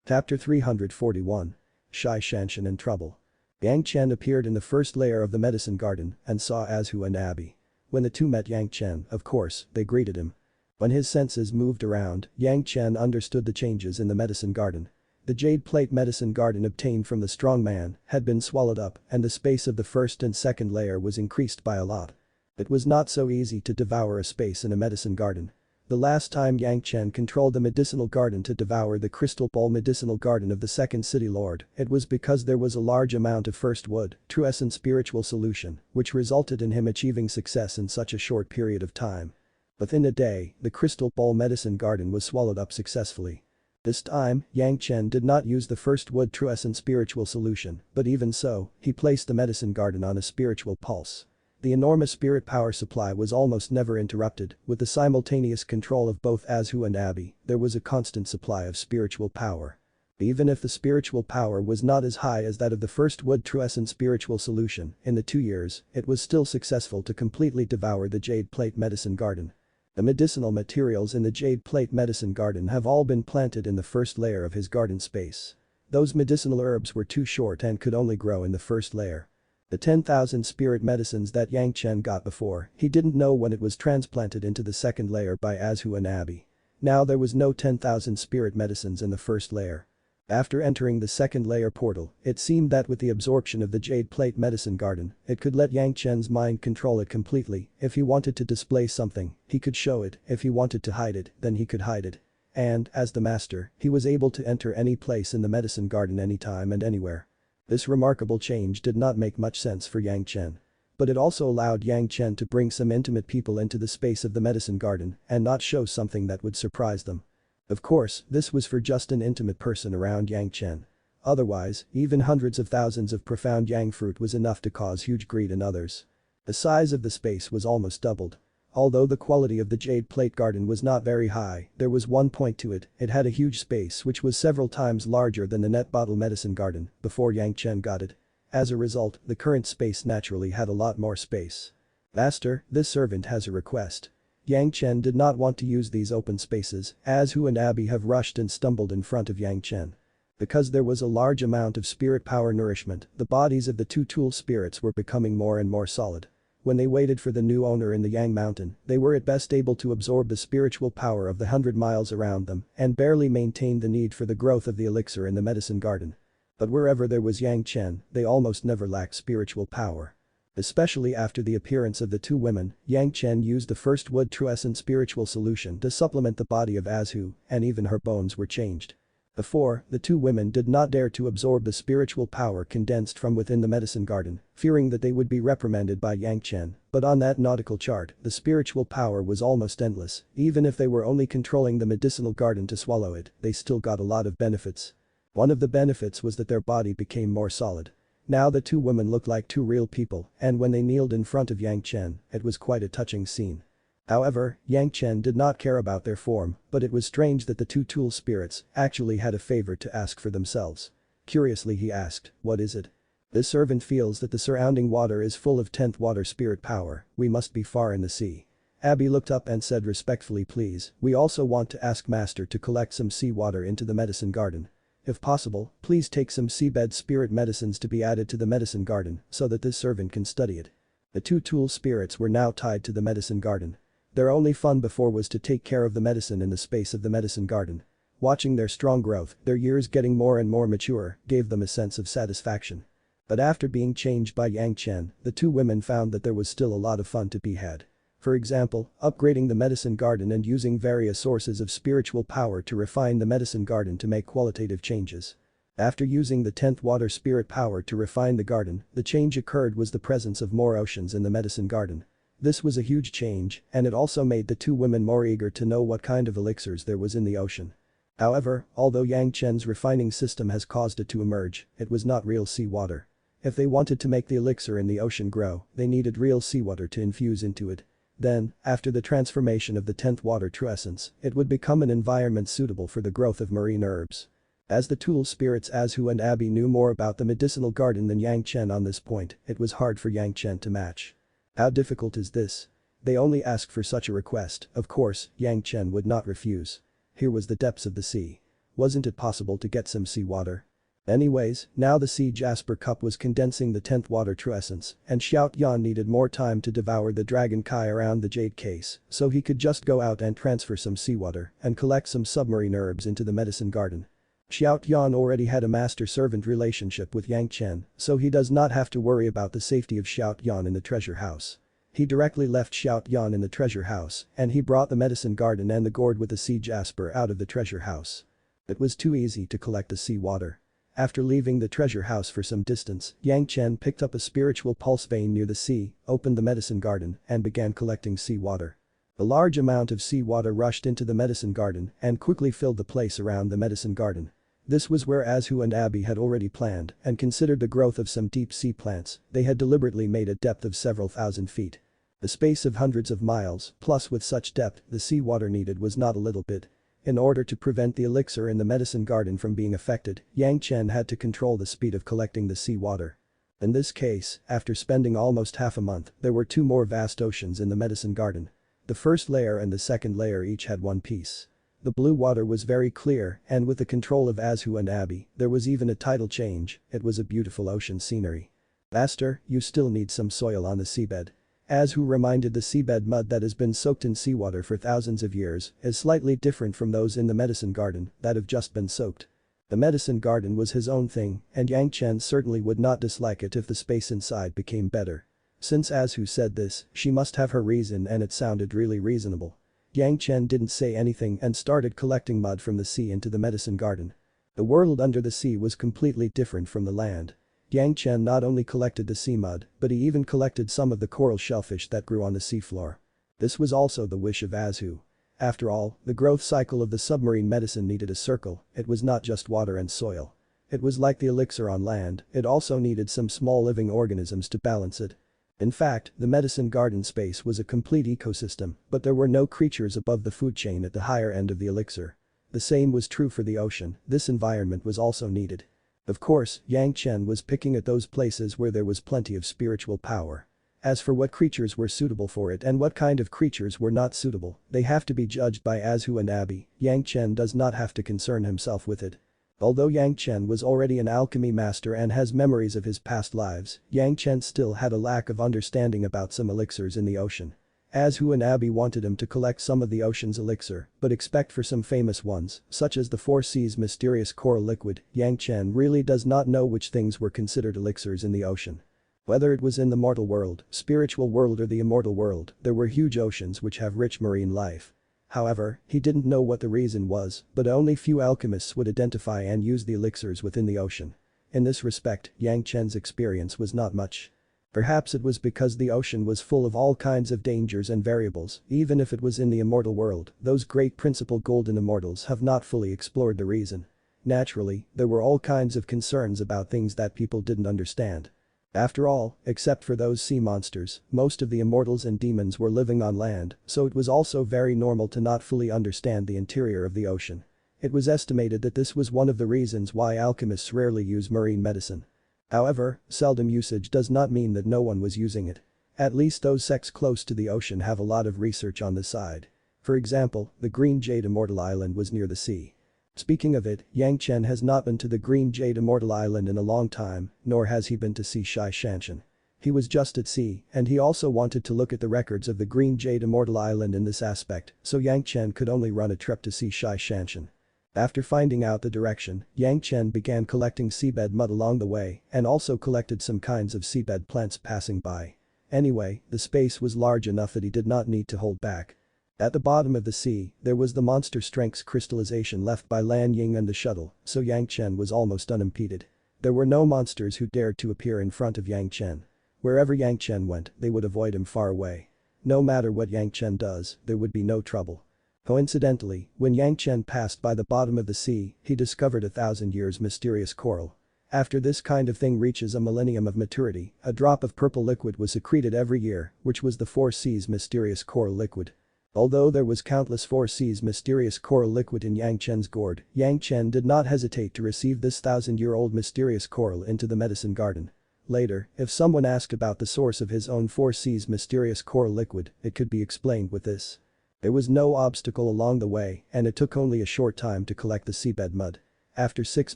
Chapter 341. Shai Shanshan in trouble. Yang Chen appeared in the first layer of the medicine garden and saw Azhu and Abby. When the two met Yang Chen, of course, they greeted him. When his senses moved around, Yang Chen understood the changes in the medicine garden. The jade plate medicine garden obtained from the strong man had been swallowed up and the space of the first and second layer was increased by a lot. It was not so easy to devour a space in a medicine garden. The last time Yang Chen controlled the medicinal garden to devour the crystal ball medicinal garden of the second city lord, it was because there was a large amount of first wood, true essence spiritual solution, which resulted in him achieving success in such a short period of time. Within a day, the crystal ball medicine garden was swallowed up successfully. This time, Yang Chen did not use the first wood true essence spiritual solution, but even so, he placed the medicine garden on a spiritual pulse. The enormous spirit power supply was almost never interrupted, with the simultaneous control of both Azhu and Abby, there was a constant supply of spiritual power. Even if the spiritual power was not as high as that of the first wood true essence spiritual solution, in the 2 years, it was still successful to completely devour the jade plate medicine garden. The medicinal materials in the jade plate medicine garden have all been planted in the first layer of his garden space. Those medicinal herbs were too short and could only grow in the first layer. The 10,000 spirit medicines that Yang Chen got before, he didn't know when it was transplanted into the second layer by Azhu and Abby. Now there was no 10,000 spirit medicines in the first layer. After entering the second layer portal, it seemed that with the absorption of the jade plate medicine garden, it could let Yang Chen's mind control it completely. If he wanted to display something, he could show it, if he wanted to hide it, then he could hide it. And, as the master, he was able to enter any place in the medicine garden anytime and anywhere. This remarkable change did not make much sense for Yang Chen. But it also allowed Yang Chen to bring some intimate people into the space of the medicine garden and not show something that would surprise them. Of course, this was for just an intimate person around Yang Chen. Otherwise, even hundreds of thousands of profound yang fruit was enough to cause huge greed in others. The size of the space was almost doubled. Although the quality of the jade plate garden was not very high, there was one point to it, it had a huge space which was several times larger than the net bottle medicine garden before Yang Chen got it. As a result, the current space naturally had a lot more space. Master, this servant has a request. Yang Chen did not want to use these open spaces, Azhu and Abby have rushed and stumbled in front of Yang Chen. Because there was a large amount of spirit power nourishment, the bodies of the two tool spirits were becoming more and more solid. When they waited for the new owner in the Yang Mountain, they were at best able to absorb the spiritual power of the 100 miles around them and barely maintained the need for the growth of the elixir in the medicine garden. But wherever there was Yang Chen, they almost never lacked spiritual power. Especially after the appearance of the two women, Yang Chen used the first wood true essence spiritual solution to supplement the body of Azhu, and even her bones were changed. Before, the two women did not dare to absorb the spiritual power condensed from within the medicine garden, fearing that they would be reprimanded by Yang Chen, but on that nautical chart, the spiritual power was almost endless. Even if they were only controlling the medicinal garden to swallow it, they still got a lot of benefits. One of the benefits was that their body became more solid. Now the two women looked like two real people, and when they kneeled in front of Yang Chen, it was quite a touching scene. However, Yang Chen did not care about their form, but it was strange that the two tool spirits actually had a favor to ask for themselves. Curiously he asked, "What is it?" This servant feels that the surrounding water is full of 10th water spirit power, we must be far in the sea. Abby looked up and said respectfully, "Please, we also want to ask Master to collect some sea water into the medicine garden. If possible, please take some seabed spirit medicines to be added to the medicine garden so that this servant can study it." The two tool spirits were now tied to the medicine garden. Their only fun before was to take care of the medicine in the space of the medicine garden. Watching their strong growth, their years getting more and more mature, gave them a sense of satisfaction. But after being changed by Yang Chen, the two women found that there was still a lot of fun to be had. For example, upgrading the medicine garden and using various sources of spiritual power to refine the medicine garden to make qualitative changes. After using the 10th water spirit power to refine the garden, the change occurred was the presence of more oceans in the medicine garden. This was a huge change, and it also made the two women more eager to know what kind of elixirs there was in the ocean. However, although Yang Chen's refining system has caused it to emerge, it was not real seawater. If they wanted to make the elixir in the ocean grow, they needed real seawater to infuse into it. Then, after the transformation of the 10th water true essence, it would become an environment suitable for the growth of marine herbs. As the tool spirits Azhu and Abby knew more about the medicinal garden than Yang Chen on this point, it was hard for Yang Chen to match. How difficult is this? They only asked for such a request, of course, Yang Chen would not refuse. Here was the depths of the sea. Wasn't it possible to get some seawater? Anyways, now the sea jasper cup was condensing the 10th water true essence, and Xiao Yan needed more time to devour the dragon kai around the jade case, so he could just go out and transfer some seawater and collect some submarine herbs into the medicine garden. Xiao Yan already had a master-servant relationship with Yang Chen, so he does not have to worry about the safety of Xiao Yan in the treasure house. He directly left Xiao Yan in the treasure house, and he brought the medicine garden and the gourd with the sea jasper out of the treasure house. It was too easy to collect the seawater. After leaving the treasure house for some distance, Yang Chen picked up a spiritual pulse vein near the sea, opened the medicine garden, and began collecting seawater. A large amount of seawater rushed into the medicine garden and quickly filled the place around the medicine garden. This was where Azhu and Abby had already planned and considered the growth of some deep sea plants. They had deliberately made a depth of several thousand feet. The space of hundreds of miles, plus with such depth, the seawater needed was not a little bit. In order to prevent the elixir in the medicine garden from being affected, Yang Chen had to control the speed of collecting the seawater. In this case, after spending almost half a month, there were 2 more vast oceans in the medicine garden. The first layer and the second layer each had 1 piece. The blue water was very clear, and with the control of Azhu and Abby, there was even a tidal change. It was a beautiful ocean scenery. Master, you still need some soil on the seabed. Azhu reminded the seabed mud that has been soaked in seawater for thousands of years is slightly different from those in the medicine garden that have just been soaked. The medicine garden was his own thing, and Yang Chen certainly would not dislike it if the space inside became better. Since Azhu said this, she must have her reason, and it sounded really reasonable. Yang Chen didn't say anything and started collecting mud from the sea into the medicine garden. The world under the sea was completely different from the land. Yang Chen not only collected the sea mud, but he even collected some of the coral shellfish that grew on the seafloor. This was also the wish of Azhu. After all, the growth cycle of the submarine medicine needed a circle. It was not just water and soil. It was like the elixir on land, it also needed some small living organisms to balance it. In fact, the medicine garden space was a complete ecosystem, but there were no creatures above the food chain at the higher end of the elixir. The same was true for the ocean. This environment was also needed. Of course, Yang Chen was picking at those places where there was plenty of spiritual power. As for what creatures were suitable for it and what kind of creatures were not suitable, they have to be judged by Azhu and Abby. Yang Chen does not have to concern himself with it. Although Yang Chen was already an alchemy master and has memories of his past lives, Yang Chen still had a lack of understanding about some elixirs in the ocean. Azhu and Abby wanted him to collect some of the ocean's elixir, but except for some famous ones, such as the Four Seas mysterious coral liquid, Yang Chen really does not know which things were considered elixirs in the ocean. Whether it was in the mortal world, spiritual world or the immortal world, there were huge oceans which have rich marine life. However, he didn't know what the reason was, but only few alchemists would identify and use the elixirs within the ocean. In this respect, Yang Chen's experience was not much. Perhaps it was because the ocean was full of all kinds of dangers and variables. Even if it was in the immortal world, those great principal golden immortals have not fully explored the reason. Naturally, there were all kinds of concerns about things that people didn't understand. After all, except for those sea monsters, most of the immortals and demons were living on land, so it was also very normal to not fully understand the interior of the ocean. It was estimated that this was one of the reasons why alchemists rarely use marine medicine. However, seldom usage does not mean that no one was using it. At least those sects close to the ocean have a lot of research on this side. For example, the Green Jade Immortal Island was near the sea. Speaking of it, Yang Chen has not been to the Green Jade Immortal Island in a long time, nor has he been to see Shai Shanshan. He was just at sea, and he also wanted to look at the records of the Green Jade Immortal Island in this aspect, so Yang Chen could only run a trip to see Shai Shanshan. After finding out the direction, Yang Chen began collecting seabed mud along the way and also collected some kinds of seabed plants passing by. Anyway, the space was large enough that he did not need to hold back. At the bottom of the sea, there was the monster strength's crystallization left by Lan Ying and the shuttle, so Yang Chen was almost unimpeded. There were no monsters who dared to appear in front of Yang Chen. Wherever Yang Chen went, they would avoid him far away. No matter what Yang Chen does, there would be no trouble. Coincidentally, when Yang Chen passed by the bottom of the sea, he discovered 1,000 years mysterious coral. After this kind of thing reaches a millennium of maturity, a drop of purple liquid was secreted every year, which was the Four Seas mysterious coral liquid. Although there was countless Four Seas mysterious coral liquid in Yang Chen's gourd, Yang Chen did not hesitate to receive this 1,000-year-old mysterious coral into the medicine garden. Later, if someone asked about the source of his own Four Seas mysterious coral liquid, it could be explained with this. There was no obstacle along the way and it took only a short time to collect the seabed mud. After 6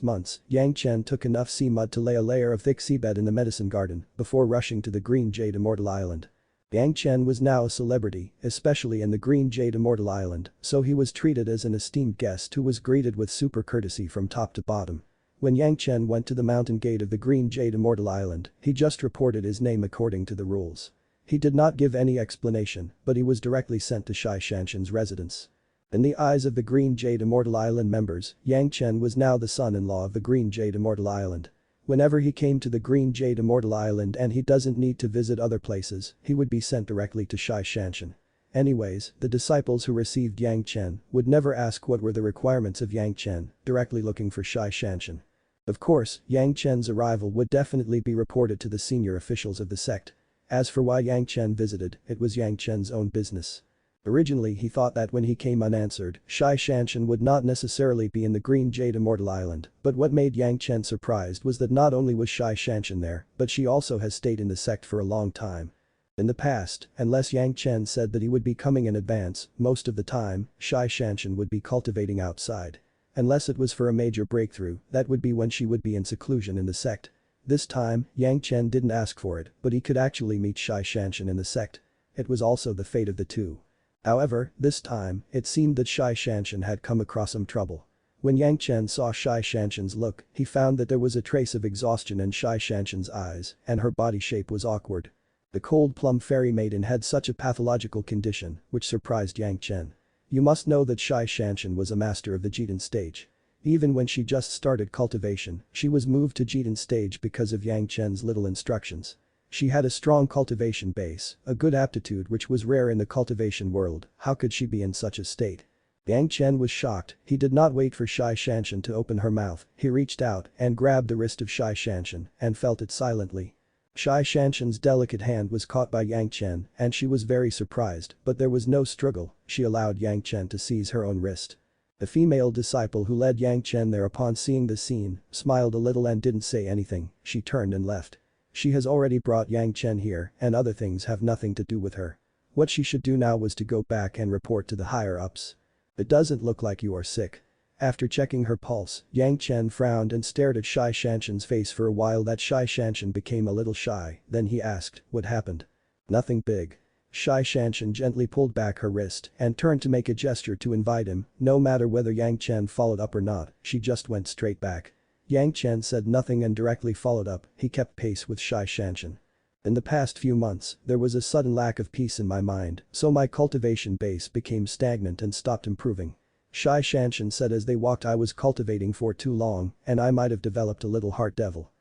months, Yang Chen took enough sea mud to lay a layer of thick seabed in the medicine garden before rushing to the Green Jade Immortal Island. Yang Chen was now a celebrity, especially in the Green Jade Immortal Island, so he was treated as an esteemed guest who was greeted with super courtesy from top to bottom. When Yang Chen went to the mountain gate of the Green Jade Immortal Island, he just reported his name according to the rules. He did not give any explanation, but he was directly sent to Shai Shanshan's residence. In the eyes of the Green Jade Immortal Island members, Yang Chen was now the son-in-law of the Green Jade Immortal Island. Whenever he came to the Green Jade Immortal Island and he doesn't need to visit other places, he would be sent directly to Shai Shanshan. Anyways, the disciples who received Yang Chen would never ask what were the requirements of Yang Chen, directly looking for Shai Shanshan. Of course, Yang Chen's arrival would definitely be reported to the senior officials of the sect. As for why Yang Chen visited, it was Yang Chen's own business. Originally he thought that when he came unanswered, Shai Shanshan would not necessarily be in the Green Jade Immortal Island, but what made Yang Chen surprised was that not only was Shai Shanshan there, but she also has stayed in the sect for a long time. In the past, unless Yang Chen said that he would be coming in advance, most of the time, Shai Shanshan would be cultivating outside. Unless it was for a major breakthrough, that would be when she would be in seclusion in the sect. This time, Yang Chen didn't ask for it, but he could actually meet Shai Shanshan in the sect. It was also the fate of the two. However, this time, it seemed that Shai Shanshan had come across some trouble. When Yang Chen saw Shai Shanshan's look, he found that there was a trace of exhaustion in Shai Shanshan's eyes, and her body shape was awkward. The Cold Plum Fairy Maiden had such a pathological condition, which surprised Yang Chen. You must know that Shai Shanshan was a master of the Jidan stage. Even when she just started cultivation, she was moved to Jidan stage because of Yang Chen's little instructions. She had a strong cultivation base, a good aptitude which was rare in the cultivation world. How could she be in such a state? Yang Chen was shocked. He did not wait for Shai Shanshan to open her mouth. He reached out and grabbed the wrist of Shai Shanshan and felt it silently. Shai Shanshan's delicate hand was caught by Yang Chen and she was very surprised, but there was no struggle. She allowed Yang Chen to seize her own wrist. The female disciple who led Yang Chen there upon seeing the scene smiled a little and didn't say anything. She turned and left. She has already brought Yang Chen here and other things have nothing to do with her. What she should do now was to go back and report to the higher-ups. It doesn't look like you are sick. After checking her pulse, Yang Chen frowned and stared at Shai Shanshan's face for a while. That Shai Shanshan became a little shy, then he asked, what happened? Nothing big. Shai Shanshan gently pulled back her wrist and turned to make a gesture to invite him. No matter whether Yang Chen followed up or not, she just went straight back. Yang Chen said nothing and directly followed up. He kept pace with Shai Shanshan. In the past few months, there was a sudden lack of peace in my mind, so my cultivation base became stagnant and stopped improving. Shai Shanshan said as they walked, I was cultivating for too long and I might have developed a little heart devil.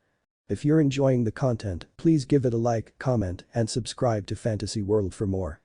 If you're enjoying the content, please give it a like, comment, and subscribe to Fantasy World for more.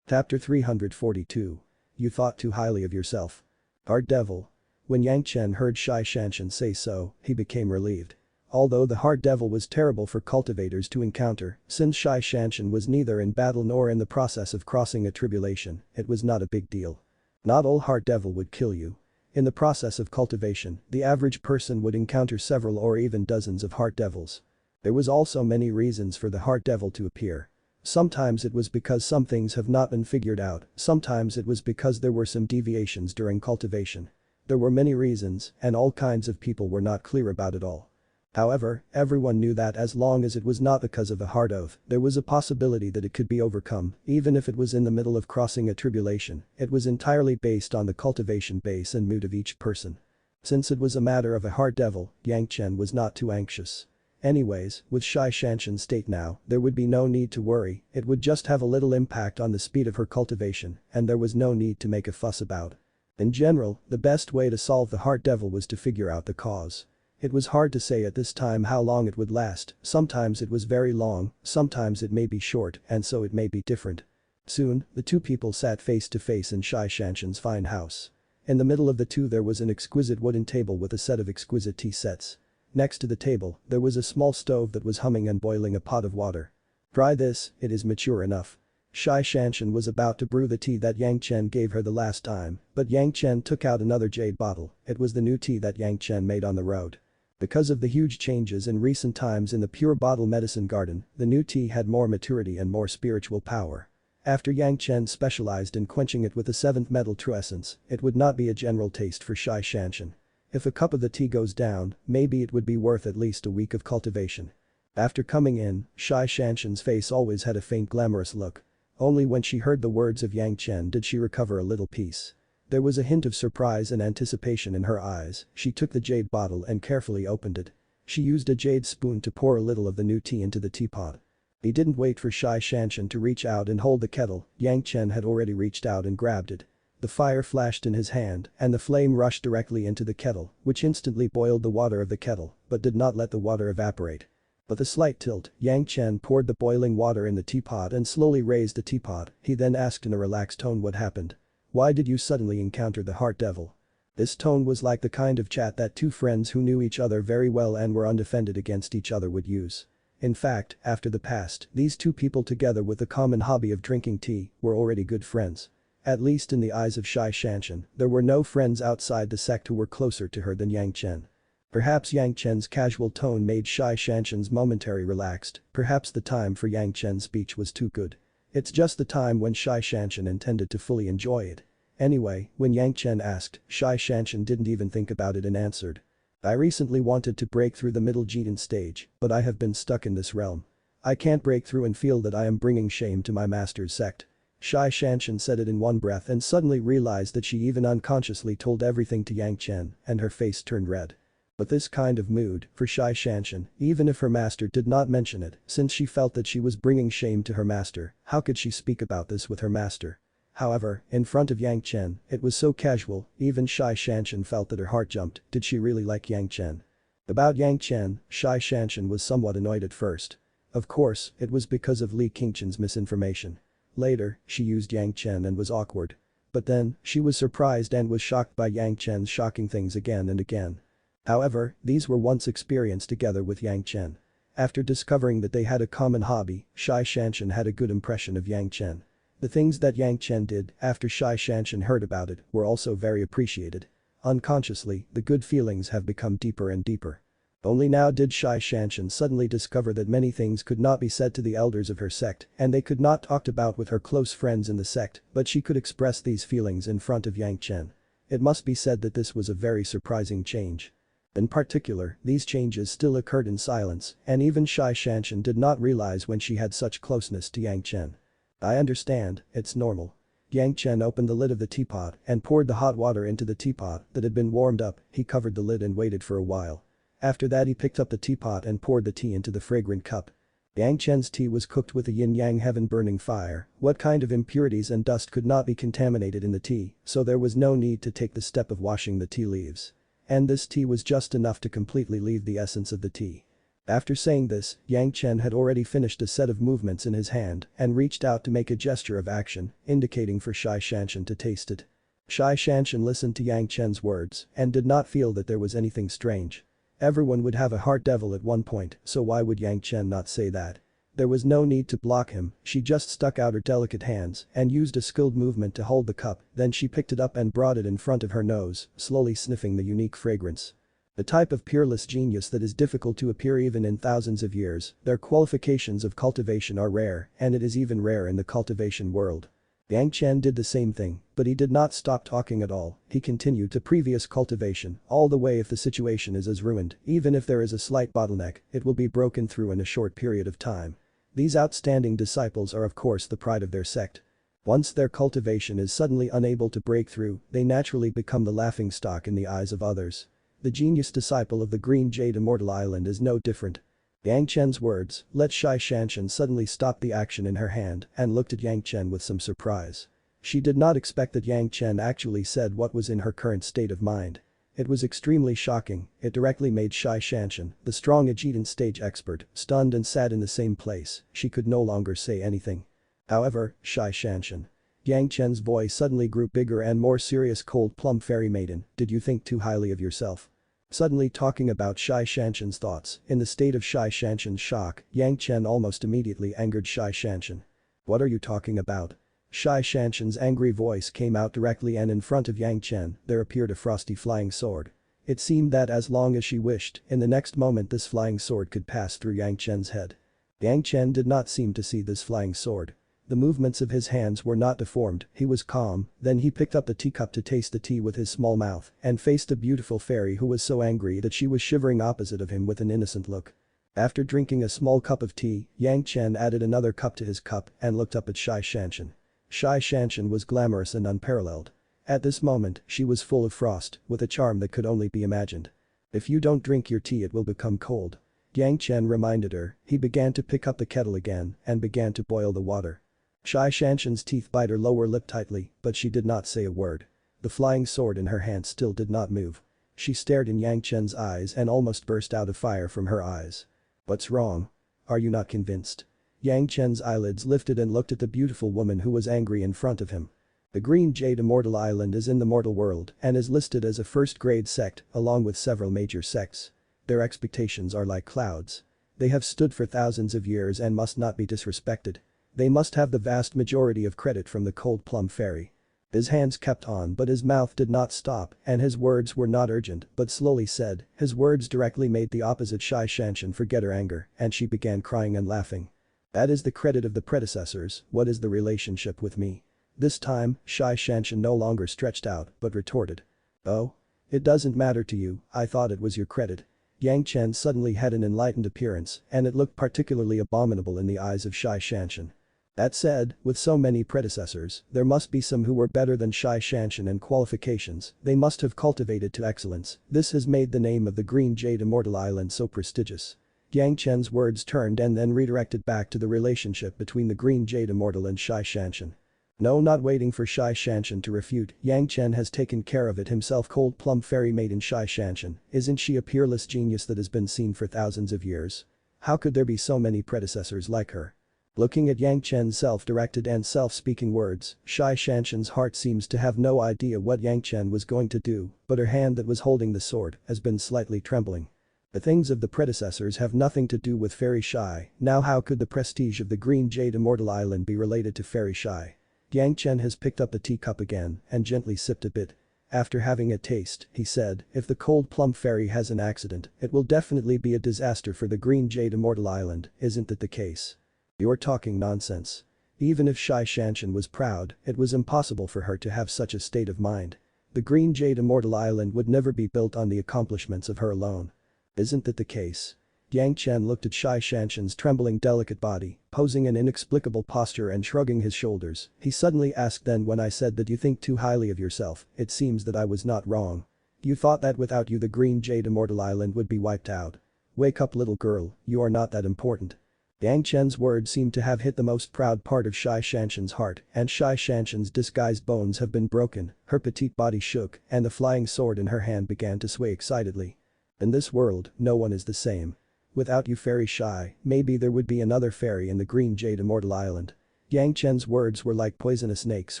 Chapter 342. You thought too highly of yourself. Heart devil. When Yang Chen heard Shai Shanshan say so, he became relieved. Although the Heart Devil was terrible for cultivators to encounter, since Shai Shanshan was neither in battle nor in the process of crossing a tribulation, it was not a big deal. Not all Heart Devil would kill you. In the process of cultivation, the average person would encounter several or even dozens of Heart Devils. There was also many reasons for the Heart Devil to appear. Sometimes it was because some things have not been figured out, sometimes it was because there were some deviations during cultivation. There were many reasons, and all kinds of people were not clear about it all. However, everyone knew that as long as it was not because of a heart oath, there was a possibility that it could be overcome, even if it was in the middle of crossing a tribulation. It was entirely based on the cultivation base and mood of each person. Since it was a matter of a Heart Devil, Yang Chen was not too anxious. Anyways, with Shai Shanshan's state now, there would be no need to worry. It would just have a little impact on the speed of her cultivation, and there was no need to make a fuss about. In general, the best way to solve the Heart Devil was to figure out the cause. It was hard to say at this time how long it would last. Sometimes it was very long, sometimes it may be short, and so it may be different. Soon, the two people sat face to face in Shai Shanshan's fine house. In the middle of the two there was an exquisite wooden table with a set of exquisite tea sets. Next to the table, there was a small stove that was humming and boiling a pot of water. Try this, it is mature enough. Shai Shanshan was about to brew the tea that Yang Chen gave her the last time, but Yang Chen took out another jade bottle. It was the new tea that Yang Chen made on the road. Because of the huge changes in recent times in the Pure Bottle Medicine Garden, the new tea had more maturity and more spiritual power. After Yang Chen specialized in quenching it with the 7th metal true essence, it would not be a general taste for Shai Shanshan. If a cup of the tea goes down, maybe it would be worth at least a week of cultivation. After coming in, Shai Shanshan's face always had a faint glamorous look. Only when she heard the words of Yang Chen did she recover a little peace. There was a hint of surprise and anticipation in her eyes. She took the jade bottle and carefully opened it. She used a jade spoon to pour a little of the new tea into the teapot. He didn't wait for Shai Shanshan to reach out and hold the kettle, Yang Chen had already reached out and grabbed it. The fire flashed in his hand and the flame rushed directly into the kettle, which instantly boiled the water of the kettle, but did not let the water evaporate. With a slight tilt, Yang Chen poured the boiling water in the teapot and slowly raised the teapot. He then asked in a relaxed tone what happened. Why did you suddenly encounter the heart devil? This tone was like the kind of chat that two friends who knew each other very well and were undefended against each other would use. In fact, after the past, these two people together with the common hobby of drinking tea were already good friends. At least in the eyes of Shai Shanshan, there were no friends outside the sect who were closer to her than Yang Chen. Perhaps Yang Chen's casual tone made Shai Shanshan's momentary relaxed, perhaps the time for Yang Chen's speech was too good. It's just the time when Shai Shanshan intended to fully enjoy it. Anyway, when Yang Chen asked, Shai Shanshan didn't even think about it and answered. I recently wanted to break through the middle Jidan stage, but I have been stuck in this realm. I can't break through and feel that I am bringing shame to my master's sect. Shai Shanshan said it in one breath and suddenly realized that she even unconsciously told everything to Yang Chen and her face turned red. But this kind of mood, for Shai Shanshan, even if her master did not mention it, since she felt that she was bringing shame to her master, how could she speak about this with her master? However, in front of Yang Chen, it was so casual, even Shai Shanshan felt that her heart jumped. Did she really like Yang Chen? About Yang Chen, Shai Shanshan was somewhat annoyed at first. Of course, it was because of Li Qingchen's misinformation. Later, she used Yang Chen and was awkward. But then, she was surprised and was shocked by Yang Chen's shocking things again and again. However, these were once experienced together with Yang Chen. After discovering that they had a common hobby, Shai Shanshan had a good impression of Yang Chen. The things that Yang Chen did after Shai Shanshan heard about it were also very appreciated. Unconsciously, the good feelings have become deeper and deeper. Only now did Shai Shanshan suddenly discover that many things could not be said to the elders of her sect and they could not talked about with her close friends in the sect, but she could express these feelings in front of Yang Chen. It must be said that this was a very surprising change. In particular, these changes still occurred in silence and even Shai Shanshan did not realize when she had such closeness to Yang Chen. I understand, it's normal. Yang Chen opened the lid of the teapot and poured the hot water into the teapot that had been warmed up. He covered the lid and waited for a while. After that he picked up the teapot and poured the tea into the fragrant cup. Yang Chen's tea was cooked with a yin-yang heaven-burning fire. What kind of impurities and dust could not be contaminated in the tea, so there was no need to take the step of washing the tea leaves. And this tea was just enough to completely leave the essence of the tea. After saying this, Yang Chen had already finished a set of movements in his hand and reached out to make a gesture of action, indicating for Shai Shanshan to taste it. Shai Shanshan listened to Yang Chen's words and did not feel that there was anything strange. Everyone would have a heart devil at one point, so why would Yang Chen not say that? There was no need to block him, she just stuck out her delicate hands and used a skilled movement to hold the cup, then she picked it up and brought it in front of her nose, slowly sniffing the unique fragrance. The type of peerless genius that is difficult to appear even in thousands of years, their qualifications of cultivation are rare and it is even rare in the cultivation world. Yang Chen did the same thing, but he did not stop talking at all, he continued to previous cultivation, all the way if the situation is as ruined, even if there is a slight bottleneck, it will be broken through in a short period of time. These outstanding disciples are of course the pride of their sect. Once their cultivation is suddenly unable to break through, they naturally become the laughingstock in the eyes of others. The genius disciple of the Green Jade Immortal Island is no different. Yang Chen's words let Shai Shanshan suddenly stop the action in her hand and looked at Yang Chen with some surprise. She did not expect that Yang Chen actually said what was in her current state of mind. It was extremely shocking, it directly made Shai Shanshan, the strong Ajidan stage expert, stunned and sat in the same place, she could no longer say anything. However, Shai Shanshan. Yang Chen's voice suddenly grew bigger and more serious. Cold plum fairy maiden, did you think too highly of yourself? Suddenly talking about Shai Shanshan's thoughts, in the state of Shai Shanshan's shock, Yang Chen almost immediately angered Shai Shanshan. What are you talking about? Shai Shanshan's angry voice came out directly and in front of Yang Chen, there appeared a frosty flying sword. It seemed that as long as she wished, in the next moment this flying sword could pass through Yang Chen's head. Yang Chen did not seem to see this flying sword. The movements of his hands were not deformed, he was calm, then he picked up the teacup to taste the tea with his small mouth and faced a beautiful fairy who was so angry that she was shivering opposite of him with an innocent look. After drinking a small cup of tea, Yang Chen added another cup to his cup and looked up at Shai Shanshan. Shai Shanshan was glamorous and unparalleled. At this moment, she was full of frost, with a charm that could only be imagined. If you don't drink your tea it will become cold. Yang Chen reminded her, he began to pick up the kettle again and began to boil the water. Shai Shanshan's teeth bit her lower lip tightly, but she did not say a word. The flying sword in her hand still did not move. She stared in Yang Chen's eyes and almost burst out of fire from her eyes. What's wrong? Are you not convinced? Yang Chen's eyelids lifted and looked at the beautiful woman who was angry in front of him. The Green Jade Immortal Island is in the mortal world and is listed as a first-grade sect along with several major sects. Their expectations are like clouds. They have stood for thousands of years and must not be disrespected. They must have the vast majority of credit from the Cold Plum Fairy. His hands kept on but his mouth did not stop and his words were not urgent but slowly said, his words directly made the opposite Shai Shanshan forget her anger and she began crying and laughing. That is the credit of the predecessors, what is the relationship with me? This time, Shai Shanshan no longer stretched out but retorted. Oh? It doesn't matter to you, I thought it was your credit. Yang Chen suddenly had an enlightened appearance and it looked particularly abominable in the eyes of Shai Shanshan. That said, with so many predecessors, there must be some who were better than Shai Shanshan in qualifications they must have cultivated to excellence. This has made the name of the Green Jade Immortal Island so prestigious. Yang Chen's words turned and then redirected back to the relationship between the Green Jade Immortal and Shai Shanshan. No, not waiting for Shai Shanshan to refute, Yang Chen has taken care of it himself. Cold Plum Fairy maiden Shai Shanshan, isn't she a peerless genius that has been seen for thousands of years? How could there be so many predecessors like her? Looking at Yang Chen's self-directed and self-speaking words, Shai Shanshan's heart seems to have no idea what Yang Chen was going to do, but her hand that was holding the sword has been slightly trembling. The things of the predecessors have nothing to do with Fairy Shai, now how could the prestige of the Green Jade Immortal Island be related to Fairy Shai? Yang Chen has picked up the teacup again and gently sipped a bit. After having a taste, he said, if the Cold Plum Fairy has an accident, it will definitely be a disaster for the Green Jade Immortal Island, isn't that the case? You're talking nonsense. Even if Shai Shanshan was proud, it was impossible for her to have such a state of mind. The Green Jade Immortal Island would never be built on the accomplishments of her alone. Isn't that the case? Yang Chen looked at Shai Shanshan's trembling delicate body, posing an inexplicable posture and shrugging his shoulders. He suddenly asked, then when I said that you think too highly of yourself, it seems that I was not wrong. You thought that without you the Green Jade Immortal Island would be wiped out. Wake up little girl, you are not that important. Yang Chen's words seemed to have hit the most proud part of Shai Shanshan's heart and Shai Shanshan's disguised bones have been broken, her petite body shook and the flying sword in her hand began to sway excitedly. In this world, no one is the same. Without you Fairy Shai, maybe there would be another fairy in the Green Jade Immortal Island. Yang Chen's words were like poisonous snakes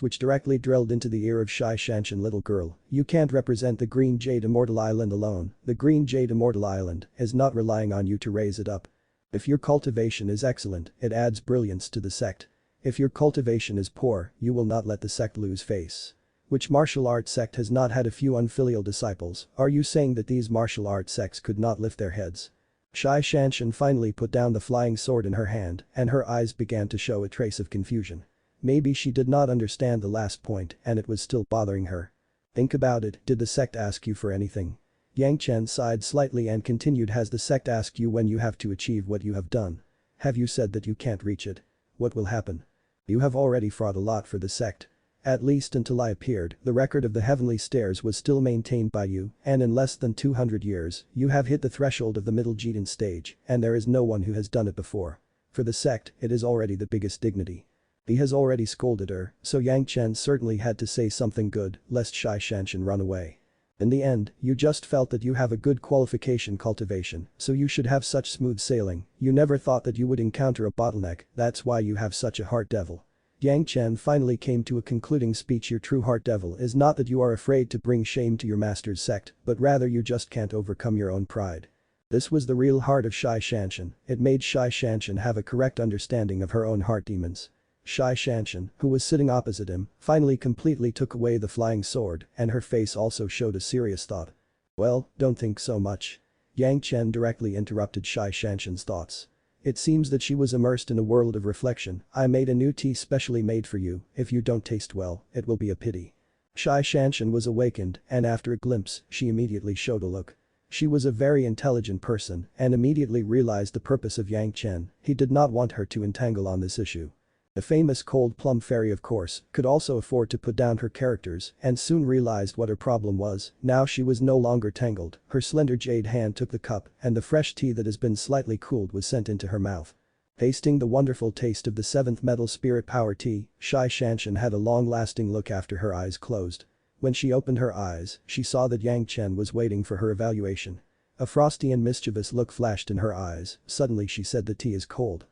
which directly drilled into the ear of Shai Shanshan. Little girl, you can't represent the Green Jade Immortal Island alone, the Green Jade Immortal Island is not relying on you to raise it up. If your cultivation is excellent, it adds brilliance to the sect. If your cultivation is poor, you will not let the sect lose face. Which martial arts sect has not had a few unfilial disciples? Are you saying that these martial arts sects could not lift their heads? Shai Shanshan finally put down the flying sword in her hand and her eyes began to show a trace of confusion. Maybe she did not understand the last point and it was still bothering her. Think about it, did the sect ask you for anything? Yang Chen sighed slightly and continued, has the sect asked you when you have to achieve what you have done? Have you said that you can't reach it? What will happen? You have already fought a lot for the sect. At least until I appeared, the record of the heavenly stairs was still maintained by you and in less than 200 years, you have hit the threshold of the middle Jidan stage and there is no one who has done it before. For the sect, it is already the biggest dignity. He has already scolded her, so Yang Chen certainly had to say something good lest Shai Shanshan run away. In the end, you just felt that you have a good qualification cultivation, so you should have such smooth sailing, you never thought that you would encounter a bottleneck, that's why you have such a heart devil. Yang Chen finally came to a concluding speech. Your true heart devil is not that you are afraid to bring shame to your master's sect, but rather you just can't overcome your own pride. This was the real heart of Shai Shanshan, it made Shai Shanshan have a correct understanding of her own heart demons. Shai Shanshan, who was sitting opposite him, finally completely took away the flying sword and her face also showed a serious thought. Well, don't think so much. Yang Chen directly interrupted Shai Shanshan's thoughts. It seems that she was immersed in a world of reflection. I made a new tea specially made for you, if you don't taste well, it will be a pity. Shai Shanshan was awakened and after a glimpse, she immediately showed a look. She was a very intelligent person and immediately realized the purpose of Yang Chen, he did not want her to entangle on this issue. The famous cold plum fairy of course could also afford to put down her characters and soon realized what her problem was, now she was no longer tangled, her slender jade hand took the cup and the fresh tea that has been slightly cooled was sent into her mouth. Tasting the wonderful taste of the 7th metal spirit power tea, Shai Shanshan had a long-lasting look after her eyes closed. When she opened her eyes, she saw that Yang Chen was waiting for her evaluation. A frosty and mischievous look flashed in her eyes, suddenly she said the tea is cold.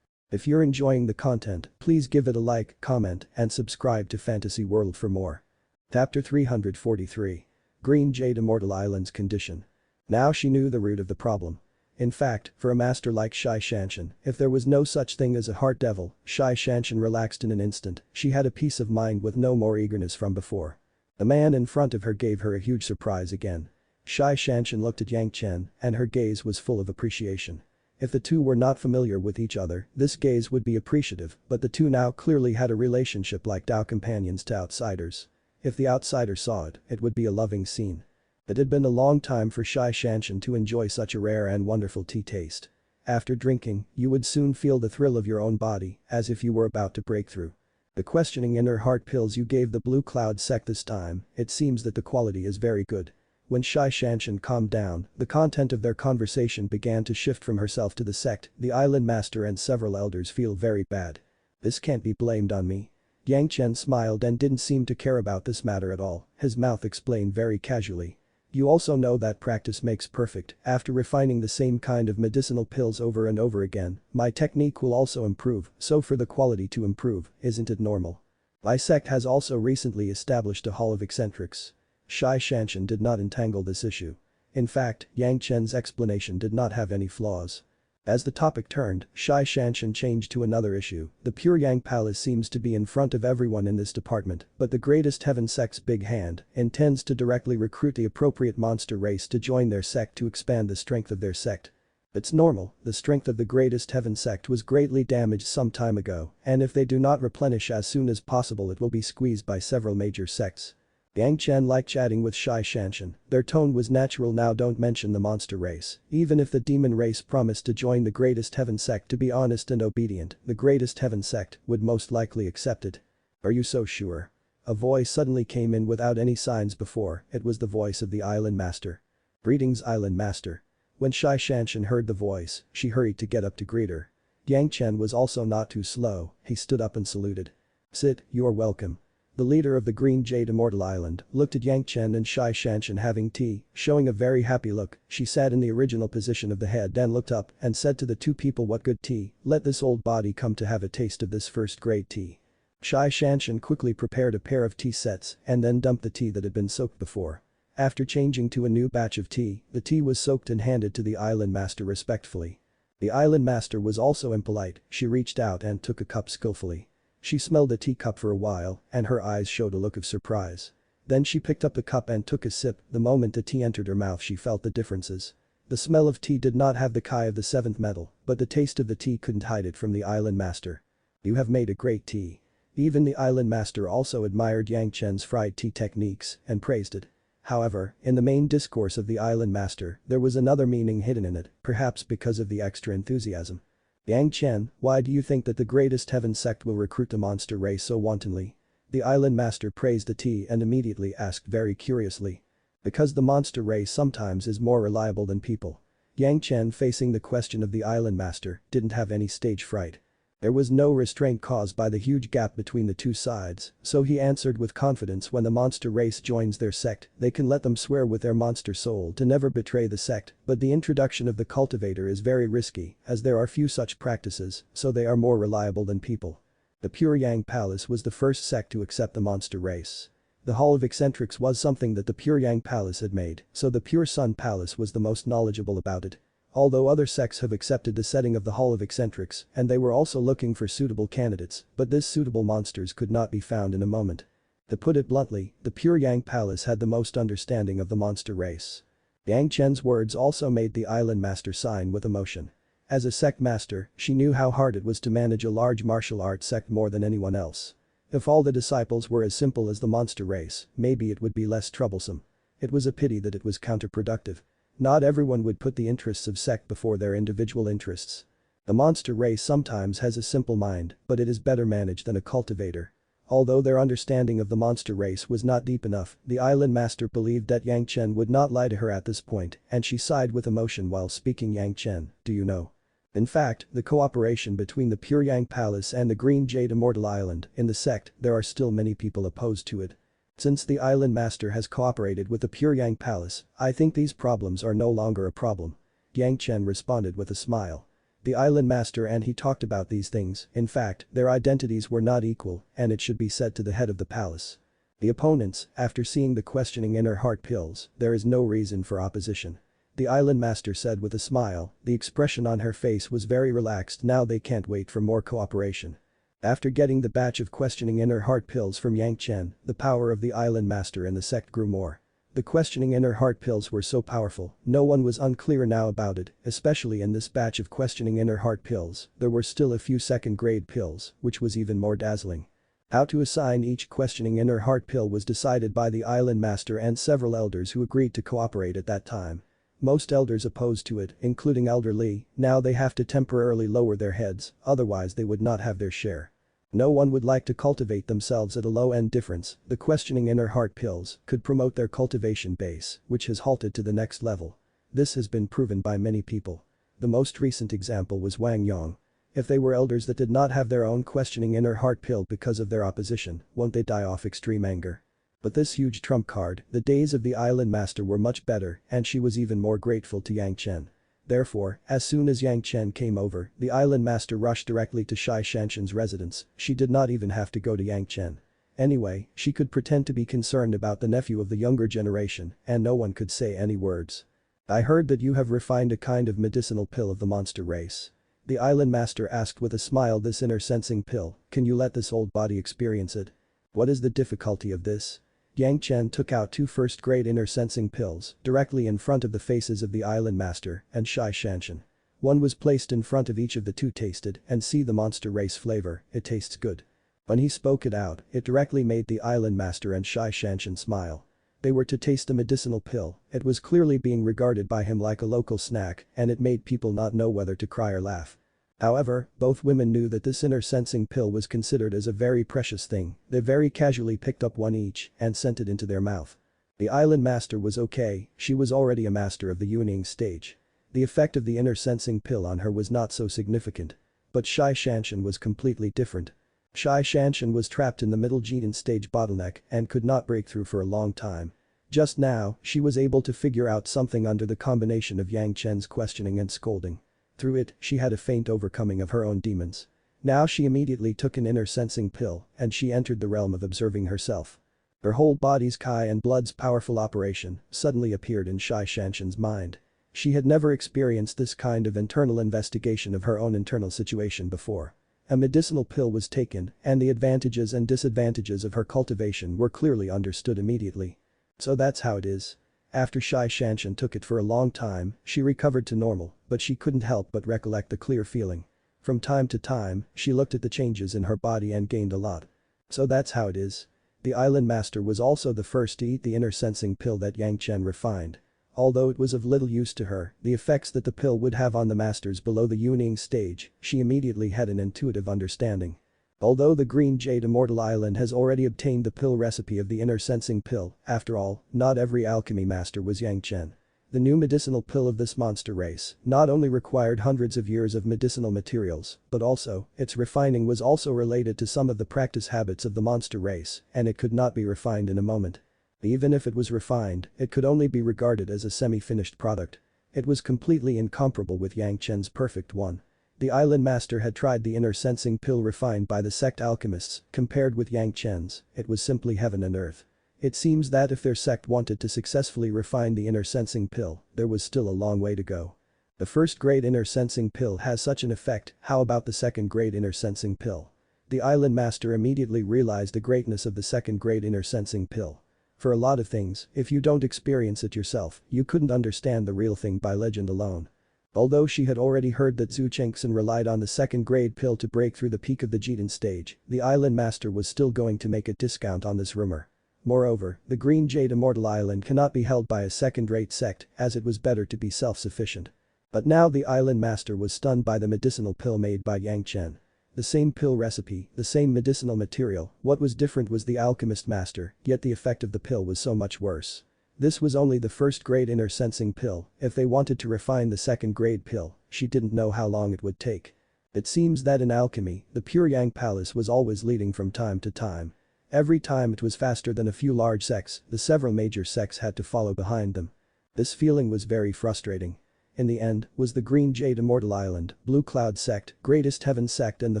If you're enjoying the content, please give it a like, comment, and subscribe to Fantasy World for more. Chapter 343. Green Jade Immortal Island's condition. Now she knew the root of the problem. In fact, for a master like Shai Shanshan, if there was no such thing as a heart devil, Shai Shanshan relaxed in an instant, she had a peace of mind with no more eagerness from before. The man in front of her gave her a huge surprise again. Shai Shanshan looked at Yang Chen and her gaze was full of appreciation. If the two were not familiar with each other, this gaze would be appreciative, but the two now clearly had a relationship like Dao companions to outsiders. If the outsider saw it, it would be a loving scene. It had been a long time for Shai Shanshan to enjoy such a rare and wonderful tea taste. After drinking, you would soon feel the thrill of your own body, as if you were about to break through. The questioning inner heart pills you gave the Blue Cloud sect this time, it seems that the quality is very good. When Shai Shanshan calmed down, the content of their conversation began to shift from herself to the sect, the island master and several elders feel very bad. This can't be blamed on me. Yang Chen smiled and didn't seem to care about this matter at all, his mouth explained very casually. You also know that practice makes perfect, after refining the same kind of medicinal pills over and over again, my technique will also improve, so for the quality to improve, isn't it normal? My sect has also recently established a hall of eccentrics. Shai Shanshan did not entangle this issue. In fact, Yang Chen's explanation did not have any flaws. As the topic turned, Shai Shanshan changed to another issue. The Pure Yang Palace seems to be in front of everyone in this department, but the Greatest Heaven Sect's big hand intends to directly recruit the appropriate monster race to join their sect to expand the strength of their sect. It's normal, the strength of the Greatest Heaven Sect was greatly damaged some time ago, and if they do not replenish as soon as possible it will be squeezed by several major sects. Yang Chen liked chatting with Shai Shanshan, their tone was natural. Now don't mention the monster race, even if the demon race promised to join the Greatest Heaven Sect to be honest and obedient, the Greatest Heaven Sect would most likely accept it. Are you so sure? A voice suddenly came in without any signs before, it was the voice of the Island Master. Greetings Island Master. When Shai Shanshan heard the voice, she hurried to get up to greet her. Yang Chen was also not too slow, he stood up and saluted. Sit, you're welcome. The leader of the Green Jade Immortal Island looked at Yang Chen and Shai Shanshan having tea, showing a very happy look, she sat in the original position of the head and looked up and said to the two people, what good tea, let this old body come to have a taste of this first-grade tea. Shai Shanshan quickly prepared a pair of tea sets and then dumped the tea that had been soaked before. After changing to a new batch of tea, the tea was soaked and handed to the Island Master respectfully. The Island Master was also impolite, she reached out and took a cup skillfully. She smelled the teacup for a while and her eyes showed a look of surprise. Then she picked up the cup and took a sip, the moment the tea entered her mouth she felt the differences. The smell of tea did not have the kai of the 7th metal, but the taste of the tea couldn't hide it from the Island Master. You have made a great tea. Even the Island Master also admired Yang Chen's fried tea techniques and praised it. However, in the main discourse of the Island Master, there was another meaning hidden in it, perhaps because of the extra enthusiasm. Yang Chen, why do you think that the Greatest Heaven Sect will recruit the monster race so wantonly? The Island Master praised the tea and immediately asked very curiously. Because the monster race sometimes is more reliable than people. Yang Chen, facing the question of the Island Master, didn't have any stage fright. There was no restraint caused by the huge gap between the two sides, so he answered with confidence, when the monster race joins their sect, they can let them swear with their monster soul to never betray the sect, but the introduction of the cultivator is very risky, as there are few such practices, so they are more reliable than people. The Pure Yang Palace was the first sect to accept the monster race. The Hall of Eccentrics was something that the Pure Yang Palace had made, so the Pure Sun Palace was the most knowledgeable about it. Although other sects have accepted the setting of the Hall of Eccentrics and they were also looking for suitable candidates, but this suitable monsters could not be found in a moment. To put it bluntly, the Pure Yang Palace had the most understanding of the monster race. Yang Chen's words also made the Island Master sign with emotion. As a sect master, she knew how hard it was to manage a large martial arts sect more than anyone else. If all the disciples were as simple as the monster race, maybe it would be less troublesome. It was a pity that it was counterproductive. Not everyone would put the interests of sect before their individual interests. The monster race sometimes has a simple mind, but it is better managed than a cultivator. Although their understanding of the monster race was not deep enough, the island master believed that Yang Chen would not lie to her at this point, and she sighed with emotion while speaking. Yang Chen, do you know? In fact, the cooperation between the Pure Yang Palace and the Green Jade Immortal Island, in the sect, there are still many people opposed to it. Since the island master has cooperated with the Pure Yang Palace, I think these problems are no longer a problem. Yang Chen responded with a smile. The island master and he talked about these things, in fact, their identities were not equal, and it should be said to the head of the palace. The opponents, after seeing the questioning inner heart pills, there is no reason for opposition. The island master said with a smile, the expression on her face was very relaxed. Now they can't wait for more cooperation. After getting the batch of questioning inner heart pills from Yang Chen, the power of the island master and the sect grew more. The questioning inner heart pills were so powerful, no one was unclear now about it, especially in this batch of questioning inner heart pills, there were still a few second-grade pills, which was even more dazzling. How to assign each questioning inner heart pill was decided by the island master and several elders who agreed to cooperate at that time. Most elders opposed to it, including Elder Li, now they have to temporarily lower their heads, otherwise they would not have their share. No one would like to cultivate themselves at a low-end difference, the questioning inner heart pills could promote their cultivation base, which has halted to the next level. This has been proven by many people. The most recent example was Wang Yong. If they were elders that did not have their own questioning inner heart pill because of their opposition, won't they die off extreme anger? But this huge trump card, the days of the island master were much better and she was even more grateful to Yang Chen. Therefore, as soon as Yang Chen came over, the island master rushed directly to Shai Shanshan's residence, she did not even have to go to Yang Chen. Anyway, she could pretend to be concerned about the nephew of the younger generation, and no one could say any words. I heard that you have refined a kind of medicinal pill of the monster race. The island master asked with a smile, this inner sensing pill, can you let this old body experience it? What is the difficulty of this? Yang Chen took out 2 first-grade inner sensing pills directly in front of the faces of the island master and Shai Shanshan. One was placed in front of each of the 2 tasted and see the monster race flavor, it tastes good. When he spoke it out, it directly made the island master and Shai Shanshan smile. They were to taste the medicinal pill, it was clearly being regarded by him like a local snack and it made people not know whether to cry or laugh. However, both women knew that this inner sensing pill was considered as a very precious thing, they very casually picked up one each and sent it into their mouth. The island master was okay, she was already a master of the Yuning stage. The effect of the inner sensing pill on her was not so significant. But Shai Shanshan was completely different. Shai Shanshan was trapped in the middle Jian stage bottleneck and could not break through for a long time. Just now, she was able to figure out something under the combination of Yang Chen's questioning and scolding. Through it, she had a faint overcoming of her own demons. Now she immediately took an inner sensing pill and she entered the realm of observing herself. Her whole body's Kai and blood's powerful operation suddenly appeared in Shai Shanshan's mind. She had never experienced this kind of internal investigation of her own internal situation before. A medicinal pill was taken and the advantages and disadvantages of her cultivation were clearly understood immediately. So that's how it is. After Shai Shanshan took it for a long time, she recovered to normal, but she couldn't help but recollect the clear feeling. From time to time, she looked at the changes in her body and gained a lot. So that's how it is. The island master was also the first to eat the inner sensing pill that Yang Chen refined. Although it was of little use to her, the effects that the pill would have on the masters below the Yuning stage, she immediately had an intuitive understanding. Although the Green Jade Immortal Island has already obtained the pill recipe of the inner sensing pill, after all, not every alchemy master was Yang Chen. The new medicinal pill of this monster race not only required hundreds of years of medicinal materials, but also, its refining was also related to some of the practice habits of the monster race, and it could not be refined in a moment. Even if it was refined, it could only be regarded as a semi-finished product. It was completely incomparable with Yang Chen's perfect one. The island master had tried the inner sensing pill refined by the sect alchemists, compared with Yang Chen's, it was simply heaven and earth. It seems that if their sect wanted to successfully refine the inner sensing pill, there was still a long way to go. The first grade inner sensing pill has such an effect, how about the second grade inner sensing pill? The island master immediately realized the greatness of the second grade inner sensing pill. For a lot of things, if you don't experience it yourself, you couldn't understand the real thing by legend alone. Although she had already heard that Zhu Chengxin relied on the second-grade pill to break through the peak of the Jitan stage, the island master was still going to make a discount on this rumor. Moreover, the Green Jade Immortal Island cannot be held by a second-rate sect, as it was better to be self-sufficient. But now the island master was stunned by the medicinal pill made by Yang Chen. The same pill recipe, the same medicinal material, what was different was the alchemist master, yet the effect of the pill was so much worse. This was only the first-grade inner sensing pill, if they wanted to refine the second-grade pill, she didn't know how long it would take. It seems that in alchemy, the pure Yang Palace was always leading from time to time. Every time it was faster than a few large sects, the several major sects had to follow behind them. This feeling was very frustrating. In the end, was the Green Jade Immortal Island, Blue Cloud Sect, Greatest Heaven Sect and the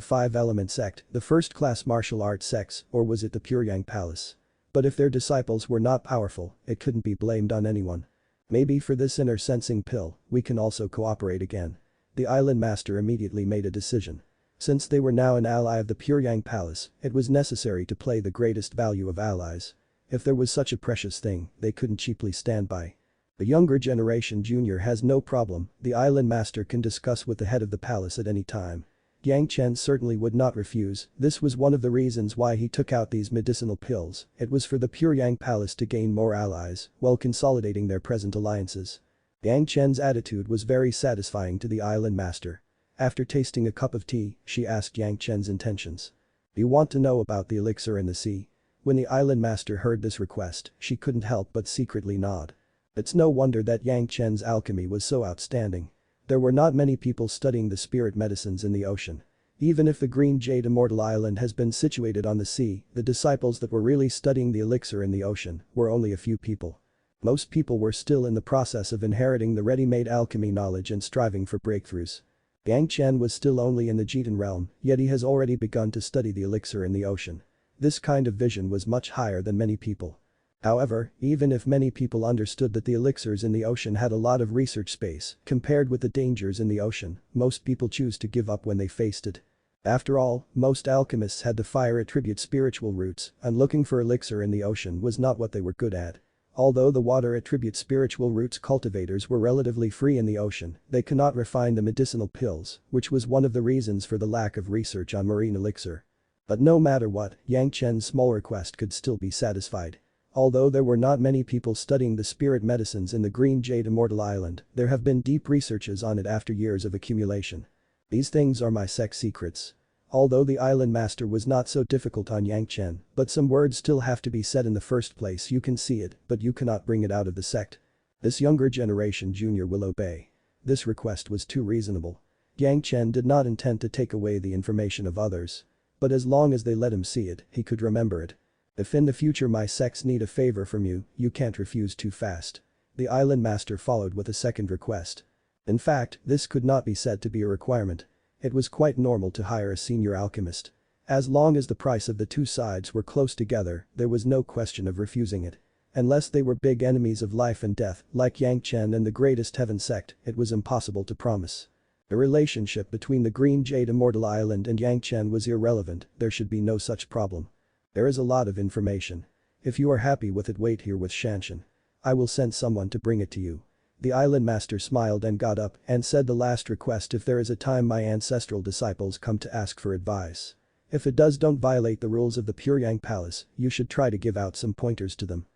Five Element Sect, the first-class martial arts sects, or was it the pure Yang Palace? But if their disciples were not powerful, it couldn't be blamed on anyone. Maybe for this inner sensing pill, we can also cooperate again. The island master immediately made a decision. Since they were now an ally of the pure Yang Palace, it was necessary to play the greatest value of allies. If there was such a precious thing, they couldn't cheaply stand by. The younger generation junior has no problem, the island master can discuss with the head of the palace at any time. Yang Chen certainly would not refuse, this was one of the reasons why he took out these medicinal pills, it was for the pure Yang Palace to gain more allies, while consolidating their present alliances. Yang Chen's attitude was very satisfying to the island master. After tasting a cup of tea, she asked Yang Chen's intentions. "Do you want to know about the elixir in the sea?" When the island master heard this request, she couldn't help but secretly nod. It's no wonder that Yang Chen's alchemy was so outstanding. There were not many people studying the spirit medicines in the ocean. Even if the Green Jade Immortal Island has been situated on the sea, the disciples that were really studying the elixir in the ocean were only a few people. Most people were still in the process of inheriting the ready-made alchemy knowledge and striving for breakthroughs. Yang Chen was still only in the Jitan realm, yet he has already begun to study the elixir in the ocean. This kind of vision was much higher than many people. However, even if many people understood that the elixirs in the ocean had a lot of research space, compared with the dangers in the ocean, most people choose to give up when they faced it. After all, most alchemists had the fire attribute spiritual roots, and looking for elixir in the ocean was not what they were good at. Although the water attribute spiritual roots cultivators were relatively free in the ocean, they could not refine the medicinal pills, which was one of the reasons for the lack of research on marine elixir. But no matter what, Yang Chen's small request could still be satisfied. Although there were not many people studying the spirit medicines in the Green Jade Immortal Island, there have been deep researches on it after years of accumulation. These things are my sect secrets. Although the island master was not so difficult on Yang Chen, but some words still have to be said in the first place. You can see it, but you cannot bring it out of the sect. This younger generation junior will obey. This request was too reasonable. Yang Chen did not intend to take away the information of others. But as long as they let him see it, he could remember it. If in the future my sects need a favor from you, you can't refuse too fast. The island master followed with a second request. In fact, this could not be said to be a requirement. It was quite normal to hire a senior alchemist. As long as the price of the two sides were close together, there was no question of refusing it. Unless they were big enemies of life and death, like Yang Chen and the Greatest Heaven Sect, it was impossible to promise. The relationship between the Green Jade Immortal Island and Yang Chen was irrelevant, there should be no such problem. There is a lot of information. If you are happy with it, wait here with Shanshan. I will send someone to bring it to you. The island master smiled and got up and said the last request: if there is a time my ancestral disciples come to ask for advice. If it does, don't violate the rules of the Pure Yang Palace, you should try to give out some pointers to them.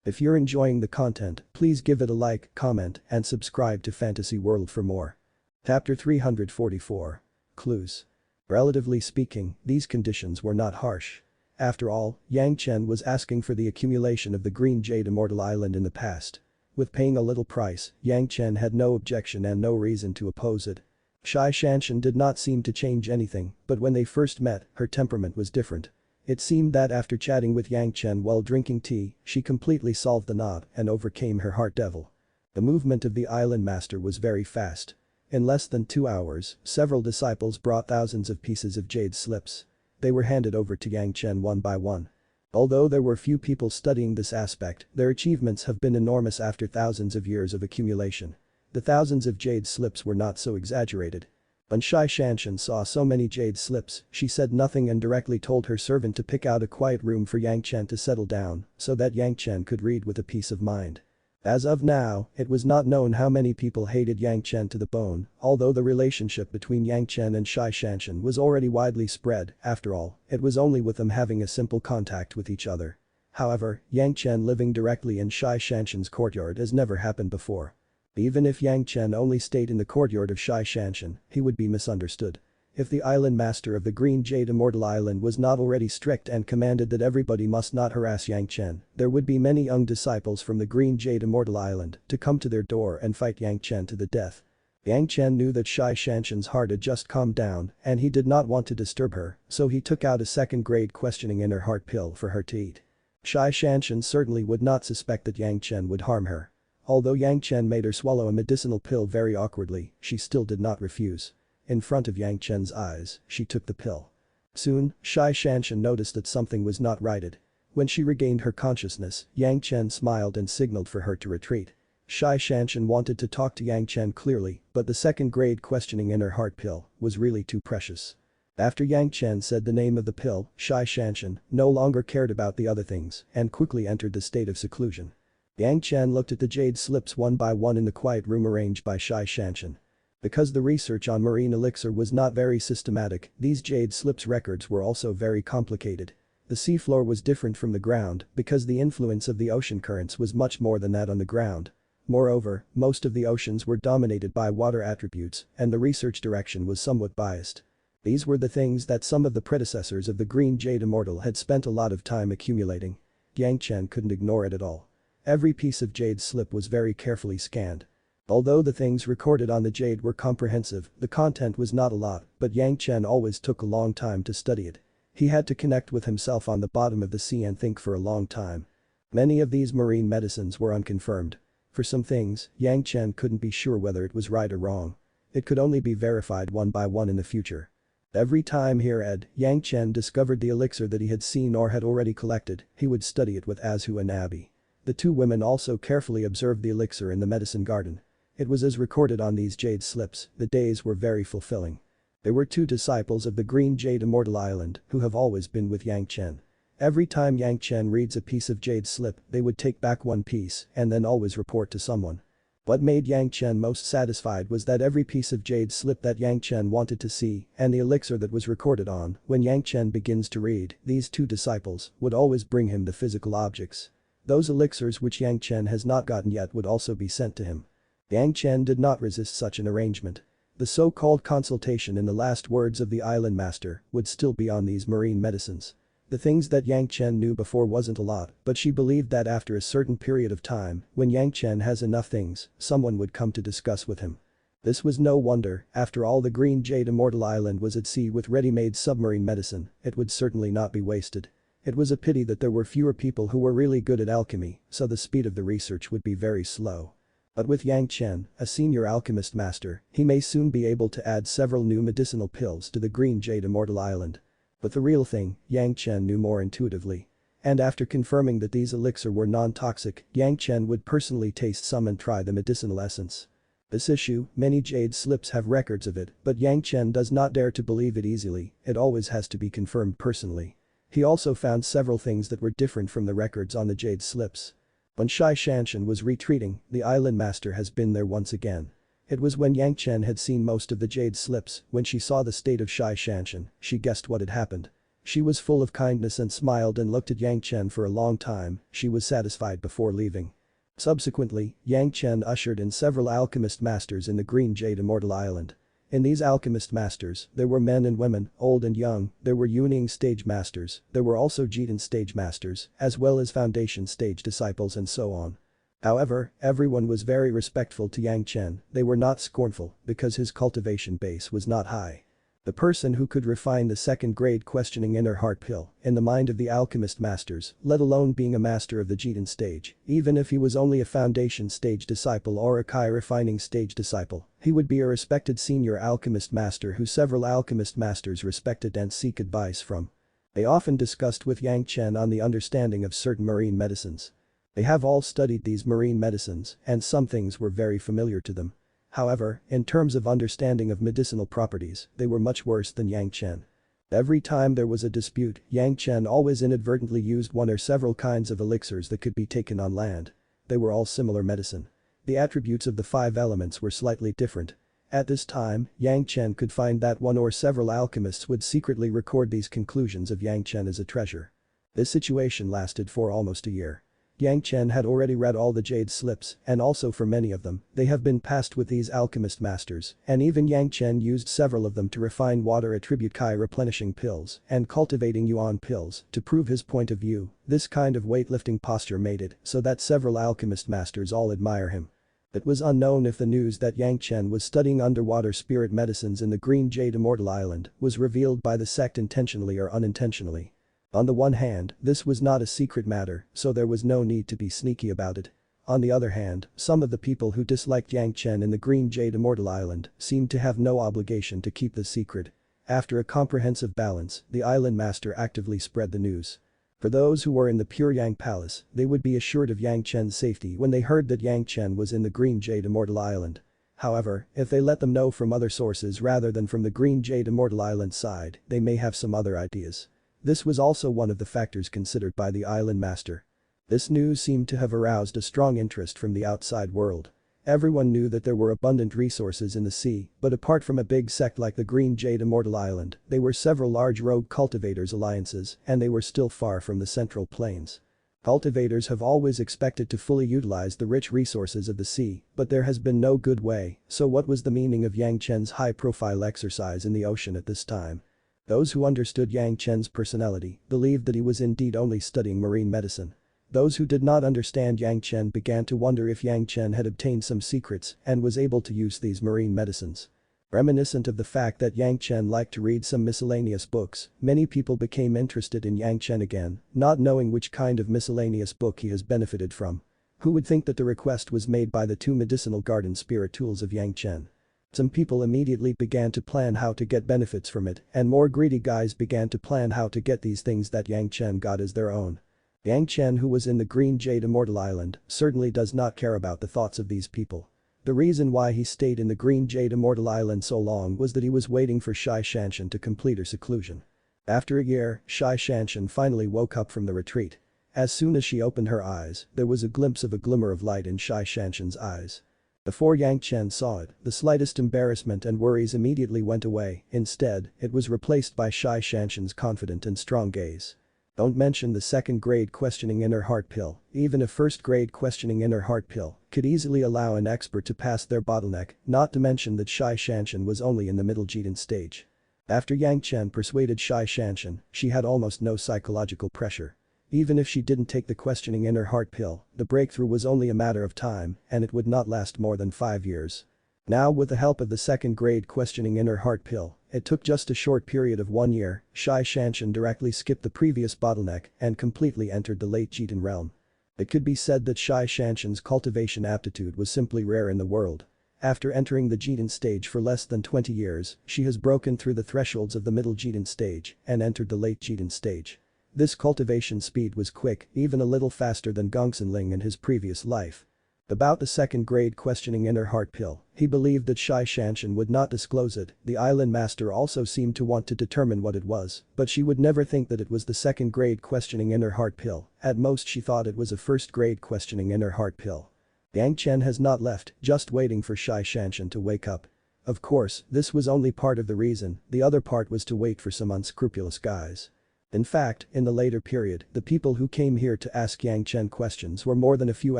If you're enjoying the content, please give it a like, comment, and subscribe to Fantasy World for more. Chapter 344. Clues. Relatively speaking, these conditions were not harsh. After all, Yang Chen was asking for the accumulation of the Green Jade Immortal Island in the past. With paying a little price, Yang Chen had no objection and no reason to oppose it. Shai Shanshan did not seem to change anything, but when they first met, her temperament was different. It seemed that after chatting with Yang Chen while drinking tea, she completely solved the knot and overcame her heart devil. The movement of the island master was very fast. In less than 2 hours, several disciples brought thousands of pieces of jade slips. They were handed over to Yang Chen one by one. Although there were few people studying this aspect, their achievements have been enormous after thousands of years of accumulation. The thousands of jade slips were not so exaggerated. When Shai Shanshan saw so many jade slips, she said nothing and directly told her servant to pick out a quiet room for Yang Chen to settle down, so that Yang Chen could read with a peace of mind. As of now, it was not known how many people hated Yang Chen to the bone, although the relationship between Yang Chen and Shai Shanshan was already widely spread. After all, it was only with them having a simple contact with each other. However, Yang Chen living directly in Shai Shanshan's courtyard has never happened before. Even if Yang Chen only stayed in the courtyard of Shai Shanshan, he would be misunderstood. If the island master of the Green Jade Immortal Island was not already strict and commanded that everybody must not harass Yang Chen, there would be many young disciples from the Green Jade Immortal Island to come to their door and fight Yang Chen to the death. Yang Chen knew that Shai Shanshan's heart had just calmed down and he did not want to disturb her, so he took out a second-grade questioning inner heart pill for her to eat. Shai Shanshan certainly would not suspect that Yang Chen would harm her. Although Yang Chen made her swallow a medicinal pill very awkwardly, she still did not refuse. In front of Yang Chen's eyes, she took the pill. Soon, Shai Shanshan noticed that something was not righted. When she regained her consciousness, Yang Chen smiled and signaled for her to retreat. Shai Shanshan wanted to talk to Yang Chen clearly, but the second-grade questioning in her heart pill was really too precious. After Yang Chen said the name of the pill, Shai Shanshan no longer cared about the other things and quickly entered the state of seclusion. Yang Chen looked at the jade slips one by one in the quiet room arranged by Shai Shanshan. Because the research on marine elixir was not very systematic, these jade slips records were also very complicated. The seafloor was different from the ground because the influence of the ocean currents was much more than that on the ground. Moreover, most of the oceans were dominated by water attributes and the research direction was somewhat biased. These were the things that some of the predecessors of the Green Jade Immortal had spent a lot of time accumulating. Yang Chen couldn't ignore it at all. Every piece of jade slip was very carefully scanned. Although the things recorded on the jade were comprehensive, the content was not a lot, but Yang Chen always took a long time to study it. He had to connect with himself on the bottom of the sea and think for a long time. Many of these marine medicines were unconfirmed. For some things, Yang Chen couldn't be sure whether it was right or wrong. It could only be verified one by one in the future. Every time Yang Chen discovered the elixir that he had seen or had already collected, he would study it with Azhu and Abby. The two women also carefully observed the elixir in the medicine garden. It was as recorded on these jade slips, the days were very fulfilling. There were two disciples of the Green Jade Immortal Island who have always been with Yang Chen. Every time Yang Chen reads a piece of jade slip, they would take back one piece and then always report to someone. What made Yang Chen most satisfied was that every piece of jade slip that Yang Chen wanted to see and the elixir that was recorded on, when Yang Chen begins to read, these two disciples would always bring him the physical objects. Those elixirs which Yang Chen has not gotten yet would also be sent to him. Yang Chen did not resist such an arrangement. The so-called consultation in the last words of the island master would still be on these marine medicines. The things that Yang Chen knew before wasn't a lot, but she believed that after a certain period of time, when Yang Chen has enough things, someone would come to discuss with him. This was no wonder, after all the Green Jade Immortal Island was at sea with ready-made submarine medicine, it would certainly not be wasted. It was a pity that there were fewer people who were really good at alchemy, so the speed of the research would be very slow. But with Yang Chen, a senior alchemist master, he may soon be able to add several new medicinal pills to the Green Jade Immortal Island. But the real thing, Yang Chen knew more intuitively. And after confirming that these elixir were non-toxic, Yang Chen would personally taste some and try the medicinal essence. This issue, many jade slips have records of it, but Yang Chen does not dare to believe it easily, it always has to be confirmed personally. He also found several things that were different from the records on the jade slips. When Shai Shanshan was retreating, the island master has been there once again. It was when Yang Chen had seen most of the jade slips, when she saw the state of Shai Shanshan, she guessed what had happened. She was full of kindness and smiled and looked at Yang Chen for a long time, she was satisfied before leaving. Subsequently, Yang Chen ushered in several alchemist masters in the Green Jade Immortal Island. In these alchemist masters, there were men and women, old and young, there were Yuning stage masters, there were also Jitan stage masters, as well as foundation stage disciples and so on. However, everyone was very respectful to Yang Chen, they were not scornful because his cultivation base was not high. The person who could refine the second-grade questioning inner heart pill in the mind of the alchemist masters, let alone being a master of the Jitan stage, even if he was only a foundation stage disciple or a Kai refining stage disciple, he would be a respected senior alchemist master who several alchemist masters respected and seek advice from. They often discussed with Yang Chen on the understanding of certain marine medicines. They have all studied these marine medicines and some things were very familiar to them. However, in terms of understanding of medicinal properties, they were much worse than Yang Chen. Every time there was a dispute, Yang Chen always inadvertently used one or several kinds of elixirs that could be taken on land. they were all similar medicine. The attributes of the 5 elements were slightly different. At this time, Yang Chen could find that one or several alchemists would secretly record these conclusions of Yang Chen as a treasure. This situation lasted for almost a year. Yang Chen had already read all the jade slips, and also for many of them, they have been passed with these alchemist masters, and even Yang Chen used several of them to refine water attribute Kai replenishing pills and cultivating yuan pills to prove his point of view. This kind of weightlifting posture made it so that several alchemist masters all admire him. It was unknown if the news that Yang Chen was studying underwater spirit medicines in the Green Jade Immortal Island was revealed by the sect intentionally or unintentionally. On the one hand, this was not a secret matter, so there was no need to be sneaky about it. On the other hand, some of the people who disliked Yang Chen in the Green Jade Immortal Island seemed to have no obligation to keep the secret. After a comprehensive balance, the island master actively spread the news. For those who were in the Pure Yang Palace, they would be assured of Yang Chen's safety when they heard that Yang Chen was in the Green Jade Immortal Island. However, if they let them know from other sources rather than from the Green Jade Immortal Island side, they may have some other ideas. This was also one of the factors considered by the island master. This news seemed to have aroused a strong interest from the outside world. Everyone knew that there were abundant resources in the sea, but apart from a big sect like the Green Jade Immortal Island, there were several large rogue cultivators alliances and they were still far from the central plains. Cultivators have always expected to fully utilize the rich resources of the sea, but there has been no good way, so what was the meaning of Yang Chen's high-profile exercise in the ocean at this time? Those who understood Yang Chen's personality believed that he was indeed only studying marine medicine. Those who did not understand Yang Chen began to wonder if Yang Chen had obtained some secrets and was able to use these marine medicines. Reminiscent of the fact that Yang Chen liked to read some miscellaneous books, many people became interested in Yang Chen again, not knowing which kind of miscellaneous book he has benefited from. Who would think that the request was made by the 2 medicinal garden spirit tools of Yang Chen? Some people immediately began to plan how to get benefits from it, and more greedy guys began to plan how to get these things that Yang Chen got as their own. Yang Chen, who was in the Green Jade Immortal Island, certainly does not care about the thoughts of these people. The reason why he stayed in the Green Jade Immortal Island so long was that he was waiting for Shai Shanshan to complete her seclusion. After a year, Shai Shanshan finally woke up from the retreat. As soon as she opened her eyes, there was a glimpse of a glimmer of light in Shai Shanshan's eyes. Before Yang Chen saw it, the slightest embarrassment and worries immediately went away, instead, it was replaced by Shai Shanshan's confident and strong gaze. Don't mention the second-grade questioning inner heart pill, even a first-grade questioning inner heart pill could easily allow an expert to pass their bottleneck, not to mention that Shai Shanshan was only in the middle Jidan stage. After Yang Chen persuaded Shai Shanshan, she had almost no psychological pressure. Even if she didn't take the questioning inner heart pill, the breakthrough was only a matter of time and it would not last more than 5 years. Now with the help of the second-grade questioning inner heart pill, it took just a short period of 1 year, Shai Shanshan directly skipped the previous bottleneck and completely entered the late Jidan realm. It could be said that Shai Shanshan's cultivation aptitude was simply rare in the world. After entering the Jidan stage for less than 20 years, she has broken through the thresholds of the middle Jidan stage and entered the late Jidan stage. This cultivation speed was quick, even a little faster than Gongsun Ling in his previous life. About the second-grade questioning inner heart pill, he believed that Shai Shanshan would not disclose it. The island master also seemed to want to determine what it was, but she would never think that it was the second-grade questioning inner heart pill, at most she thought it was a first-grade questioning inner heart pill. Yang Chen has not left, just waiting for Shai Shanshan to wake up. Of course, this was only part of the reason, the other part was to wait for some unscrupulous guys. In fact, in the later period, the people who came here to ask Yang Chen questions were more than a few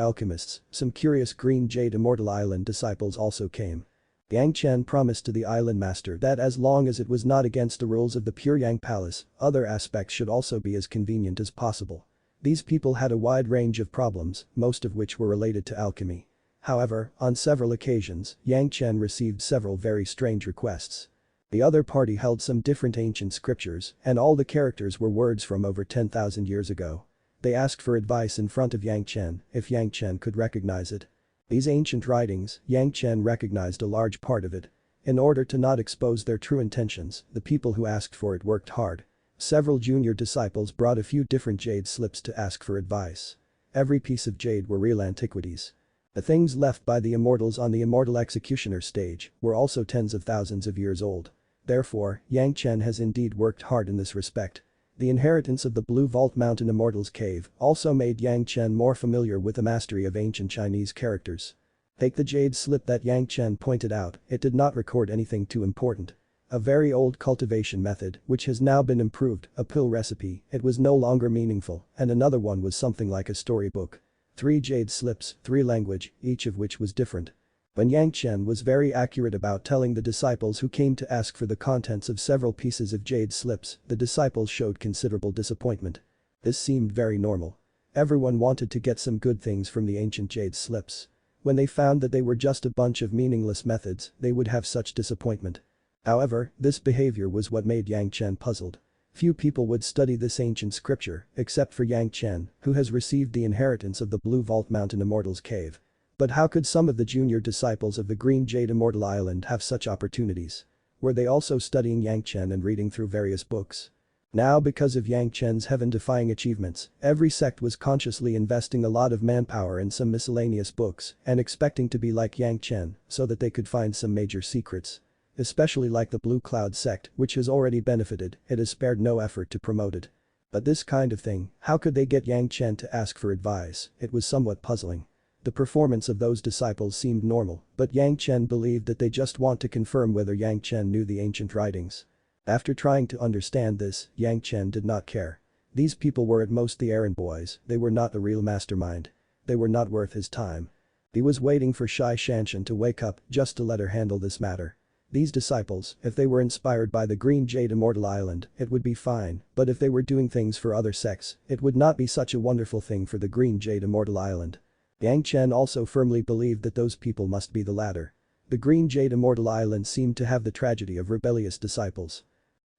alchemists, some curious Green Jade Immortal Island disciples also came. Yang Chen promised to the island master that as long as it was not against the rules of the Pure Yang Palace, other aspects should also be as convenient as possible. These people had a wide range of problems, most of which were related to alchemy. However, on several occasions, Yang Chen received several very strange requests. The other party held some different ancient scriptures, and all the characters were words from over 10,000 years ago. They asked for advice in front of Yang Chen, if Yang Chen could recognize it. These ancient writings, Yang Chen recognized a large part of it. In order to not expose their true intentions, the people who asked for it worked hard. Several junior disciples brought a few different jade slips to ask for advice. Every piece of jade were real antiquities. The things left by the immortals on the immortal executioner stage were also tens of thousands of years old. Therefore, Yang Chen has indeed worked hard in this respect. The inheritance of the Blue Vault Mountain Immortals Cave also made Yang Chen more familiar with the mastery of ancient Chinese characters. Take the jade slip that Yang Chen pointed out, it did not record anything too important. A very old cultivation method which has now been improved, a pill recipe, it was no longer meaningful, and another one was something like a storybook. 3 jade slips, 3 language, each of which was different. When Yang Chen was very accurate about telling the disciples who came to ask for the contents of several pieces of jade slips, the disciples showed considerable disappointment. This seemed very normal. Everyone wanted to get some good things from the ancient jade slips. When they found that they were just a bunch of meaningless methods, they would have such disappointment. However, this behavior was what made Yang Chen puzzled. Few people would study this ancient scripture, except for Yang Chen, who has received the inheritance of the Blue Vault Mountain Immortals Cave. But how could some of the junior disciples of the Green Jade Immortal Island have such opportunities? Were they also studying Yang Chen and reading through various books? Now because of Yang Chen's heaven-defying achievements, every sect was consciously investing a lot of manpower in some miscellaneous books and expecting to be like Yang Chen so that they could find some major secrets. Especially like the Blue Cloud sect, which has already benefited, it has spared no effort to promote it. But this kind of thing, how could they get Yang Chen to ask for advice? It was somewhat puzzling. The performance of those disciples seemed normal, but Yang Chen believed that they just want to confirm whether Yang Chen knew the ancient writings. After trying to understand this, Yang Chen did not care. These people were at most the errand boys, they were not the real mastermind. They were not worth his time. He was waiting for Shai Shanshan to wake up just to let her handle this matter. These disciples, if they were inspired by the Green Jade Immortal Island, it would be fine, but if they were doing things for other sects, it would not be such a wonderful thing for the Green Jade Immortal Island. Yang Chen also firmly believed that those people must be the latter. The Green Jade Immortal Island seemed to have the tragedy of rebellious disciples.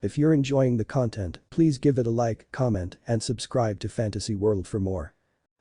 If you're enjoying the content, please give it a like, comment, and subscribe to Fantasy World for more.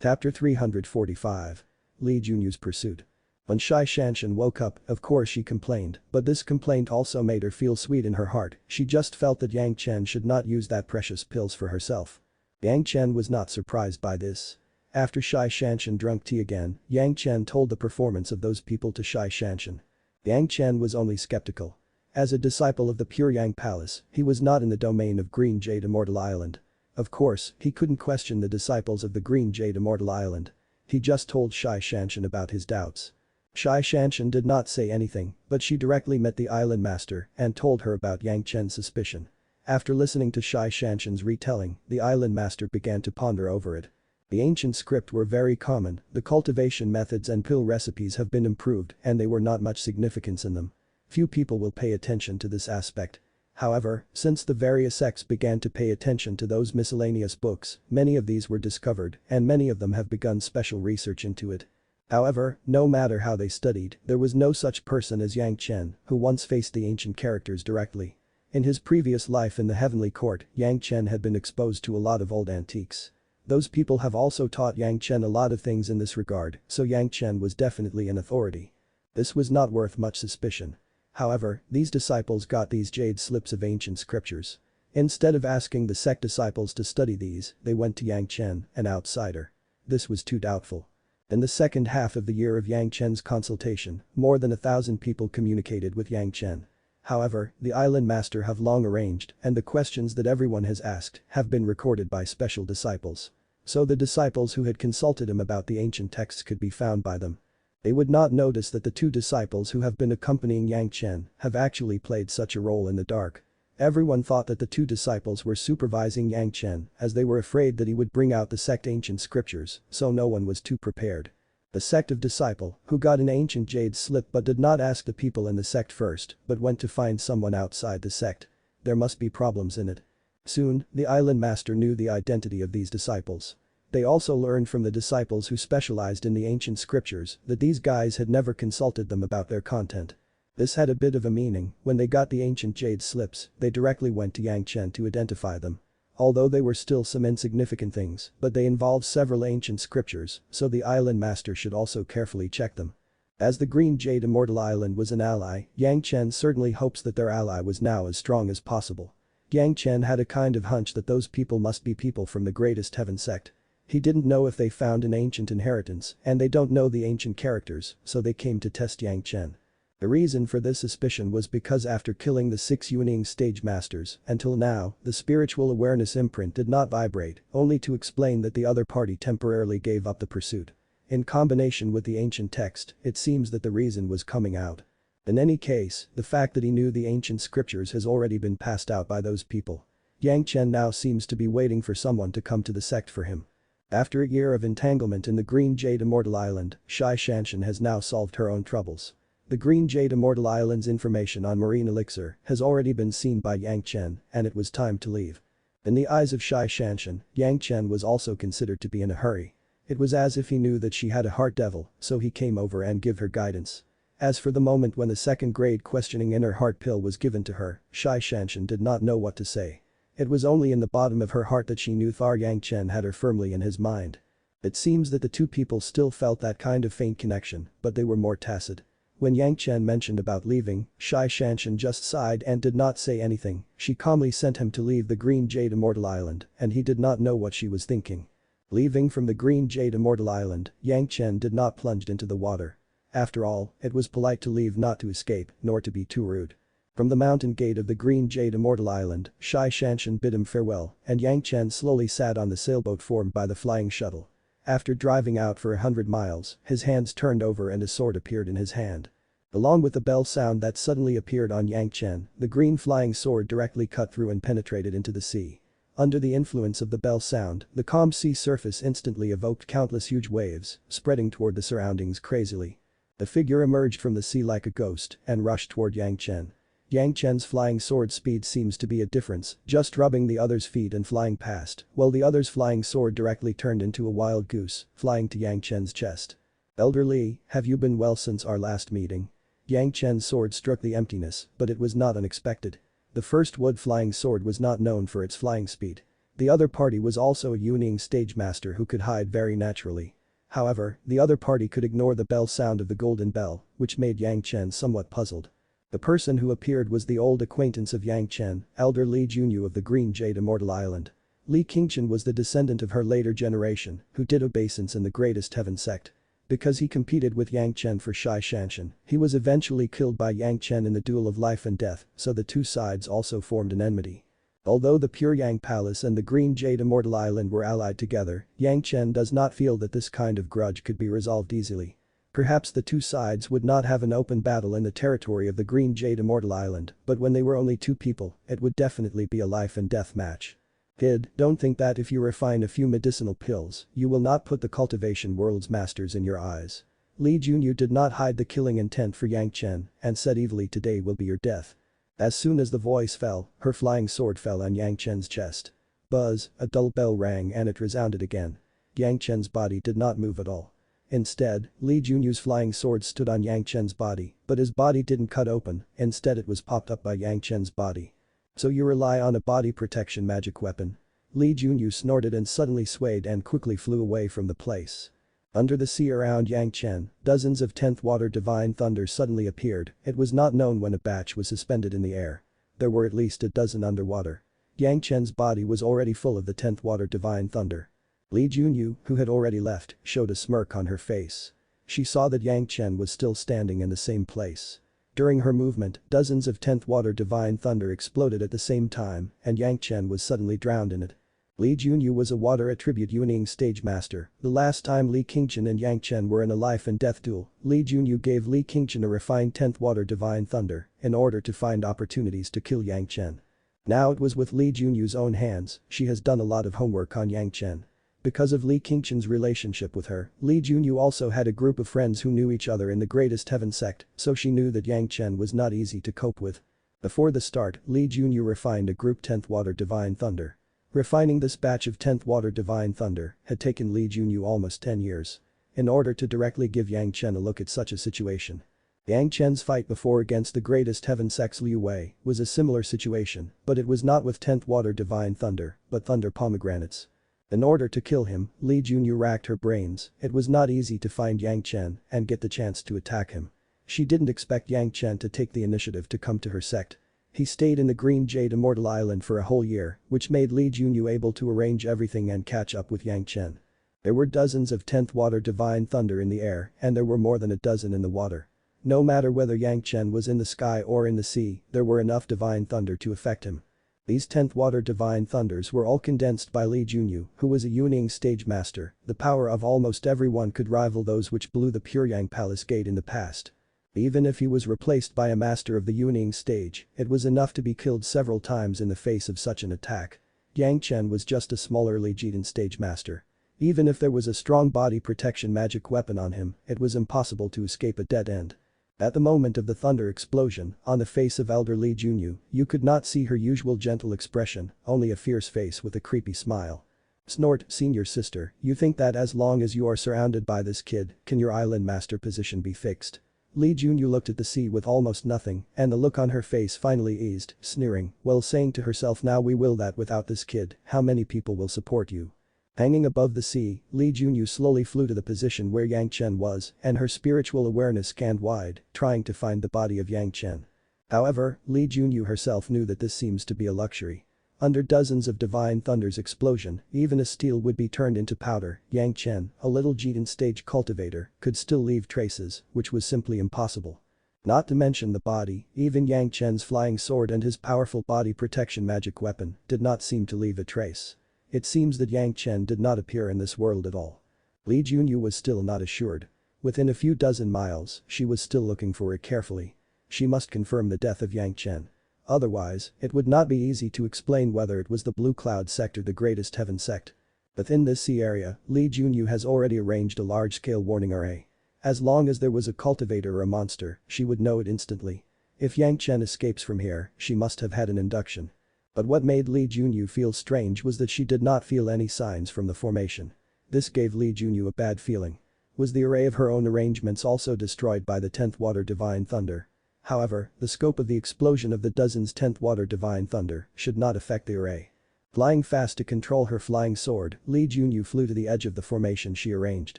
Chapter 345. Li Junyu's Pursuit. When Shai Shanshan woke up, of course she complained, but this complaint also made her feel sweet in her heart, she just felt that Yang Chen should not use that precious pills for herself. Yang Chen was not surprised by this. After Shai Shanshan drank tea again, Yang Chen told the performance of those people to Shai Shanshan. Yang Chen was only skeptical. As a disciple of the Pure Yang Palace, he was not in the domain of Green Jade Immortal Island. Of course, he couldn't question the disciples of the Green Jade Immortal Island. He just told Shai Shanshan about his doubts. Shai Shanshan did not say anything, but she directly met the island master and told her about Yang Chen's suspicion. After listening to Shai Shanshan's retelling, the island master began to ponder over it. The ancient script were very common, the cultivation methods and pill recipes have been improved and they were not much significance in them. Few people will pay attention to this aspect. However, since the various sects began to pay attention to those miscellaneous books, many of these were discovered and many of them have begun special research into it. However, no matter how they studied, there was no such person as Yang Chen, who once faced the ancient characters directly. In his previous life in the Heavenly Court, Yang Chen had been exposed to a lot of old antiques. Those people have also taught Yang Chen a lot of things in this regard, so Yang Chen was definitely an authority. This was not worth much suspicion. However, these disciples got these jade slips of ancient scriptures. Instead of asking the sect disciples to study these, they went to Yang Chen, an outsider. This was too doubtful. In the second half of the year of Yang Chen's consultation, more than 1,000 people communicated with Yang Chen. However, the island master have long arranged and the questions that everyone has asked have been recorded by special disciples. So the disciples who had consulted him about the ancient texts could be found by them. They would not notice that the 2 disciples who have been accompanying Yang Chen have actually played such a role in the dark. Everyone thought that the 2 disciples were supervising Yang Chen as they were afraid that he would bring out the sect ancient scriptures, so no one was too prepared. The sect of disciple, who got an ancient jade slip but did not ask the people in the sect first, but went to find someone outside the sect. There must be problems in it. Soon, the island master knew the identity of these disciples. They also learned from the disciples who specialized in the ancient scriptures that these guys had never consulted them about their content. This had a bit of a meaning. When they got the ancient jade slips, they directly went to Yang Chen to identify them. Although they were still some insignificant things, but they involved several ancient scriptures, so the island master should also carefully check them. As the Green Jade Immortal Island was an ally, Yang Chen certainly hopes that their ally was now as strong as possible. Yang Chen had a kind of hunch that those people must be people from the Greatest Heaven sect. He didn't know if they found an ancient inheritance and they don't know the ancient characters, so they came to test Yang Chen. The reason for this suspicion was because after killing the 6 Yuanying stage masters, until now, the spiritual awareness imprint did not vibrate, only to explain that the other party temporarily gave up the pursuit. In combination with the ancient text, it seems that the reason was coming out. In any case, the fact that he knew the ancient scriptures has already been passed out by those people. Yang Chen now seems to be waiting for someone to come to the sect for him. After a year of entanglement in the Green Jade Immortal Island, Shai Shanshan has now solved her own troubles. The Green Jade Immortal Island's information on marine elixir has already been seen by Yang Chen, and it was time to leave. In the eyes of Shai Shanshan, Yang Chen was also considered to be in a hurry. It was as if he knew that she had a heart devil, so he came over and give her guidance. As for the moment when the second-grade questioning inner heart pill was given to her, Shai Shanshan did not know what to say. It was only in the bottom of her heart that she knew Yang Chen had her firmly in his mind. It seems that the two people still felt that kind of faint connection, but they were more tacit. When Yang Chen mentioned about leaving, Shai Shanshan just sighed and did not say anything. She calmly sent him to leave the Green Jade Immortal Island, and he did not know what she was thinking. Leaving from the Green Jade Immortal Island, Yang Chen did not plunge into the water. After all, it was polite to leave, not to escape, nor to be too rude. From the mountain gate of the Green Jade Immortal Island, Shai Shanshan bid him farewell, and Yang Chen slowly sat on the sailboat formed by the flying shuttle. After driving out for 100 miles, his hands turned over and a sword appeared in his hand. Along with the bell sound that suddenly appeared on Yang Chen, the green flying sword directly cut through and penetrated into the sea. Under the influence of the bell sound, the calm sea surface instantly evoked countless huge waves, spreading toward the surroundings crazily. The figure emerged from the sea like a ghost and rushed toward Yang Chen. Yang Chen's flying sword speed seems to be a difference, just rubbing the other's feet and flying past, while the other's flying sword directly turned into a wild goose, flying to Yang Chen's chest. "Elder Li, have you been well since our last meeting?" Yang Chen's sword struck the emptiness, but it was not unexpected. The first wood flying sword was not known for its flying speed. The other party was also a Yuanying stage master who could hide very naturally. However, the other party could ignore the bell sound of the golden bell, which made Yang Chen somewhat puzzled. The person who appeared was the old acquaintance of Yang Chen, Elder Li Junyu of the Green Jade Immortal Island. Li Qingchen was the descendant of her later generation, who did obeisance in the Greatest Heaven sect. Because he competed with Yang Chen for Shai Shanshan, he was eventually killed by Yang Chen in the duel of life and death, so the two sides also formed an enmity. Although the Pure Yang Palace and the Green Jade Immortal Island were allied together, Yang Chen does not feel that this kind of grudge could be resolved easily. Perhaps the two sides would not have an open battle in the territory of the Green Jade Immortal Island, but when they were only two people, it would definitely be a life and death match. Kid, don't think that if you refine a few medicinal pills, you will not put the cultivation world's masters in your eyes. Li Junyu did not hide the killing intent for Yang Chen and said evilly, "Today will be your death." As soon as the voice fell, her flying sword fell on Yang Chen's chest. Buzz, a dull bell rang and it resounded again. Yang Chen's body did not move at all. Instead, Li Junyu's flying sword stood on Yang Chen's body, but his body didn't cut open, instead it was popped up by Yang Chen's body. "So you rely on a body protection magic weapon?" Li Junyu snorted and suddenly swayed and quickly flew away from the place. Under the sea around Yang Chen, dozens of 10th water divine thunder suddenly appeared. It was not known when a batch was suspended in the air. There were at least a dozen underwater. Yang Chen's body was already full of the 10th water divine thunder. Li Junyu, who had already left, showed a smirk on her face. She saw that Yang Chen was still standing in the same place. During her movement, dozens of 10th water divine thunder exploded at the same time, and Yang Chen was suddenly drowned in it. Li Junyu was a water attribute Yuanying stage master. The last time Li Qingchen and Yang Chen were in a life and death duel, Li Junyu gave Li Qingchen a refined 10th water divine thunder in order to find opportunities to kill Yang Chen. Now it was with Li Junyu's own hands. She has done a lot of homework on Yang Chen. Because of Li Qingchen's relationship with her, Li Junyu also had a group of friends who knew each other in the Greatest Heaven sect, so she knew that Yang Chen was not easy to cope with. Before the start, Li Junyu refined a group 10th water divine thunder. Refining this batch of 10th water divine thunder had taken Li Junyu almost 10 years. In order to directly give Yang Chen a look at such a situation. Yang Chen's fight before against the Greatest Heaven sect's Liu Wei was a similar situation, but it was not with 10th water divine thunder, but thunder pomegranates. In order to kill him, Li Junyu racked her brains. It was not easy to find Yang Chen and get the chance to attack him. She didn't expect Yang Chen to take the initiative to come to her sect. He stayed in the Green Jade Immortal Island for a whole year, which made Li Junyu able to arrange everything and catch up with Yang Chen. There were dozens of 10th water divine thunder in the air and there were more than a dozen in the water. No matter whether Yang Chen was in the sky or in the sea, there were enough divine thunder to affect him. These 10th water divine thunders were all condensed by Li Junyu, who was a Yuning stage master. The power of almost everyone could rival those which blew the Puryang Palace gate in the past. Even if he was replaced by a master of the Yuning stage, it was enough to be killed several times in the face of such an attack. Yang Chen was just a smaller Li Jiten stage master. Even if there was a strong body protection magic weapon on him, it was impossible to escape a dead end. At the moment of the thunder explosion, on the face of Elder Li Junyu, you could not see her usual gentle expression, only a fierce face with a creepy smile. Snort, senior sister, you think that as long as you are surrounded by this kid, can your island master position be fixed? Li Junyu looked at the sea with almost nothing, and the look on her face finally eased, sneering, while saying to herself, now we will that without this kid, how many people will support you? Hanging above the sea, Li Junyu slowly flew to the position where Yang Chen was, and her spiritual awareness scanned wide, trying to find the body of Yang Chen. However, Li Junyu herself knew that this seems to be a luxury. Under dozens of divine thunder's explosion, even a steel would be turned into powder. Yang Chen, a little Jiten stage cultivator, could still leave traces, which was simply impossible. Not to mention the body, even Yang Chen's flying sword and his powerful body protection magic weapon did not seem to leave a trace. It seems that Yang Chen did not appear in this world at all. Li Junyu was still not assured. Within a few dozen miles, she was still looking for it carefully. She must confirm the death of Yang Chen. Otherwise, it would not be easy to explain whether it was the Blue Cloud sector, the greatest heaven sect. Within this sea area, Li Junyu has already arranged a large-scale warning array. As long as there was a cultivator or a monster, she would know it instantly. If Yang Chen escapes from here, she must have had an induction. But what made Li Junyu feel strange was that she did not feel any signs from the formation. This gave Li Junyu a bad feeling. Was the array of her own arrangements also destroyed by the 10th water divine thunder? However, the scope of the explosion of the dozen's 10th water divine thunder should not affect the array. Flying fast to control her flying sword, Li Junyu flew to the edge of the formation she arranged.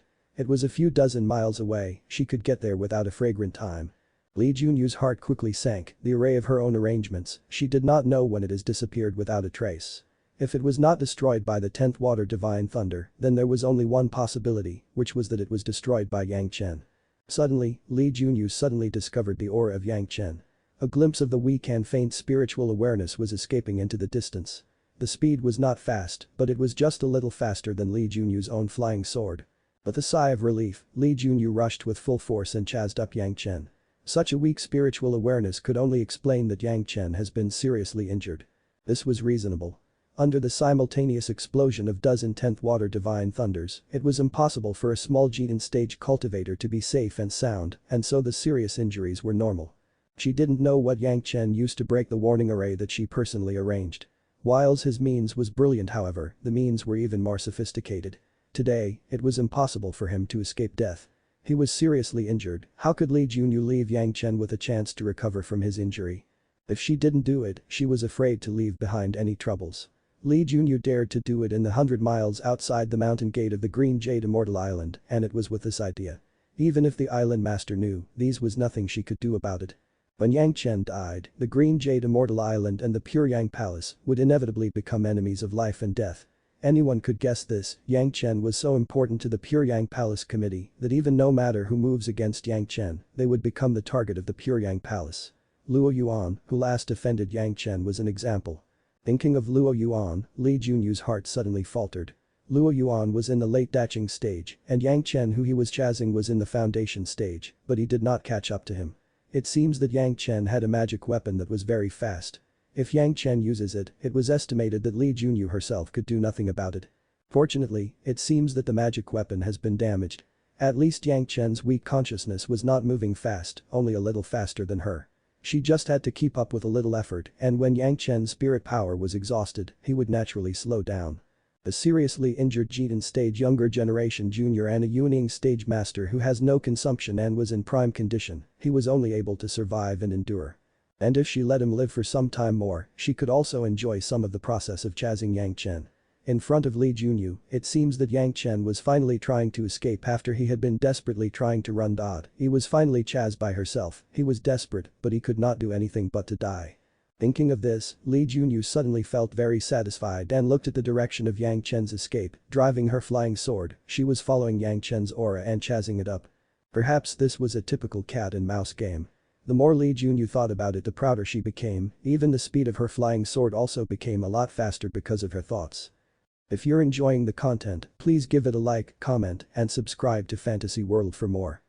It was a few dozen miles away, she could get there without a fragrant time. Li Junyu's heart quickly sank, the array of her own arrangements, she did not know when it has disappeared without a trace. If it was not destroyed by the 10th water divine thunder, then there was only one possibility, which was that it was destroyed by Yang Chen. Suddenly, Li Junyu suddenly discovered the aura of Yang Chen. A glimpse of the weak and faint spiritual awareness was escaping into the distance. The speed was not fast, but it was just a little faster than Li Junyu's own flying sword. With a sigh of relief, Li Junyu rushed with full force and chased up Yang Chen. Such a weak spiritual awareness could only explain that Yang Chen has been seriously injured. This was reasonable. Under the simultaneous explosion of dozen 10th water divine thunders, it was impossible for a small Jiten stage cultivator to be safe and sound, and so the serious injuries were normal. She didn't know what Yang Chen used to break the warning array that she personally arranged. Whilst his means was brilliant, however, the means were even more sophisticated. Today, it was impossible for him to escape death. He was seriously injured. How could Li Junyu leave Yang Chen with a chance to recover from his injury? If she didn't do it, she was afraid to leave behind any troubles. Li Junyu dared to do it in the 100 miles outside the mountain gate of the Green Jade Immortal Island, and it was with this idea. Even if the island master knew, these was nothing she could do about it. When Yang Chen died, the Green Jade Immortal Island and the Puryang Palace would inevitably become enemies of life and death. Anyone could guess this. Yang Chen was so important to the Puryang Palace committee that even no matter who moves against Yang Chen, they would become the target of the Puryang Palace. Luo Yuan, who last defended Yang Chen, was an example. Thinking of Luo Yuan, Li Junyu's heart suddenly faltered. Luo Yuan was in the late daching stage, and Yang Chen, who he was chasing, was in the foundation stage, but he did not catch up to him. It seems that Yang Chen had a magic weapon that was very fast. If Yang Chen uses it, it was estimated that Li Junyu herself could do nothing about it. Fortunately, it seems that the magic weapon has been damaged. At least Yang Chen's weak consciousness was not moving fast, only a little faster than her. She just had to keep up with a little effort, and when Yang Chen's spirit power was exhausted, he would naturally slow down. A seriously injured Jiten stage younger generation junior and a Yuning stage master who has no consumption and was in prime condition, he was only able to survive and endure. And if she let him live for some time more, she could also enjoy some of the process of chasing Yang Chen. In front of Li Junyu, it seems that Yang Chen was finally trying to escape after he had been desperately trying to run Dot. He was finally chased by herself. He was desperate, but he could not do anything but to die. Thinking of this, Li Junyu suddenly felt very satisfied and looked at the direction of Yang Chen's escape, driving her flying sword. She was following Yang Chen's aura and chasing it up. Perhaps this was a typical cat and mouse game. The more Li Junyu thought about it, the prouder she became, even the speed of her flying sword also became a lot faster because of her thoughts. If you're enjoying the content, please give it a like, comment, and subscribe to Fantasy World for more.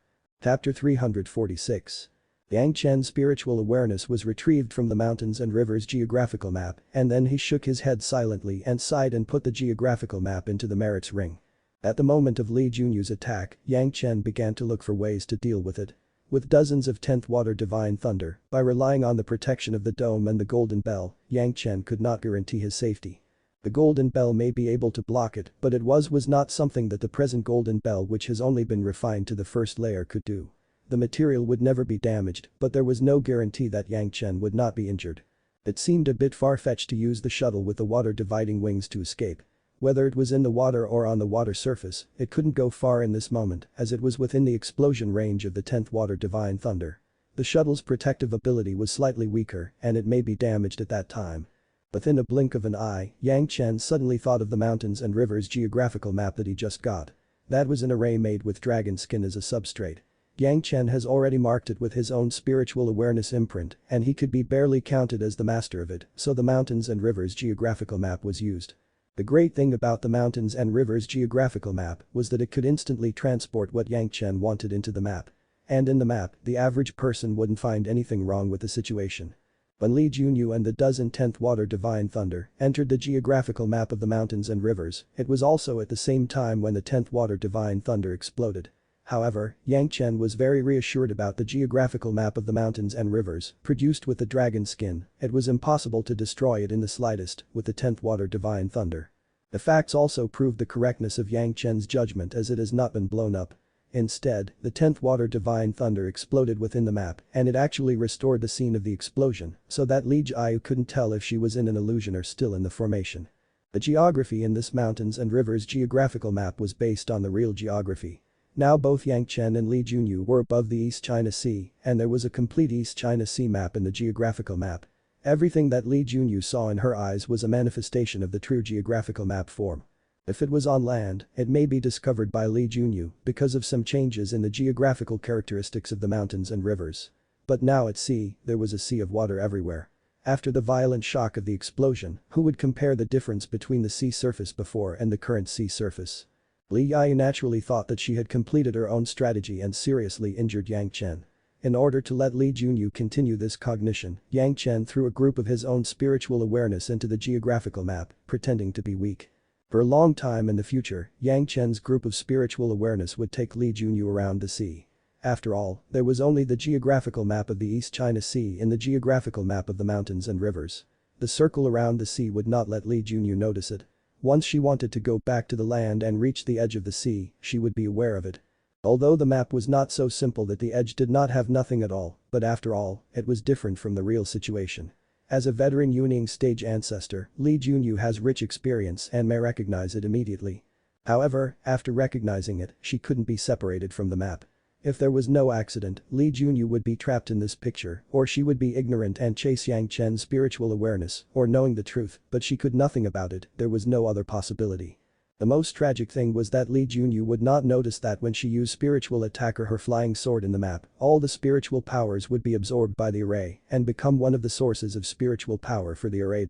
Chapter 346. Yang Chen's spiritual awareness was retrieved from the mountains and rivers geographical map, and then he shook his head silently and sighed and put the geographical map into the Merit's ring. At the moment of Li Junyu's attack, Yang Chen began to look for ways to deal with it. With dozens of 10th water divine thunder, by relying on the protection of the dome and the golden bell, Yang Chen could not guarantee his safety. The golden bell may be able to block it, but it was not something that the present golden bell, which has only been refined to the first layer, could do. The material would never be damaged, but there was no guarantee that Yang Chen would not be injured. It seemed a bit far-fetched to use the shuttle with the water dividing wings to escape. Whether it was in the water or on the water surface, it couldn't go far in this moment, as it was within the explosion range of the 10th water divine thunder. The shuttle's protective ability was slightly weaker, and it may be damaged at that time. Within a blink of an eye, Yang Chen suddenly thought of the mountains and rivers geographical map that he just got. That was an array made with dragon skin as a substrate. Yang Chen has already marked it with his own spiritual awareness imprint, and he could be barely counted as the master of it, so the mountains and rivers geographical map was used. The great thing about the mountains and rivers geographical map was that it could instantly transport what Yang Chen wanted into the map. And in the map, the average person wouldn't find anything wrong with the situation. When Li Junyu and the dozen 10th water divine thunder entered the geographical map of the mountains and rivers, it was also at the same time when the 10th water divine thunder exploded. However, Yang Chen was very reassured about the geographical map of the mountains and rivers, produced with the dragon skin. It was impossible to destroy it in the slightest with the 10th water divine thunder. The facts also proved the correctness of Yang Chen's judgment, as it has not been blown up. Instead, the 10th water divine thunder exploded within the map, and it actually restored the scene of the explosion, so that Li Jiayu couldn't tell if she was in an illusion or still in the formation. The geography in this mountains and rivers geographical map was based on the real geography. Now both Yang Chen and Li Junyu were above the East China Sea, and there was a complete East China Sea map in the geographical map. Everything that Li Junyu saw in her eyes was a manifestation of the true geographical map form. If it was on land, it may be discovered by Li Junyu because of some changes in the geographical characteristics of the mountains and rivers. But now at sea, there was a sea of water everywhere. After the violent shock of the explosion, who would compare the difference between the sea surface before and the current sea surface? Li Jiayu naturally thought that she had completed her own strategy and seriously injured Yang Chen. In order to let Li Junyu continue this cognition, Yang Chen threw a group of his own spiritual awareness into the geographical map, pretending to be weak. For a long time in the future, Yang Chen's group of spiritual awareness would take Li Junyu around the sea. After all, there was only the geographical map of the East China Sea in the geographical map of the mountains and rivers. The circle around the sea would not let Li Junyu notice it. Once she wanted to go back to the land and reach the edge of the sea, she would be aware of it. Although the map was not so simple that the edge did not have nothing at all, but after all, it was different from the real situation. As a veteran Yuning stage ancestor, Li Junyu has rich experience and may recognize it immediately. However, after recognizing it, she couldn't be separated from the map. If there was no accident, Li Junyu would be trapped in this picture, or she would be ignorant and chase Yang Chen's spiritual awareness, or knowing the truth, but she could nothing about it, there was no other possibility. The most tragic thing was that Li Junyu would not notice that when she used spiritual attack or her flying sword in the map, all the spiritual powers would be absorbed by the array and become one of the sources of spiritual power for the array.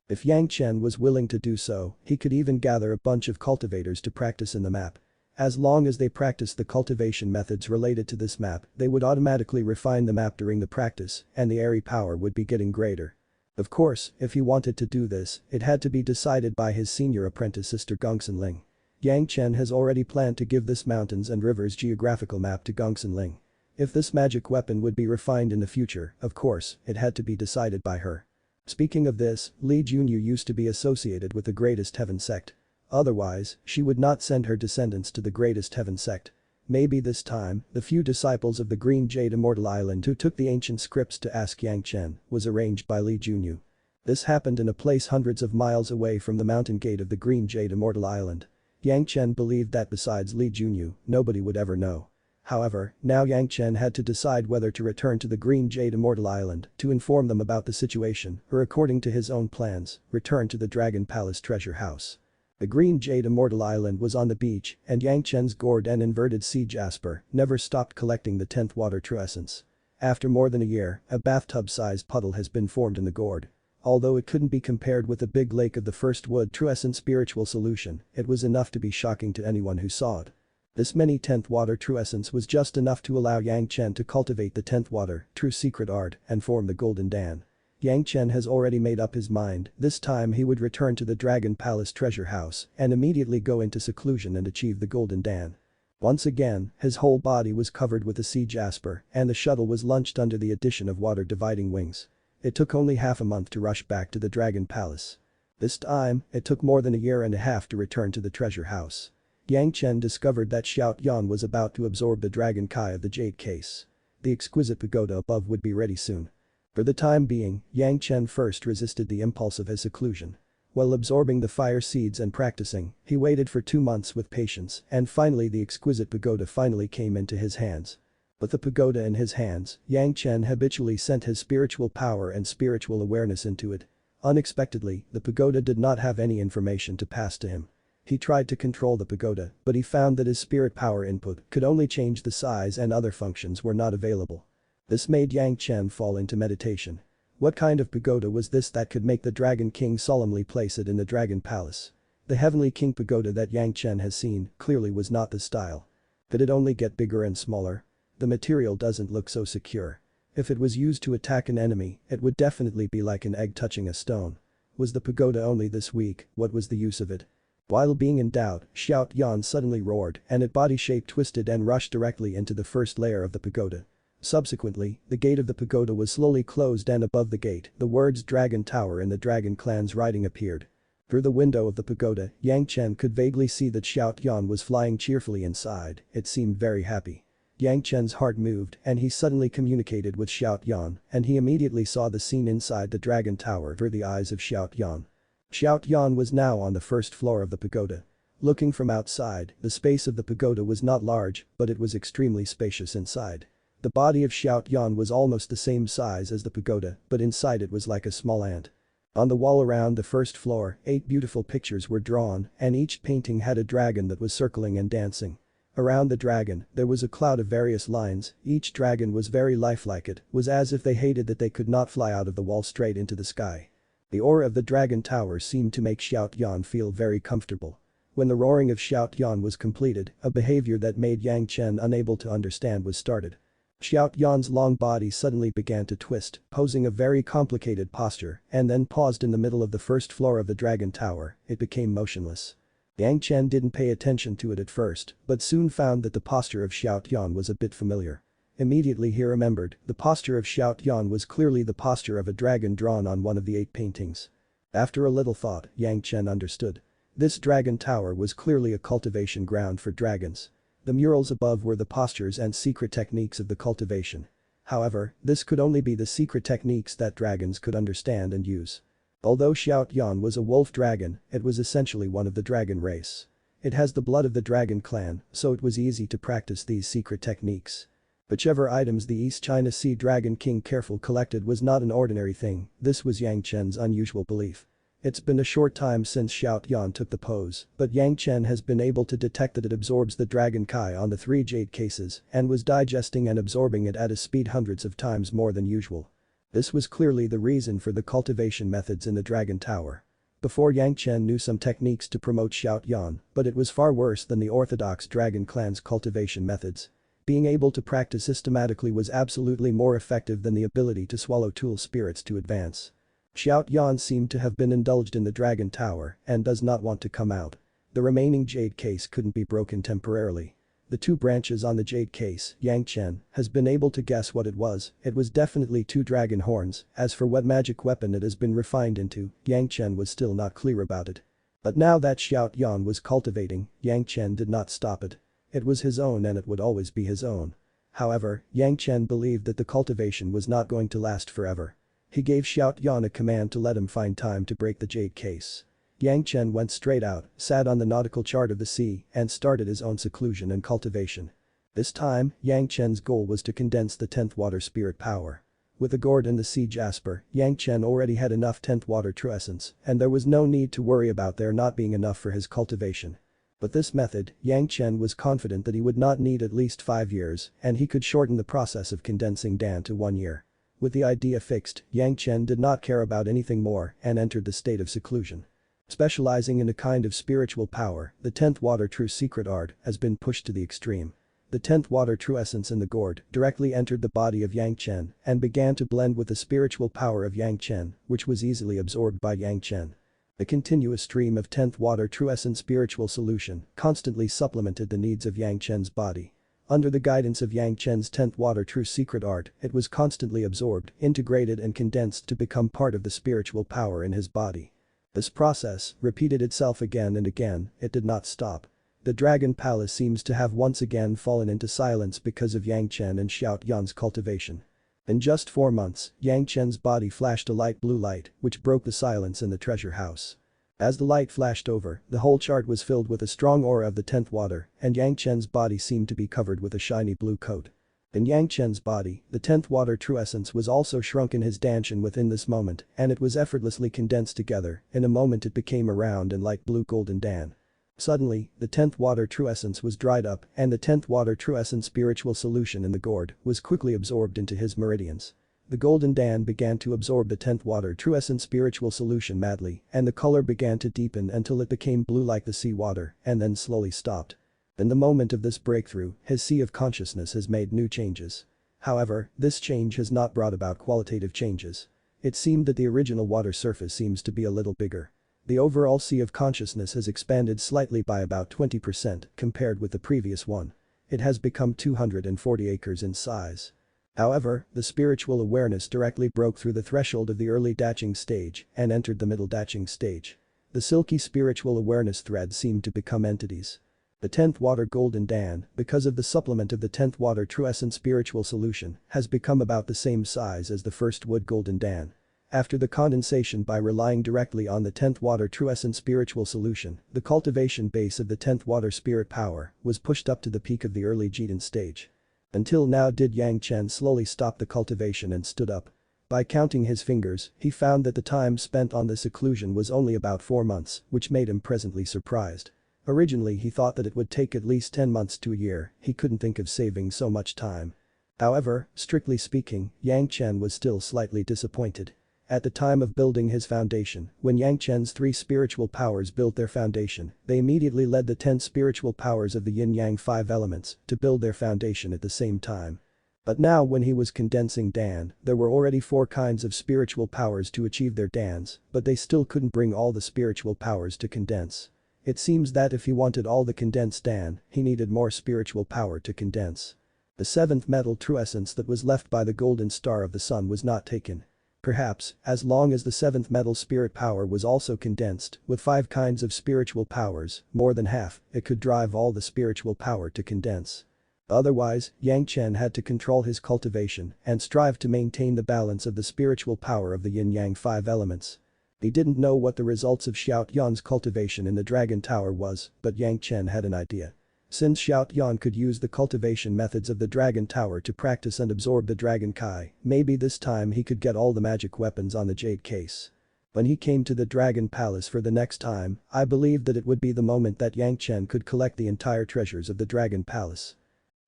If Yang Chen was willing to do so, he could even gather a bunch of cultivators to practice in the map. As long as they practiced the cultivation methods related to this map, they would automatically refine the map during the practice, and the array power would be getting greater. Of course, if he wanted to do this, it had to be decided by his senior apprentice sister Gongsun Ling. Yang Chen has already planned to give this mountains and rivers geographical map to Gongsun Ling. If this magic weapon would be refined in the future, of course, it had to be decided by her. Speaking of this, Li Junyu used to be associated with the Greatest Heaven sect. Otherwise, she would not send her descendants to the Greatest Heaven sect. Maybe this time, the few disciples of the Green Jade Immortal Island who took the ancient scripts to ask Yang Chen was arranged by Li Junyu. This happened in a place hundreds of miles away from the mountain gate of the Green Jade Immortal Island. Yang Chen believed that besides Li Junyu, nobody would ever know. However, now Yang Chen had to decide whether to return to the Green Jade Immortal Island to inform them about the situation or, according to his own plans, return to the Dragon Palace treasure house. The green jade immortal island was on the beach and Yang Chen's gourd and inverted sea jasper never stopped collecting the 10th water true essence. After more than a year, a bathtub-sized puddle has been formed in the gourd. Although it couldn't be compared with the big lake of the first wood true essence spiritual solution, it was enough to be shocking to anyone who saw it. This many 10th water true essence was just enough to allow Yang Chen to cultivate the 10th water true secret art and form the Golden Dan. Yang Chen has already made up his mind, this time he would return to the Dragon Palace treasure house and immediately go into seclusion and achieve the Golden Dan. Once again, his whole body was covered with a sea jasper and the shuttle was launched under the addition of water dividing wings. It took only half a month to rush back to the Dragon Palace. This time, it took more than a year and a half to return to the treasure house. Yang Chen discovered that Xiao Yan was about to absorb the Dragon Kai of the jade case. The exquisite pagoda above would be ready soon. For the time being, Yang Chen first resisted the impulse of his seclusion. While absorbing the fire seeds and practicing, he waited for 2 months with patience and finally the exquisite pagoda finally came into his hands. With the pagoda in his hands, Yang Chen habitually sent his spiritual power and spiritual awareness into it. Unexpectedly, the pagoda did not have any information to pass to him. He tried to control the pagoda, but he found that his spirit power input could only change the size and other functions were not available. This made Yang Chen fall into meditation. What kind of pagoda was this that could make the Dragon King solemnly place it in the Dragon Palace? The Heavenly King pagoda that Yang Chen has seen clearly was not the style. Did it only get bigger and smaller? The material doesn't look so secure. If it was used to attack an enemy, it would definitely be like an egg touching a stone. Was the pagoda only this weak? What was the use of it? While being in doubt, Xiao Yan suddenly roared and its body shape twisted and rushed directly into the first layer of the pagoda. Subsequently, the gate of the pagoda was slowly closed and above the gate, the words Dragon Tower in the Dragon Clan's writing appeared. Through the window of the pagoda, Yang Chen could vaguely see that Xiao Yan was flying cheerfully inside, it seemed very happy. Yang Chen's heart moved and he suddenly communicated with Xiao Yan and he immediately saw the scene inside the Dragon Tower through the eyes of Xiao Yan. Xiao Yan was now on the first floor of the pagoda. Looking from outside, the space of the pagoda was not large, but it was extremely spacious inside. The body of Xiao Yan was almost the same size as the pagoda, but inside it was like a small ant. On the wall around the first floor, 8 beautiful pictures were drawn and each painting had a dragon that was circling and dancing. Around the dragon, there was a cloud of various lines, each dragon was very lifelike it was as if they hated that they could not fly out of the wall straight into the sky. The aura of the Dragon Tower seemed to make Xiao Yan feel very comfortable. When the roaring of Xiao Yan was completed, a behavior that made Yang Chen unable to understand was started. Xiao Yan's long body suddenly began to twist, posing a very complicated posture, and then paused in the middle of the first floor of the Dragon Tower, it became motionless. Yang Chen didn't pay attention to it at first, but soon found that the posture of Xiao Yan was a bit familiar. Immediately he remembered, the posture of Xiao Yan was clearly the posture of a dragon drawn on one of the 8 paintings. After a little thought, Yang Chen understood. This Dragon Tower was clearly a cultivation ground for dragons. The murals above were the postures and secret techniques of the cultivation. However, this could only be the secret techniques that dragons could understand and use. Although Xiao Yan was a wolf dragon, it was essentially one of the dragon race. It has the blood of the Dragon Clan, so it was easy to practice these secret techniques. Whichever items the East China Sea Dragon King careful collected was not an ordinary thing, this was Yang Chen's unusual belief. It's been a short time since Xiao Yan took the pose, but Yang Chen has been able to detect that it absorbs the Dragon Kai on the 3 jade cases and was digesting and absorbing it at a speed hundreds of times more than usual. This was clearly the reason for the cultivation methods in the Dragon Tower. Before Yang Chen knew some techniques to promote Xiao Yan, but it was far worse than the orthodox Dragon Clan's cultivation methods. Being able to practice systematically was absolutely more effective than the ability to swallow tool spirits to advance. Xiao Yan seemed to have been indulged in the Dragon Tower and does not want to come out. The remaining jade case couldn't be broken temporarily. The 2 branches on the jade case, Yang Chen has been able to guess what it was definitely 2 dragon horns, as for what magic weapon it has been refined into, Yang Chen was still not clear about it. But now that Xiao Yan was cultivating, Yang Chen did not stop it. It was his own and it would always be his own. However, Yang Chen believed that the cultivation was not going to last forever. He gave Xiao Yan a command to let him find time to break the jade case. Yang Chen went straight out, sat on the nautical chart of the sea, and started his own seclusion and cultivation. This time, Yang Chen's goal was to condense the 10th water spirit power. With the gourd and the sea jasper, Yang Chen already had enough 10th water true essence, and there was no need to worry about there not being enough for his cultivation. With this method, Yang Chen was confident that he would not need at least 5 years, and he could shorten the process of condensing Dan to 1 year. With the idea fixed, Yang Chen did not care about anything more and entered the state of seclusion. Specializing in a kind of spiritual power, the 10th water true secret art has been pushed to the extreme. The 10th water true essence in the gourd directly entered the body of Yang Chen and began to blend with the spiritual power of Yang Chen, which was easily absorbed by Yang Chen. A continuous stream of 10th water true essence spiritual solution constantly supplemented the needs of Yang Chen's body. Under the guidance of Yang Chen's 10th water true secret art, it was constantly absorbed, integrated and condensed to become part of the spiritual power in his body. This process repeated itself again and again, it did not stop. The Dragon Palace seems to have once again fallen into silence because of Yang Chen and Xiao Yan's cultivation. In just 4 months, Yang Chen's body flashed a light blue light, which broke the silence in the treasure house. As the light flashed over, the whole chart was filled with a strong aura of the 10th water, and Yang Chen's body seemed to be covered with a shiny blue coat. In Yang Chen's body, the 10th water true essence was also shrunk in his danshan within this moment, and it was effortlessly condensed together, in a moment it became a round and light blue golden dan. Suddenly, the 10th water true essence was dried up and the 10th water true essence spiritual solution in the gourd was quickly absorbed into his meridians. The golden dan began to absorb the 10th water true essence spiritual solution madly and the color began to deepen until it became blue like the sea water and then slowly stopped. In the moment of this breakthrough, his sea of consciousness has made new changes. However, this change has not brought about qualitative changes. It seemed that the original water surface seems to be a little bigger. The overall sea of consciousness has expanded slightly by about 20% compared with the previous one. It has become 240 acres in size. However, the spiritual awareness directly broke through the threshold of the early datching stage and entered the middle datching stage. The silky spiritual awareness thread seemed to become entities. The 10th water golden dan, because of the supplement of the 10th water true essence spiritual solution, has become about the same size as the first wood golden dan. After the condensation by relying directly on the 10th water true essence spiritual solution, the cultivation base of the 10th water spirit power was pushed up to the peak of the early Jidan stage. Until now did Yang Chen slowly stop the cultivation and stood up. By counting his fingers, he found that the time spent on the seclusion was only about 4 months, which made him presently surprised. Originally he thought that it would take at least 10 months to a year, he couldn't think of saving so much time. However, strictly speaking, Yang Chen was still slightly disappointed. At the time of building his foundation, when Yang Chen's 3 spiritual powers built their foundation, they immediately led the 10 spiritual powers of the yin-yang 5 elements to build their foundation at the same time. But now when he was condensing Dan, there were already 4 kinds of spiritual powers to achieve their dans, but they still couldn't bring all the spiritual powers to condense. It seems that if he wanted all the condensed Dan, he needed more spiritual power to condense. The 7th metal true essence that was left by the golden star of the sun was not taken. Perhaps, as long as the 7th metal spirit power was also condensed, with 5 kinds of spiritual powers, more than half, it could drive all the spiritual power to condense. Otherwise, Yang Chen had to control his cultivation and strive to maintain the balance of the spiritual power of the yin-yang 5 elements. He didn't know what the results of Xiao Yan's cultivation in the Dragon Tower was, but Yang Chen had an idea. Since Xiao Yan could use the cultivation methods of the Dragon Tower to practice and absorb the Dragon Kai, maybe this time he could get all the magic weapons on the jade case. When he came to the Dragon Palace for the next time, I believed that it would be the moment that Yang Chen could collect the entire treasures of the Dragon Palace.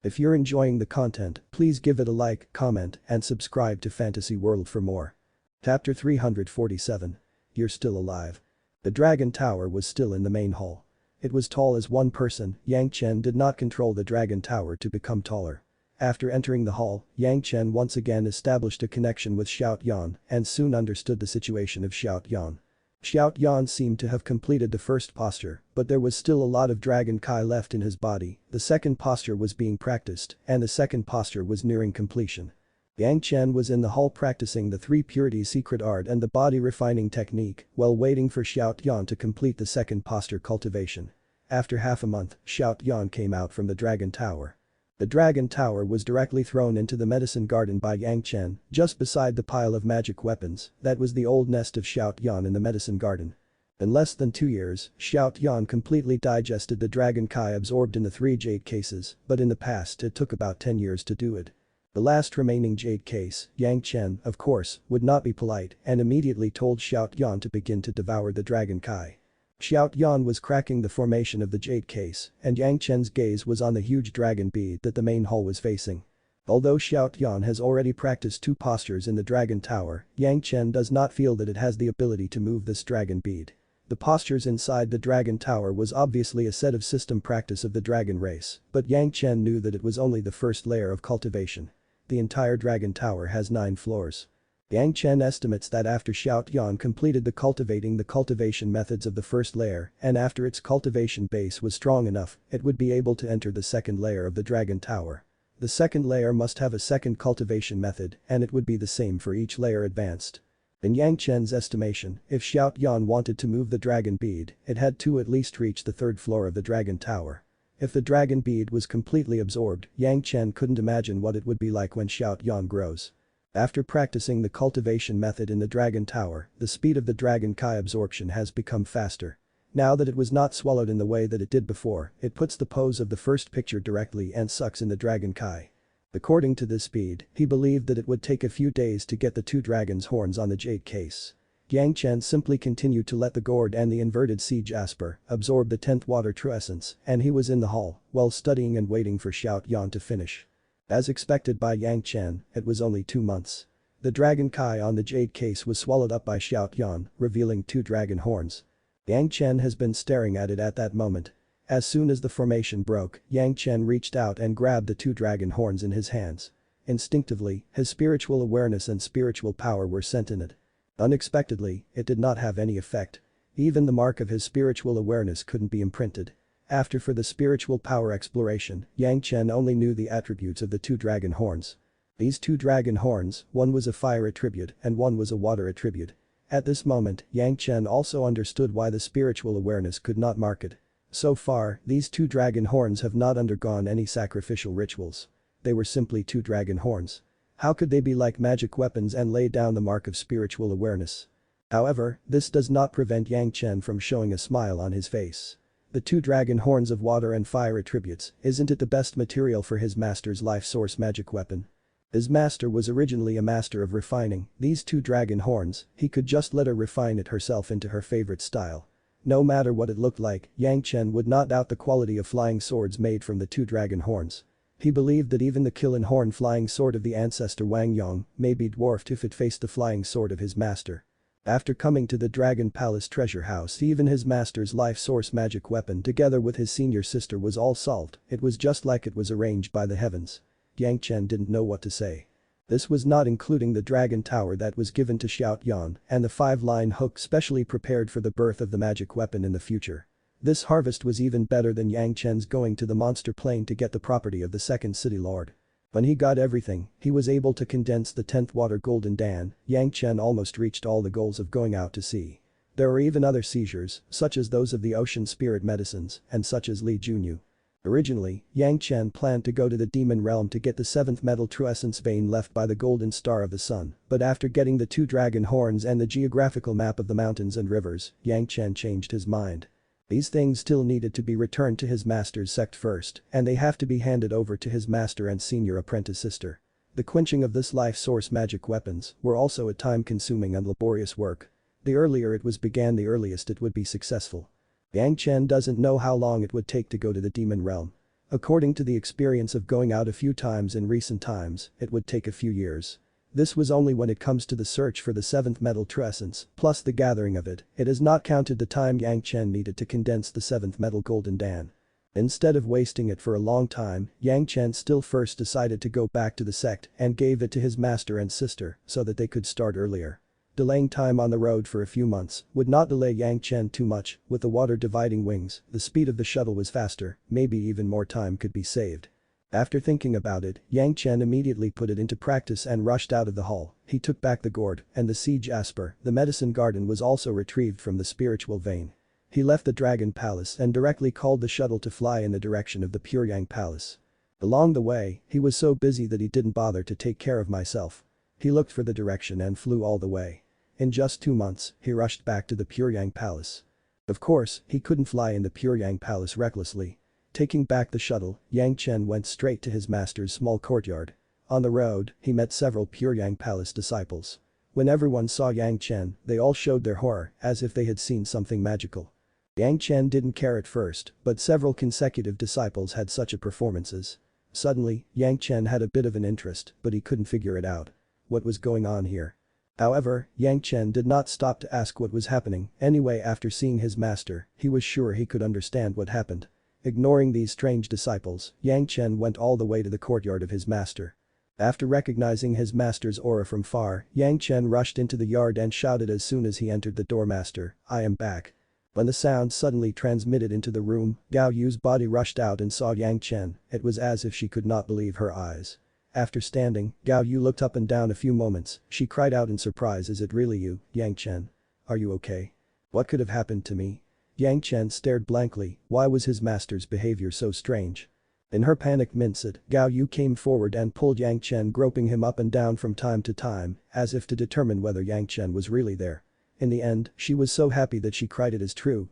If you're enjoying the content, please give it a like, comment, and subscribe to Fantasy World for more. Chapter 347. You're still alive. The Dragon Tower was still in the main hall. It was tall as one person, Yang Chen did not control the Dragon Tower to become taller. After entering the hall, Yang Chen once again established a connection with Xiao Yan and soon understood the situation of Xiao Yan. Xiao Yan seemed to have completed the first posture, but there was still a lot of Dragon Kai left in his body, the second posture was being practiced, and the second posture was nearing completion. Yang Chen was in the hall practicing the 3 purities secret art and the body refining technique while waiting for Xiao Yan to complete the second posture cultivation. After half a month, Xiao Yan came out from the Dragon Tower. The Dragon Tower was directly thrown into the medicine garden by Yang Chen, just beside the pile of magic weapons, that was the old nest of Xiao Yan in the medicine garden. In less than 2 years, Xiao Yan completely digested the Dragon Kai absorbed in the 3 jade cases, but in the past it took about 10 years to do it. The last remaining jade case, Yang Chen, of course, would not be polite and immediately told Xiao Yan to begin to devour the Dragon Kai. Xiao Yan was cracking the formation of the jade case and Yang Chen's gaze was on the huge dragon bead that the main hall was facing. Although Xiao Yan has already practiced 2 postures in the Dragon Tower, Yang Chen does not feel that it has the ability to move this dragon bead. The postures inside the Dragon Tower was obviously a set of system practice of the dragon race, but Yang Chen knew that it was only the first layer of cultivation. The entire Dragon Tower has 9 floors. Yang Chen estimates that after Xiao Yan completed the cultivation methods of the first layer and after its cultivation base was strong enough, it would be able to enter the second layer of the Dragon Tower. The second layer must have a second cultivation method and it would be the same for each layer advanced. In Yang Chen's estimation, if Xiao Yan wanted to move the dragon bead, it had to at least reach the 3rd floor of the Dragon Tower. If the dragon bead was completely absorbed, Yang Chen couldn't imagine what it would be like when Xiao Yan grows. After practicing the cultivation method in the Dragon Tower, the speed of the Dragon Kai absorption has become faster. Now that it was not swallowed in the way that it did before, it puts the pose of the first picture directly and sucks in the Dragon Kai. According to this speed, he believed that it would take a few days to get the 2 dragon's horns on the jade case. Yang Chen simply continued to let the gourd and the inverted sea jasper absorb the 10th water true essence and he was in the hall while studying and waiting for Xiao Yan to finish. As expected by Yang Chen, it was only 2 months. The Dragon Kai on the jade case was swallowed up by Xiao Yan, revealing 2 dragon horns. Yang Chen has been staring at it at that moment. As soon as the formation broke, Yang Chen reached out and grabbed the 2 dragon horns in his hands. Instinctively, his spiritual awareness and spiritual power were sent in it. Unexpectedly, it did not have any effect. Even the mark of his spiritual awareness couldn't be imprinted. After for the spiritual power exploration, Yang Chen only knew the attributes of the 2 dragon horns. These 2 dragon horns, one was a fire attribute and one was a water attribute. At this moment, Yang Chen also understood why the spiritual awareness could not mark it. So far, these 2 dragon horns have not undergone any sacrificial rituals. They were simply 2 dragon horns. How could they be like magic weapons and lay down the mark of spiritual awareness? However, this does not prevent Yang Chen from showing a smile on his face. The 2 dragon horns of water and fire attributes, isn't it the best material for his master's life source magic weapon? His master was originally a master of refining these 2 dragon horns, he could just let her refine it herself into her favorite style. No matter what it looked like, Yang Chen would not doubt the quality of flying swords made from the 2 dragon horns. He believed that even the killing horn flying sword of the ancestor Wang Yong may be dwarfed if it faced the flying sword of his master. After coming to the Dragon Palace treasure house, even his master's life source magic weapon together with his senior sister was all solved, it was just like it was arranged by the heavens. Yang Chen didn't know what to say. This was not including the Dragon Tower that was given to Xiao Yan and the 5-line hook specially prepared for the birth of the magic weapon in the future. This harvest was even better than Yang Chen's going to the monster plane to get the property of the 2nd city lord. When he got everything, he was able to condense the 10th water golden dan. Yang Chen almost reached all the goals of going out to sea. There were even other seizures, such as those of the ocean spirit medicines and such as Li Junyu. Originally, Yang Chen planned to go to the demon realm to get the 7th metal true essence vein left by the golden star of the sun, but after getting the 2 dragon horns and the geographical map of the mountains and rivers, Yang Chen changed his mind. These things still needed to be returned to his master's sect first, and they have to be handed over to his master and senior apprentice sister. The quenching of this life source magic weapons were also a time-consuming and laborious work. The earlier it was began, the earliest it would be successful. Yang Chen doesn't know how long it would take to go to the demon realm. According to the experience of going out a few times in recent times, it would take a few years. This was only when it comes to the search for the 7th metal true essence, plus the gathering of it, it has not counted the time Yang Chen needed to condense the 7th metal golden dan. Instead of wasting it for a long time, Yang Chen still first decided to go back to the sect and gave it to his master and sister so that they could start earlier. Delaying time on the road for a few months would not delay Yang Chen too much. With the water dividing wings, the speed of the shuttle was faster, maybe even more time could be saved. After thinking about it, Yang Chen immediately put it into practice and rushed out of the hall. He took back the gourd and the sea jasper. The medicine garden was also retrieved from the spiritual vein. He left the Dragon Palace and directly called the shuttle to fly in the direction of the Puryang Palace. Along the way, he was so busy that he didn't bother to take care of myself. He looked for the direction and flew all the way. In just 2 months, he rushed back to the Puryang Palace. Of course, he couldn't fly in the Puryang Palace recklessly. Taking back the shuttle, Yang Chen went straight to his master's small courtyard. On the road, he met several Pure Yang Palace disciples. When everyone saw Yang Chen, they all showed their horror, as if they had seen something magical. Yang Chen didn't care at first, but several consecutive disciples had such a performances. Suddenly, Yang Chen had a bit of an interest, but he couldn't figure it out. What was going on here? However, Yang Chen did not stop to ask what was happening, anyway after seeing his master, he was sure he could understand what happened. Ignoring these strange disciples, Yang Chen went all the way to the courtyard of his master. After recognizing his master's aura from far, Yang Chen rushed into the yard and shouted as soon as he entered the door, "Master, I am back." When the sound suddenly transmitted into the room, Gao Yu's body rushed out and saw Yang Chen, it was as if she could not believe her eyes. After standing, Gao Yu looked up and down a few moments, she cried out in surprise, "Is it really you, Yang Chen? Are you okay? What could have happened to me?" Yang Chen stared blankly, why was his master's behavior so strange? In her panicked mindset, Gao Yu came forward and pulled Yang Chen, groping him up and down from time to time, as if to determine whether Yang Chen was really there. In the end, she was so happy that she cried, it is true,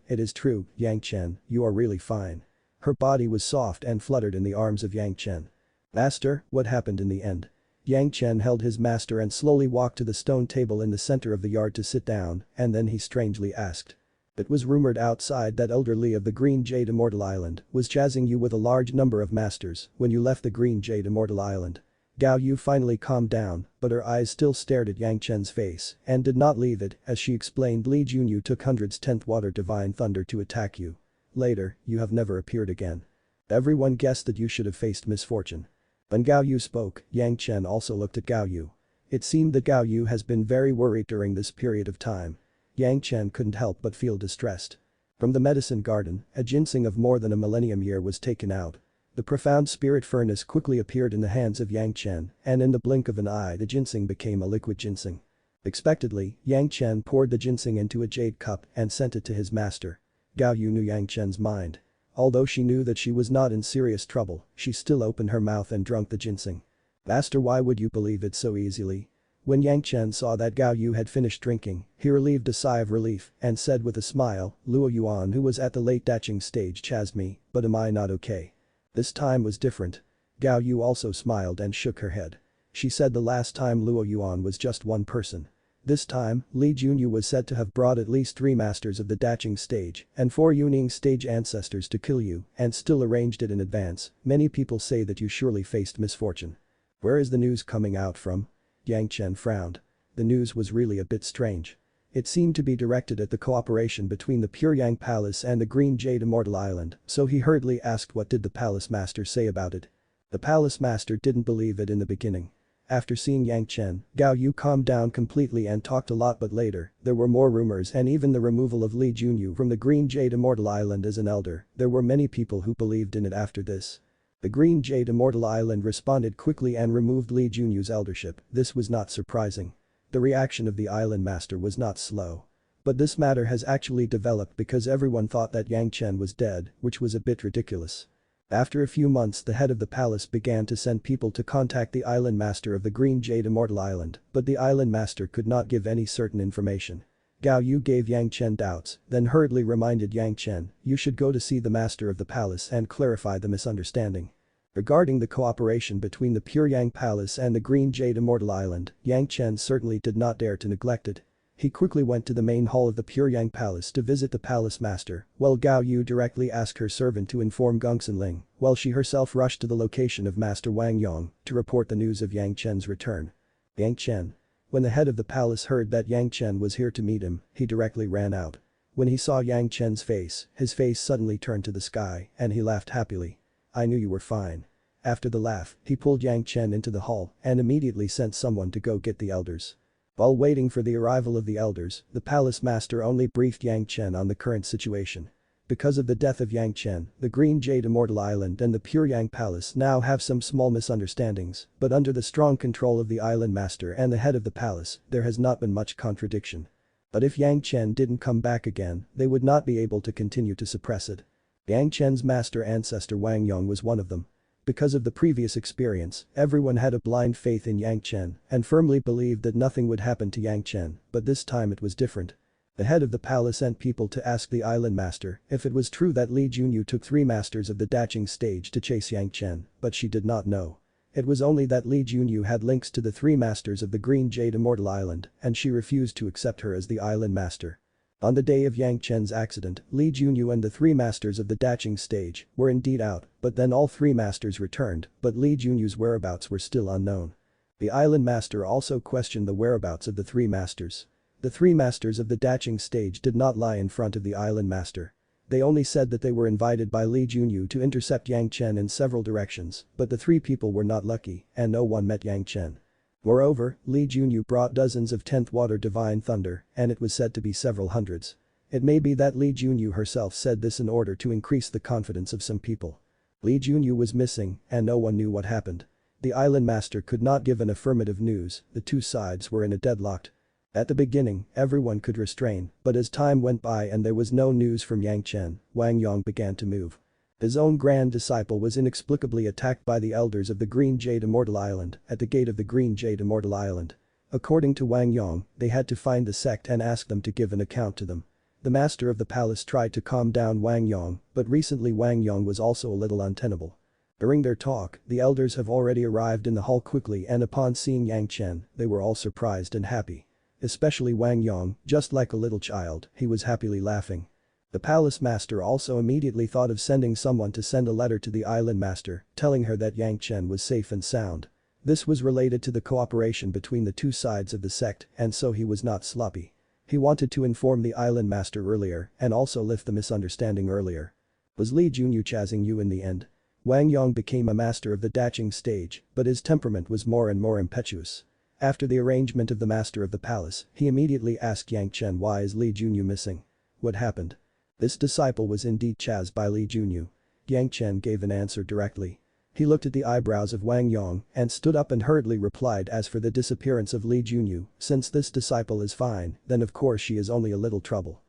Yang Chen, you are really fine." Her body was soft and fluttered in the arms of Yang Chen. "Master, what happened in the end?" Yang Chen held his master and slowly walked to the stone table in the center of the yard to sit down, and then he strangely asked. It was rumored outside that Elder Li of the Green Jade Immortal Island was chasing you with a large number of masters when you left the Green Jade Immortal Island. Gao Yu finally calmed down, but her eyes still stared at Yang Chen's face and did not leave it as she explained, "Li Junyu took 100's 10th Water Divine Thunder to attack you. Later, you have never appeared again. Everyone guessed that you should have faced misfortune." When Gao Yu spoke, Yang Chen also looked at Gao Yu. It seemed that Gao Yu has been very worried during this period of time. Yang Chen couldn't help but feel distressed. From the medicine garden, a ginseng of more than a millennium year was taken out. The profound spirit furnace quickly appeared in the hands of Yang Chen, and in the blink of an eye the ginseng became a liquid ginseng. Expectedly, Yang Chen poured the ginseng into a jade cup and sent it to his master. Gao Yu knew Yang Chen's mind. Although she knew that she was not in serious trouble, she still opened her mouth and drank the ginseng. "Master, why would you believe it so easily?" When Yang Chen saw that Gao Yu had finished drinking, he relieved a sigh of relief and said with a smile, "Luo Yuan, who was at the late daching stage, chased me, but am I not okay?" This time was different. Gao Yu also smiled and shook her head. She said the last time Luo Yuan was just one person. This time, Li Junyu was said to have brought at least 3 masters of the daching stage and 4 Yuning stage ancestors to kill you and still arranged it in advance. Many people say that you surely faced misfortune. Where is the news coming out from? Yang Chen frowned. The news was really a bit strange. It seemed to be directed at the cooperation between the Pure Yang Palace and the Green Jade Immortal Island, so he hurriedly asked what did the palace master say about it. The palace master didn't believe it in the beginning. After seeing Yang Chen, Gao Yu calmed down completely and talked a lot, but later, there were more rumors and even the removal of Li Junyu from the Green Jade Immortal Island as an elder. There were many people who believed in it after this. The Green Jade Immortal Island responded quickly and removed Li Junyu's eldership. This was not surprising. The reaction of the island master was not slow. But this matter has actually developed because everyone thought that Yang Chen was dead, which was a bit ridiculous. After a few months, the head of the palace began to send people to contact the island master of the Green Jade Immortal Island, but the island master could not give any certain information. Gao Yu gave Yang Chen doubts, then hurriedly reminded Yang Chen, "You should go to see the master of the palace and clarify the misunderstanding." Regarding the cooperation between the Pure Yang Palace and the Green Jade Immortal Island, Yang Chen certainly did not dare to neglect it. He quickly went to the main hall of the Pure Yang Palace to visit the palace master, while Gao Yu directly asked her servant to inform Gongsun Ling, while she herself rushed to the location of Master Wang Yong to report the news of Yang Chen's return. Yang Chen. When the head of the palace heard that Yang Chen was here to meet him, he directly ran out. When he saw Yang Chen's face, his face suddenly turned to the sky and he laughed happily. "I knew you were fine." After the laugh, he pulled Yang Chen into the hall and immediately sent someone to go get the elders. While waiting for the arrival of the elders, the palace master only briefed Yang Chen on the current situation. Because of the death of Yang Chen, the Green Jade Immortal Island and the Pure Yang Palace now have some small misunderstandings, but under the strong control of the island master and the head of the palace, there has not been much contradiction. But if Yang Chen didn't come back again, they would not be able to continue to suppress it. Yang Chen's master ancestor Wang Yong was one of them. Because of the previous experience, everyone had a blind faith in Yang Chen and firmly believed that nothing would happen to Yang Chen, but this time it was different. The head of the palace sent people to ask the island master if it was true that Li Junyu took 3 masters of the daching stage to chase Yang Chen, but she did not know. It was only that Li Junyu had links to the three masters of the Green Jade Immortal Island and she refused to accept her as the island master. On the day of Yang Chen's accident, Li Junyu and the three masters of the Dacheng stage were indeed out, but then all three masters returned, but Li Junyu's whereabouts were still unknown. The island master also questioned the whereabouts of the three masters. The three masters of the Dacheng stage did not lie in front of the island master. They only said that they were invited by Li Junyu to intercept Yang Chen in several directions, but the three people were not lucky and no one met Yang Chen. Moreover, Li Junyu brought dozens of 10th water divine thunder and it was said to be several hundreds. It may be that Li Junyu herself said this in order to increase the confidence of some people. Li Junyu was missing and no one knew what happened. The island master could not give an affirmative news, the two sides were in a deadlock. At the beginning, everyone could restrain, but as time went by and there was no news from Yang Chen, Wang Yong began to move. His own grand disciple was inexplicably attacked by the elders of the Green Jade Immortal Island at the gate of the Green Jade Immortal Island. According to Wang Yong, they had to find the sect and ask them to give an account to them. The master of the palace tried to calm down Wang Yong, but recently Wang Yong was also a little untenable. During their talk, the elders have already arrived in the hall quickly and upon seeing Yang Chen, they were all surprised and happy. Especially Wang Yong, just like a little child, he was happily laughing. The palace master also immediately thought of sending someone to send a letter to the island master, telling her that Yang Chen was safe and sound. This was related to the cooperation between the two sides of the sect and so he was not sloppy. He wanted to inform the island master earlier and also lift the misunderstanding earlier. Was Li Junyu chasing you in the end? Wang Yong became a master of the Dacheng stage, but his temperament was more and more impetuous. After the arrangement of the master of the palace, he immediately asked Yang Chen why is Li Junyu missing? What happened? This disciple was indeed chased by Li Junyu. Yang Chen gave an answer directly. He looked at the eyebrows of Wang Yong and stood up and hurriedly replied as for the disappearance of Li Junyu, since this disciple is fine, then of course she is only a little trouble.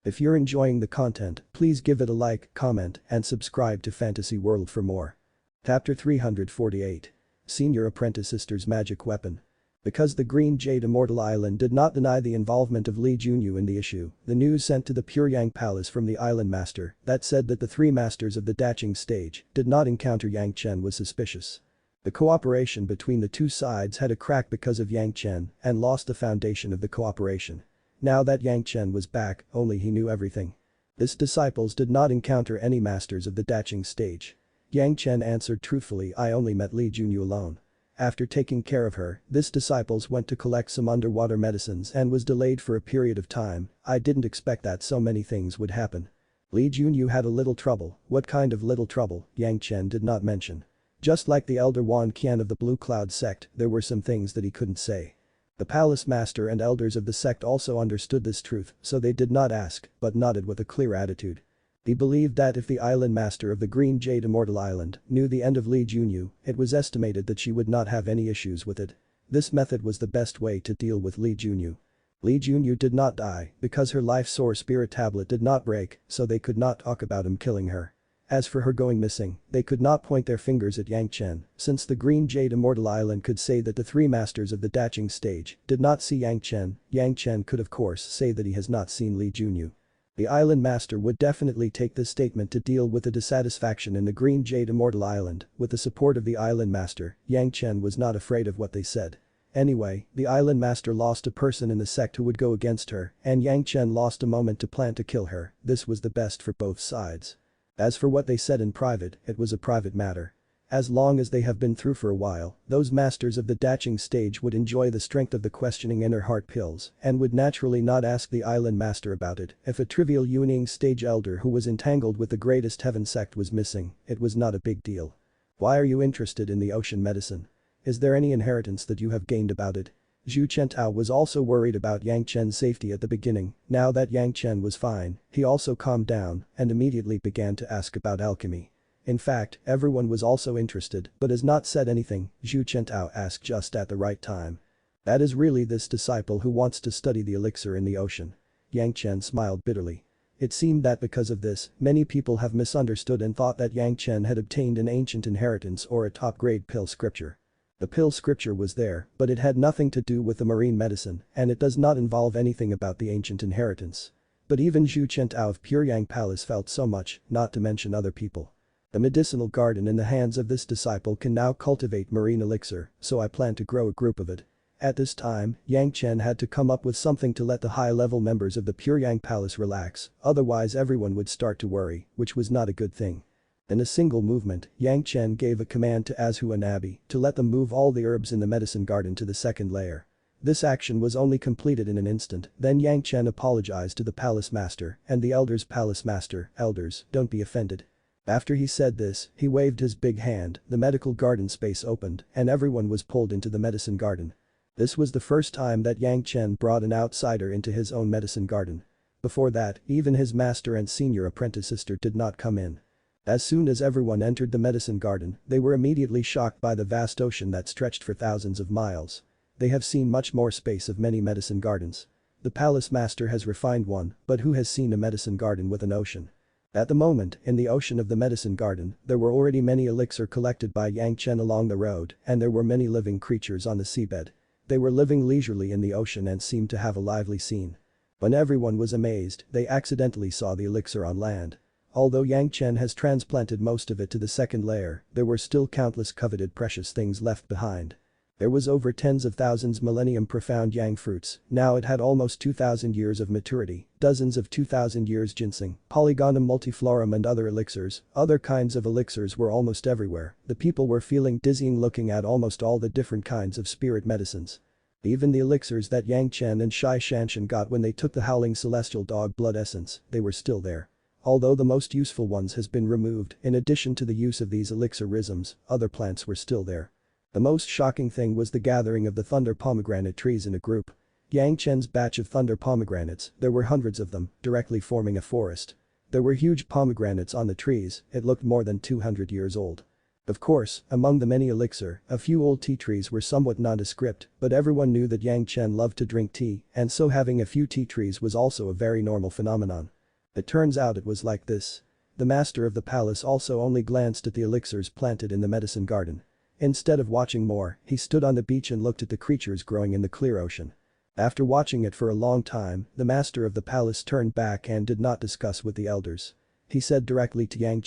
If you're enjoying the content, please give it a like, comment, and subscribe to Fantasy World for more. Chapter 348. Senior Apprentice Sister's Magic Weapon. Because the Green Jade Immortal Island did not deny the involvement of Li Junyu in the issue, the news sent to the Puryang Palace from the island master that said that the three masters of the Dacheng stage did not encounter Yang Chen was suspicious. The cooperation between the two sides had a crack because of Yang Chen and lost the foundation of the cooperation. Now that Yang Chen was back, only he knew everything. His disciples did not encounter any masters of the Dacheng stage. Yang Chen answered truthfully, I only met Li Junyu alone. After taking care of her, this disciples went to collect some underwater medicines and was delayed for a period of time. I didn't expect that so many things would happen. Li Junyu had a little trouble. What kind of little trouble, Yang Chen did not mention. Just like the elder Wan Qian of the Blue Cloud sect, there were some things that he couldn't say. The palace master and elders of the sect also understood this truth, so they did not ask, but nodded with a clear attitude. He believed that if the island master of the Green Jade Immortal Island knew the end of Li Junyu, it was estimated that she would not have any issues with it. This method was the best way to deal with Li Junyu. Li Junyu did not die because her life source spirit tablet did not break, so they could not talk about him killing her. As for her going missing, they could not point their fingers at Yang Chen, since the Green Jade Immortal Island could say that the three masters of the Dacheng stage did not see Yang Chen. Yang Chen could of course say that he has not seen Li Junyu. The island master would definitely take this statement to deal with the dissatisfaction in the Green Jade Immortal Island. With the support of the island master, Yang Chen was not afraid of what they said. Anyway, the island master lost a person in the sect who would go against her and Yang Chen lost a moment to plan to kill her. This was the best for both sides. As for what they said in private, it was a private matter. As long as they have been through for a while, those masters of the Dacheng stage would enjoy the strength of the questioning inner heart pills and would naturally not ask the island master about it. If a trivial Yuning stage elder who was entangled with the greatest heaven sect was missing, it was not a big deal. Why are you interested in the ocean medicine? Is there any inheritance that you have gained about it? Zhu Chentao was also worried about Yang Chen's safety at the beginning. Now that Yang Chen was fine, he also calmed down and immediately began to ask about alchemy. In fact, everyone was also interested but has not said anything. Zhu Chentao asked just at the right time. That is really this disciple who wants to study the elixir in the ocean. Yang Chen smiled bitterly. It seemed that because of this, many people have misunderstood and thought that Yang Chen had obtained an ancient inheritance or a top-grade pill scripture. The pill scripture was there, but it had nothing to do with the marine medicine and it does not involve anything about the ancient inheritance. But even Zhu Chentao of Puryang Palace felt so much, not to mention other people. The medicinal garden in the hands of this disciple can now cultivate marine elixir, so I plan to grow a group of it. At this time, Yang Chen had to come up with something to let the high-level members of the Puryang Palace relax, otherwise everyone would start to worry, which was not a good thing. In a single movement, Yang Chen gave a command to Azhu and Abi to let them move all the herbs in the medicine garden to the second layer. This action was only completed in an instant, then Yang Chen apologized to the palace master and the elders. Palace master, elders, don't be offended. After he said this, he waved his big hand, the medical garden space opened, and everyone was pulled into the medicine garden. This was the first time that Yang Chen brought an outsider into his own medicine garden. Before that, even his master and senior apprentice sister did not come in. As soon as everyone entered the medicine garden, they were immediately shocked by the vast ocean that stretched for thousands of miles. They have seen much more space of many medicine gardens. The palace master has refined one, but who has seen a medicine garden with an ocean? At the moment, in the ocean of the medicine garden, there were already many elixir collected by Yang Chen along the road, and there were many living creatures on the seabed. They were living leisurely in the ocean and seemed to have a lively scene. When everyone was amazed, they accidentally saw the elixir on land. Although Yang Chen has transplanted most of it to the second layer, there were still countless coveted precious things left behind. There was over tens of thousands millennium profound yang fruits, now it had almost 2000 years of maturity, dozens of 2000 years ginseng, polygonum multiflorum and other elixirs, other kinds of elixirs were almost everywhere, the people were feeling dizzying looking at almost all the different kinds of spirit medicines. Even the elixirs that Yang Chen and Shai Shanshan got when they took the Howling Celestial Dog blood essence, they were still there. Although the most useful ones has been removed, in addition to the use of these elixir rhythms, other plants were still there. The most shocking thing was the gathering of the thunder pomegranate trees in a group. Yang Chen's batch of thunder pomegranates, there were hundreds of them, directly forming a forest. There were huge pomegranates on the trees, it looked more than 200 years old. Of course, among the many elixir, a few old tea trees were somewhat nondescript, but everyone knew that Yang Chen loved to drink tea, and so having a few tea trees was also a very normal phenomenon. It turns out it was like this. The master of the palace also only glanced at the elixirs planted in the medicine garden. Instead of watching more, he stood on the beach and looked at the creatures growing in the clear ocean. After watching it for a long time, the master of the palace turned back and did not discuss with the elders. He said directly to Yang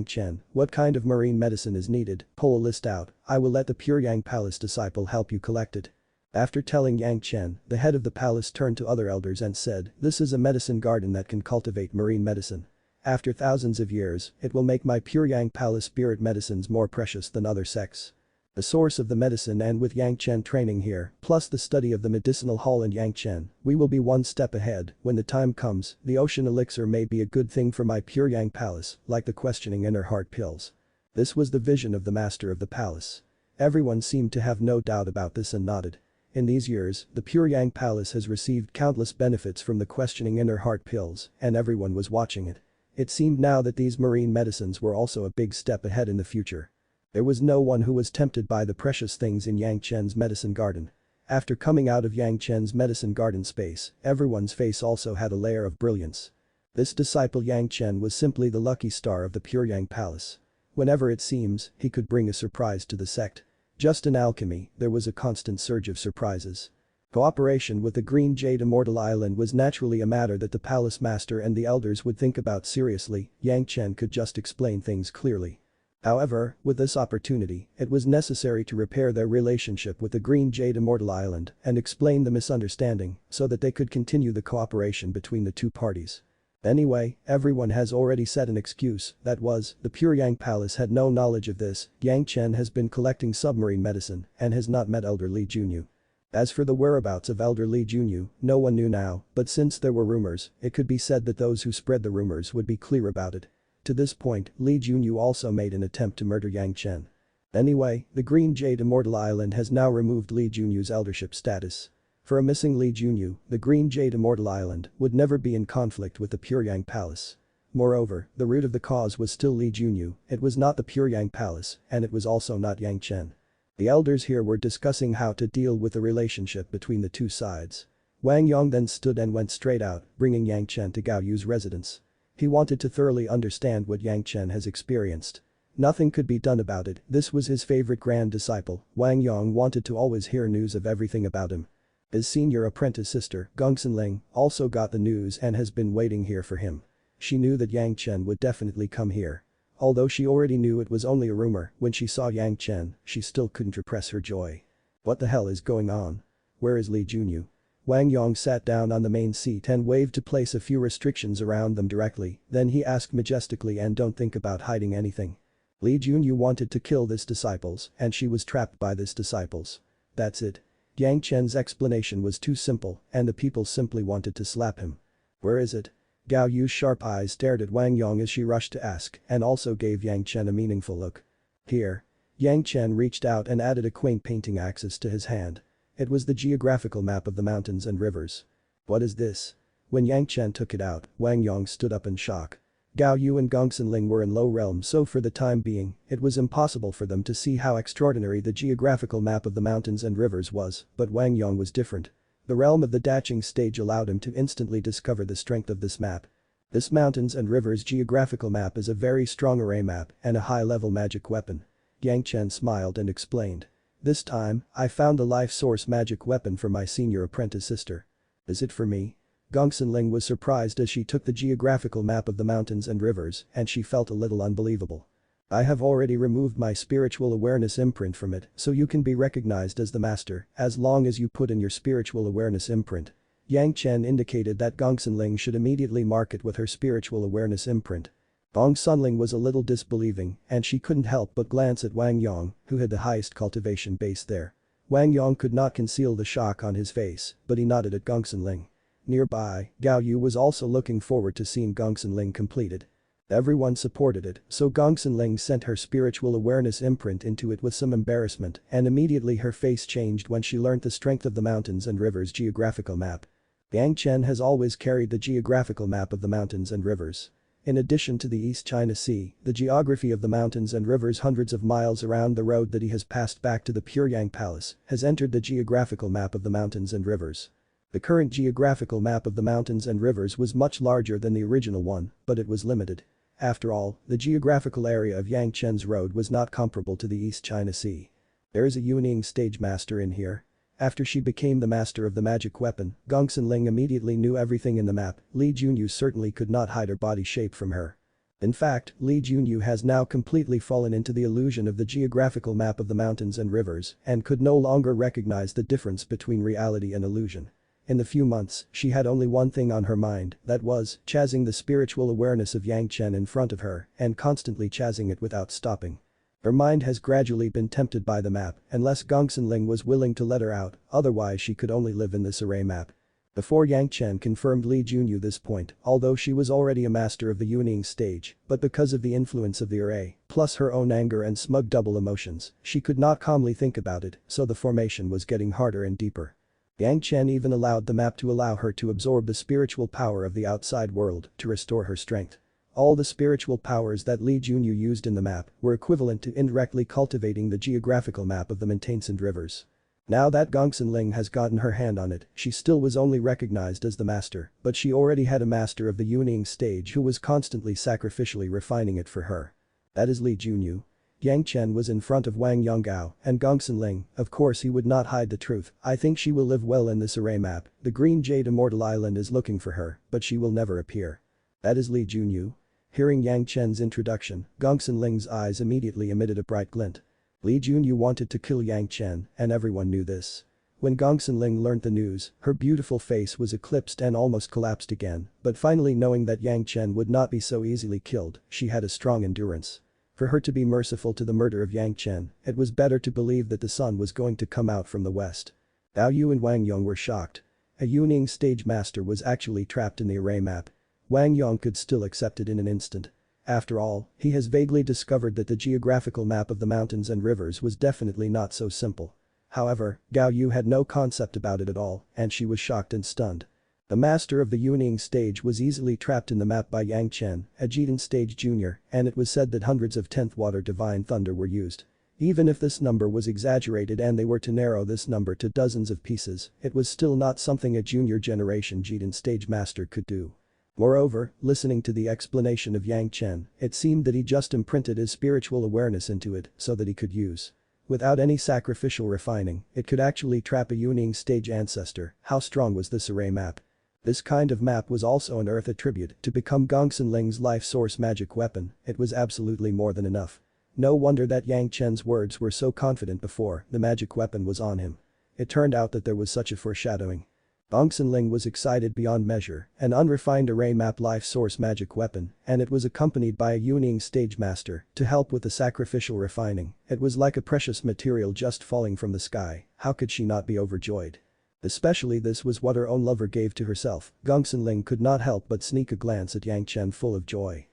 Chen, what kind of marine medicine is needed, pull a list out, I will let the Puryang Palace disciple help you collect it. After telling Yang Chen, the head of the palace turned to other elders and said, this is a medicine garden that can cultivate marine medicine. After thousands of years, it will make my Puryang Palace spirit medicines more precious than other sects. The source of the medicine and with Yang Chen training here, plus the study of the medicinal hall in Yang Chen, we will be one step ahead. When the time comes, the ocean elixir may be a good thing for my Puryang Palace, like the questioning inner heart pills. This was the vision of the master of the palace. Everyone seemed to have no doubt about this and nodded. In these years, the Puryang Palace has received countless benefits from the questioning inner heart pills, and everyone was watching it. It seemed now that these marine medicines were also a big step ahead in the future. There was no one who was tempted by the precious things in Yang Chen's medicine garden. After coming out of Yang Chen's medicine garden space, everyone's face also had a layer of brilliance. This disciple Yang Chen was simply the lucky star of the Puryang Palace. Whenever it seems, he could bring a surprise to the sect. Just in alchemy, there was a constant surge of surprises. Cooperation with the Green Jade Immortal Island was naturally a matter that the palace master and the elders would think about seriously. Yang Chen could just explain things clearly. However, with this opportunity, it was necessary to repair their relationship with the Green Jade Immortal Island and explain the misunderstanding so that they could continue the cooperation between the two parties. Anyway, everyone has already said an excuse, that was, the Puryang Palace had no knowledge of this. Yang Chen has been collecting submarine medicine and has not met Elder Li Junyu. As for the whereabouts of Elder Li Junyu, no one knew now, but since there were rumors, it could be said that those who spread the rumors would be clear about it. To this point, Li Junyu also made an attempt to murder Yang Chen. Anyway, the Green Jade Immortal Island has now removed Li Junyu's eldership status. For a missing Li Junyu, the Green Jade Immortal Island would never be in conflict with the Puryang Palace. Moreover, the root of the cause was still Li Junyu, it was not the Puryang Palace, and it was also not Yang Chen. The elders here were discussing how to deal with the relationship between the two sides. Wang Yong then stood and went straight out, bringing Yang Chen to Gao Yu's residence. He wanted to thoroughly understand what Yang Chen has experienced. Nothing could be done about it, this was his favorite grand disciple. Wang Yong wanted to always hear news of everything about him. His senior apprentice sister, Gongsun Ling, also got the news and has been waiting here for him. She knew that Yang Chen would definitely come here. Although she already knew it was only a rumor, when she saw Yang Chen, she still couldn't repress her joy. What the hell is going on? Where is Li Junyu? Wang Yong sat down on the main seat and waved to place a few restrictions around them directly, then he asked majestically, and don't think about hiding anything. Li Junyu wanted to kill this disciples and she was trapped by this disciples. That's it. Yang Chen's explanation was too simple and the people simply wanted to slap him. Where is it? Gao Yu's sharp eyes stared at Wang Yong as she rushed to ask and also gave Yang Chen a meaningful look. Here. Yang Chen reached out and added a quaint painting axis to his hand. It was the geographical map of the mountains and rivers. What is this? When Yang Chen took it out, Wang Yong stood up in shock. Gao Yu and Gongsun Ling were in low realm, so for the time being, it was impossible for them to see how extraordinary the geographical map of the mountains and rivers was, but Wang Yong was different. The realm of the Daching stage allowed him to instantly discover the strength of this map. This mountains and rivers geographical map is a very strong array map and a high-level magic weapon. Yang Chen smiled and explained. This time, I found the life source magic weapon for my senior apprentice sister. Is it for me? Gongsun Ling was surprised as she took the geographical map of the mountains and rivers and she felt a little unbelievable. I have already removed my spiritual awareness imprint from it, so you can be recognized as the master as long as you put in your spiritual awareness imprint. Yang Chen indicated that Gongsun Ling should immediately mark it with her spiritual awareness imprint. Gongsun Ling was a little disbelieving and she couldn't help but glance at Wang Yong, who had the highest cultivation base there. Wang Yong could not conceal the shock on his face, but he nodded at Gongsun Ling. Nearby, Gao Yu was also looking forward to seeing Gongsun Ling completed. Everyone supported it, so Gongsun Ling sent her spiritual awareness imprint into it with some embarrassment and immediately her face changed when she learnt the strength of the mountains and rivers geographical map. Yang Chen has always carried the geographical map of the mountains and rivers. In addition to the East China Sea, the geography of the mountains and rivers hundreds of miles around the road that he has passed back to the Puryang Palace has entered the geographical map of the mountains and rivers. The current geographical map of the mountains and rivers was much larger than the original one, but it was limited. After all, the geographical area of Yang Chen's road was not comparable to the East China Sea. There is a Yuning stage master in here. After she became the master of the magic weapon, Gongsun Ling immediately knew everything in the map. Li Junyu certainly could not hide her body shape from her. In fact, Li Junyu has now completely fallen into the illusion of the geographical map of the mountains and rivers and could no longer recognize the difference between reality and illusion. In the few months, she had only one thing on her mind, that was, chasing the spiritual awareness of Yang Chen in front of her and constantly chasing it without stopping. Her mind has gradually been tempted by the map unless Gongsun Ling was willing to let her out, otherwise she could only live in this array map. Before Yang Chen confirmed Li Junyu this point, although she was already a master of the Yuning stage, but because of the influence of the array, plus her own anger and smug double emotions, she could not calmly think about it, so the formation was getting harder and deeper. Yang Chen even allowed the map to allow her to absorb the spiritual power of the outside world to restore her strength. All the spiritual powers that Li Junyu used in the map were equivalent to indirectly cultivating the geographical map of the mountains and rivers. Now that Gongsun Ling has gotten her hand on it, she still was only recognized as the master, but she already had a master of the Yuning stage who was constantly sacrificially refining it for her. That is Li Junyu. Yang Chen was in front of Wang Yonggao and Gongsun Ling, of course he would not hide the truth. I think she will live well in this array map, the Green Jade Immortal Island is looking for her, but she will never appear. That is Li Junyu. Hearing Yang Chen's introduction, Gongsun Ling's eyes immediately emitted a bright glint. Li Junyu wanted to kill Yang Chen and everyone knew this. When Gongsun Ling learnt the news, her beautiful face was eclipsed and almost collapsed again, but finally knowing that Yang Chen would not be so easily killed, she had a strong endurance. For her to be merciful to the murder of Yang Chen, it was better to believe that the sun was going to come out from the west. Gao Yu and Wang Yong were shocked. A Yuning stage master was actually trapped in the array map. Wang Yong could still accept it in an instant. After all, he has vaguely discovered that the geographical map of the mountains and rivers was definitely not so simple. However, Gao Yu had no concept about it at all, and she was shocked and stunned. The master of the Yuning stage was easily trapped in the map by Yang Chen, a Jidan stage junior, and it was said that hundreds of 10th water divine thunder were used. Even if this number was exaggerated and they were to narrow this number to dozens of pieces, it was still not something a junior generation Jidan stage master could do. Moreover, listening to the explanation of Yang Chen, it seemed that he just imprinted his spiritual awareness into it so that he could use. Without any sacrificial refining, it could actually trap a Yuning stage ancestor. How strong was this array map? This kind of map was also an earth attribute to become Gongsun Ling's life source magic weapon, it was absolutely more than enough. No wonder that Yang Chen's words were so confident before the magic weapon was on him. It turned out that there was such a foreshadowing. Gongsun Ling was excited beyond measure, an unrefined array map life source magic weapon, and it was accompanied by a Yuning stage master to help with the sacrificial refining. It was like a precious material just falling from the sky, how could she not be overjoyed? Especially this was what her own lover gave to herself. Gongsun Ling could not help but sneak a glance at Yang Chen full of joy.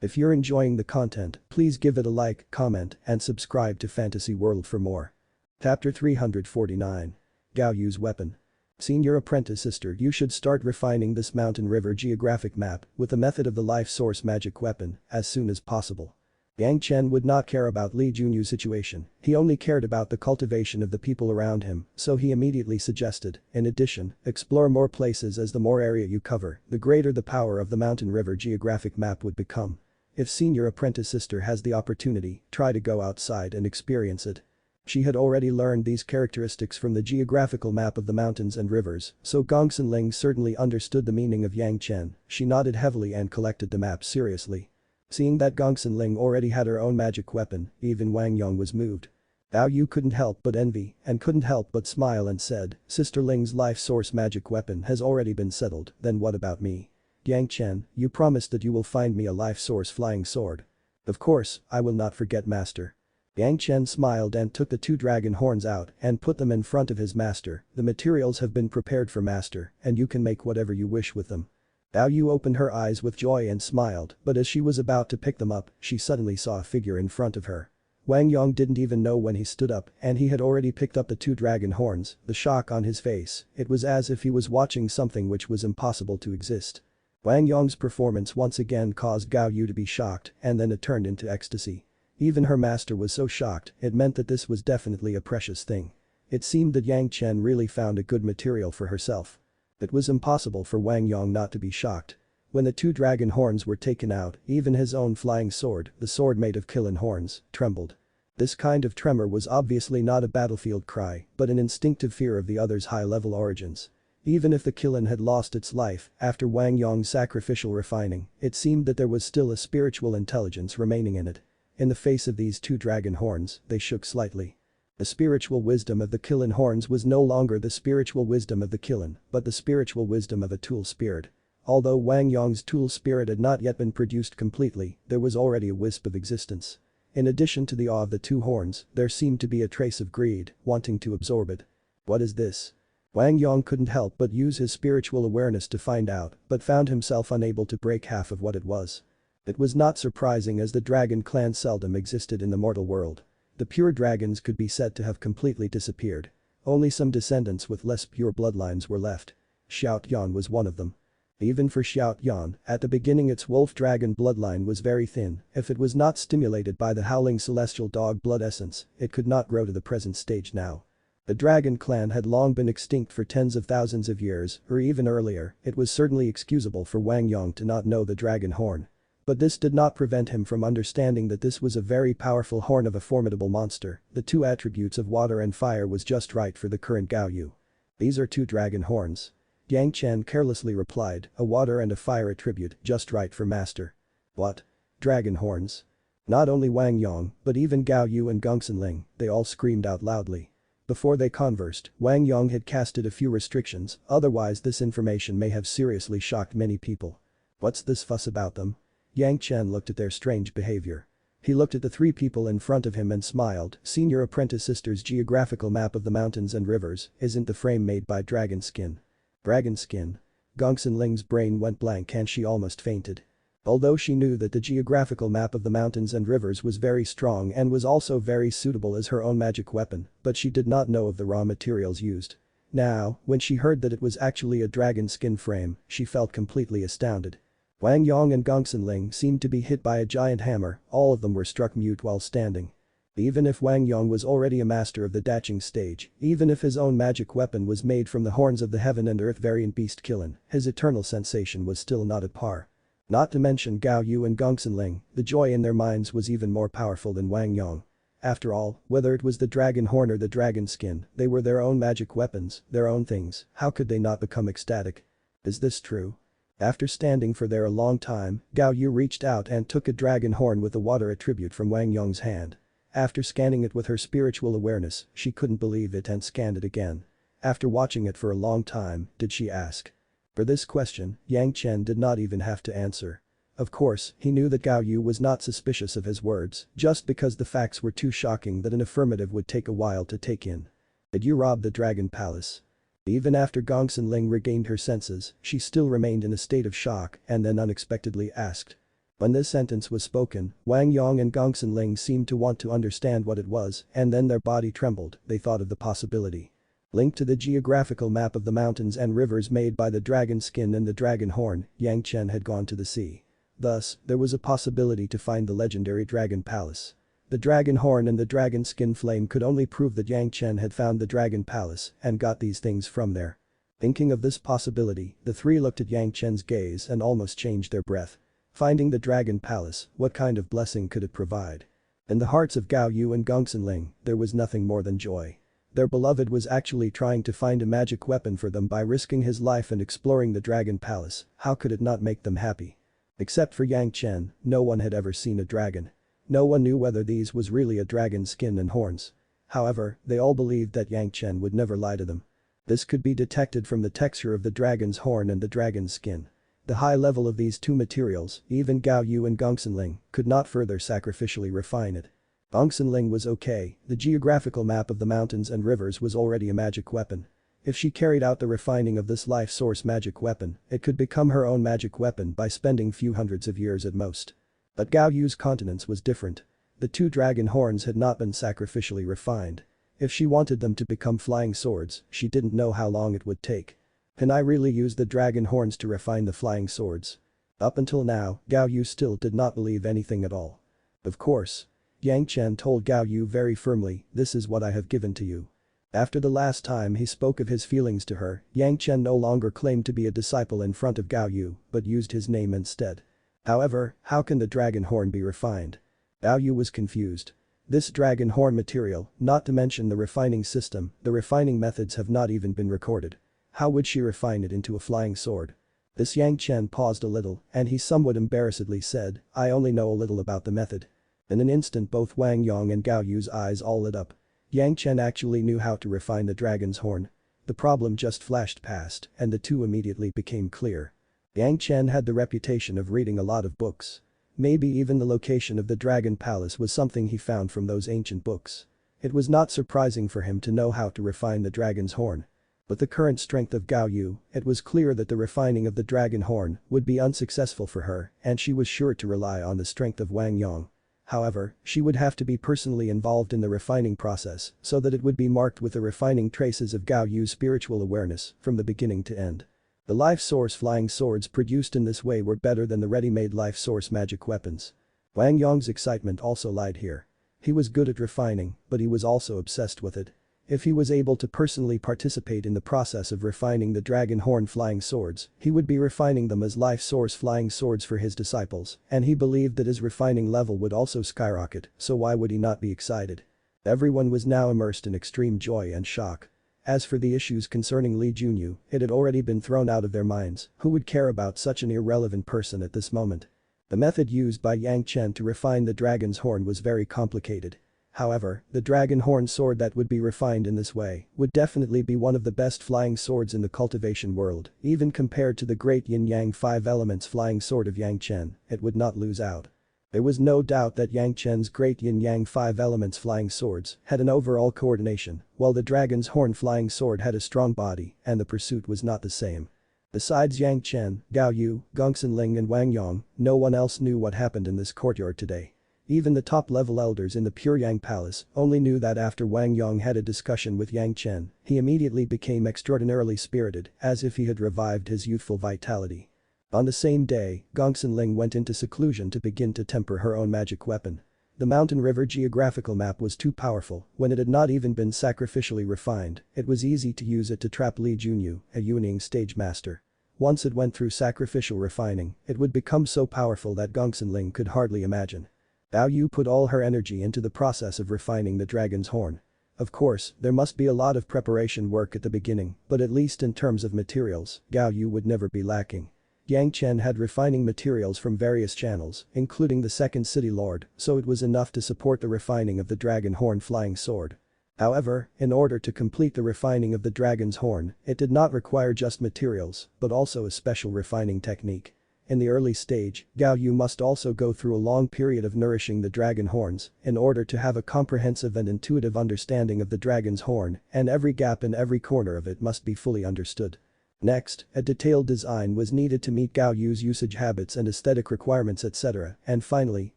If you're enjoying the content, please give it a like, comment, and subscribe to Fantasy World for more. Chapter 349. Gao Yu's weapon. Senior apprentice sister, you should start refining this mountain river geographic map with the method of the life source magic weapon as soon as possible. Yang Chen would not care about Li Junyu's situation, he only cared about the cultivation of the people around him, so he immediately suggested, in addition, explore more places as the more area you cover, the greater the power of the mountain river geographic map would become. If senior apprentice sister has the opportunity, try to go outside and experience it. She had already learned these characteristics from the geographical map of the mountains and rivers, so Gongsun Ling certainly understood the meaning of Yang Chen, she nodded heavily and collected the map seriously. Seeing that Gongsun Ling already had her own magic weapon, even Wang Yong was moved. Gao Yu couldn't help but envy and couldn't help but smile and said, Sister Ling's life source magic weapon has already been settled, then what about me? Yang Chen, you promised that you will find me a life source flying sword. Of course, I will not forget master. Yang Chen smiled and took the 2 dragon horns out and put them in front of his master, the materials have been prepared for master and you can make whatever you wish with them. Gao Yu opened her eyes with joy and smiled, but as she was about to pick them up, she suddenly saw a figure in front of her. Wang Yong didn't even know when he stood up and he had already picked up the 2 dragon horns, the shock on his face, it was as if he was watching something which was impossible to exist. Wang Yong's performance once again caused Gao Yu to be shocked and then it turned into ecstasy. Even her master was so shocked, it meant that this was definitely a precious thing. It seemed that Yang Chen really found a good material for herself. It was impossible for Wang Yong not to be shocked. When the 2 dragon horns were taken out, even his own flying sword, the sword made of kiln horns, trembled. This kind of tremor was obviously not a battlefield cry, but an instinctive fear of the other's high-level origins. Even if the kiln had lost its life after Wang Yong's sacrificial refining, it seemed that there was still a spiritual intelligence remaining in it. In the face of these 2 dragon horns, they shook slightly. The spiritual wisdom of the kiln horns was no longer the spiritual wisdom of the kiln, but the spiritual wisdom of a tool spirit. Although Wang Yong's tool spirit had not yet been produced completely, there was already a wisp of existence. In addition to the awe of the 2 horns, there seemed to be a trace of greed, wanting to absorb it. What is this? Wang Yong couldn't help but use his spiritual awareness to find out, but found himself unable to break half of what it was. It was not surprising as the dragon clan seldom existed in the mortal world. The pure dragons could be said to have completely disappeared. Only some descendants with less pure bloodlines were left. Xiao Yan was one of them. Even for Xiao Yan, at the beginning its wolf dragon bloodline was very thin, if it was not stimulated by the howling celestial dog blood essence, it could not grow to the present stage now. The dragon clan had long been extinct for tens of thousands of years, or even earlier, it was certainly excusable for Wang Yong to not know the dragon horn. But this did not prevent him from understanding that this was a very powerful horn of a formidable monster, the 2 attributes of water and fire was just right for the current Gao Yu. These are 2 dragon horns. Yang Chen carelessly replied, a water and a fire attribute, just right for master. What? Dragon horns? Not only Wang Yong, but even Gao Yu and Gongsun Ling, they all screamed out loudly. Before they conversed, Wang Yong had casted a few restrictions, otherwise this information may have seriously shocked many people. What's this fuss about them? Yang Chen looked at their strange behavior. He looked at the 3 people in front of him and smiled, senior apprentice sister's geographical map of the mountains and rivers, isn't the frame made by dragon skin? Dragon skin? Gongsun Ling's brain went blank and she almost fainted. Although she knew that the geographical map of the mountains and rivers was very strong and was also very suitable as her own magic weapon, but she did not know of the raw materials used. Now, when she heard that it was actually a dragon skin frame, she felt completely astounded. Wang Yong and Gongsun Ling seemed to be hit by a giant hammer, all of them were struck mute while standing. Even if Wang Yong was already a master of the daching stage, even if his own magic weapon was made from the horns of the heaven and earth variant beast kiln, his eternal sensation was still not at par. Not to mention Gao Yu and Gongsun Ling, the joy in their minds was even more powerful than Wang Yong. After all, whether it was the dragon horn or the dragon skin, they were their own magic weapons, their own things, how could they not become ecstatic? Is this true? After standing for there a long time, Gao Yu reached out and took a dragon horn with the water attribute from Wang Yong's hand. After scanning it with her spiritual awareness, she couldn't believe it and scanned it again. After watching it for a long time, did she ask? For this question, Yang Chen did not even have to answer. Of course, he knew that Gao Yu was not suspicious of his words, just because the facts were too shocking that an affirmative would take a while to take in. Did you rob the Dragon Palace? Even after Gongsun Ling regained her senses, she still remained in a state of shock and then unexpectedly asked. When this sentence was spoken, Wang Yong and Gongsun Ling seemed to want to understand what it was and then their body trembled, they thought of the possibility. Linked to the geographical map of the mountains and rivers made by the dragon skin and the dragon horn, Yang Chen had gone to the sea. Thus, there was a possibility to find the legendary Dragon Palace. The dragon horn and the dragon skin flame could only prove that Yang Chen had found the Dragon Palace and got these things from there. Thinking of this possibility, the three looked at Yang Chen's gaze and almost changed their breath. Finding the Dragon Palace, what kind of blessing could it provide? In the hearts of Gao Yu and Gongsun Ling, there was nothing more than joy. Their beloved was actually trying to find a magic weapon for them by risking his life and exploring the Dragon Palace, how could it not make them happy? Except for Yang Chen, no one had ever seen a dragon. No one knew whether these was really a dragon's skin and horns. However, they all believed that Yang Chen would never lie to them. This could be detected from the texture of the dragon's horn and the dragon's skin. The high level of these two materials, even Gao Yu and Gongsun Ling, could not further sacrificially refine it. Gongsun Ling was okay, the geographical map of the mountains and rivers was already a magic weapon. If she carried out the refining of this life source magic weapon, it could become her own magic weapon by spending few hundreds of years at most. But Gao Yu's continence was different. The two dragon horns had not been sacrificially refined. If she wanted them to become flying swords, she didn't know how long it would take. Can I really use the dragon horns to refine the flying swords? Up until now, Gao Yu still did not believe anything at all. Of course. Yang Chen told Gao Yu very firmly, this is what I have given to you. After the last time he spoke of his feelings to her, Yang Chen no longer claimed to be a disciple in front of Gao Yu, but used his name instead. However, how can the dragon horn be refined? Gao Yu was confused. This dragon horn material, not to mention the refining system, the refining methods have not even been recorded. How would she refine it into a flying sword? This Yang Chen paused a little and he somewhat embarrassedly said, I only know a little about the method. In an instant both Wang Yong and Gao Yu's eyes all lit up. Yang Chen actually knew how to refine the dragon's horn. The problem just flashed past and the two immediately became clear. Yang Chen had the reputation of reading a lot of books. Maybe even the location of the Dragon Palace was something he found from those ancient books. It was not surprising for him to know how to refine the dragon's horn. With the current strength of Gao Yu, it was clear that the refining of the dragon horn would be unsuccessful for her and she was sure to rely on the strength of Wang Yong. However, she would have to be personally involved in the refining process so that it would be marked with the refining traces of Gao Yu's spiritual awareness from the beginning to end. The life source flying swords produced in this way were better than the ready-made life source magic weapons. Wang Yong's excitement also lied here. He was good at refining, but he was also obsessed with it. If he was able to personally participate in the process of refining the dragon horn flying swords, he would be refining them as life source flying swords for his disciples, and he believed that his refining level would also skyrocket, so why would he not be excited? Everyone was now immersed in extreme joy and shock. As for the issues concerning Li Junyu, it had already been thrown out of their minds, who would care about such an irrelevant person at this moment? The method used by Yang Chen to refine the dragon's horn was very complicated. However, the dragon horn sword that would be refined in this way would definitely be one of the best flying swords in the cultivation world, even compared to the great yin-yang 5 elements flying sword of Yang Chen, it would not lose out. There was no doubt that Yang Chen's great yin-yang 5 elements flying swords had an overall coordination, while the dragon's horn flying sword had a strong body and the pursuit was not the same. Besides Yang Chen, Gao Yu, Gongsun Ling and Wang Yong, no one else knew what happened in this courtyard today. Even the top-level elders in the Pure Yang Palace only knew that after Wang Yong had a discussion with Yang Chen, he immediately became extraordinarily spirited, as if he had revived his youthful vitality. On the same day, Gongsun Ling went into seclusion to begin to temper her own magic weapon. The mountain river geographical map was too powerful, when it had not even been sacrificially refined, it was easy to use it to trap Li Junyu, a Yuning stage master. Once it went through sacrificial refining, it would become so powerful that Gongsun Ling could hardly imagine. Gao Yu put all her energy into the process of refining the dragon's horn. Of course, there must be a lot of preparation work at the beginning, but at least in terms of materials, Gao Yu would never be lacking. Yang Chen had refining materials from various channels, including the second city lord, so it was enough to support the refining of the dragon horn flying sword. However, in order to complete the refining of the dragon's horn, it did not require just materials, but also a special refining technique. In the early stage, Gao Yu must also go through a long period of nourishing the dragon horns in order to have a comprehensive and intuitive understanding of the dragon's horn, and every gap in every corner of it must be fully understood. Next, a detailed design was needed to meet Gao Yu's usage habits and aesthetic requirements etc. And finally,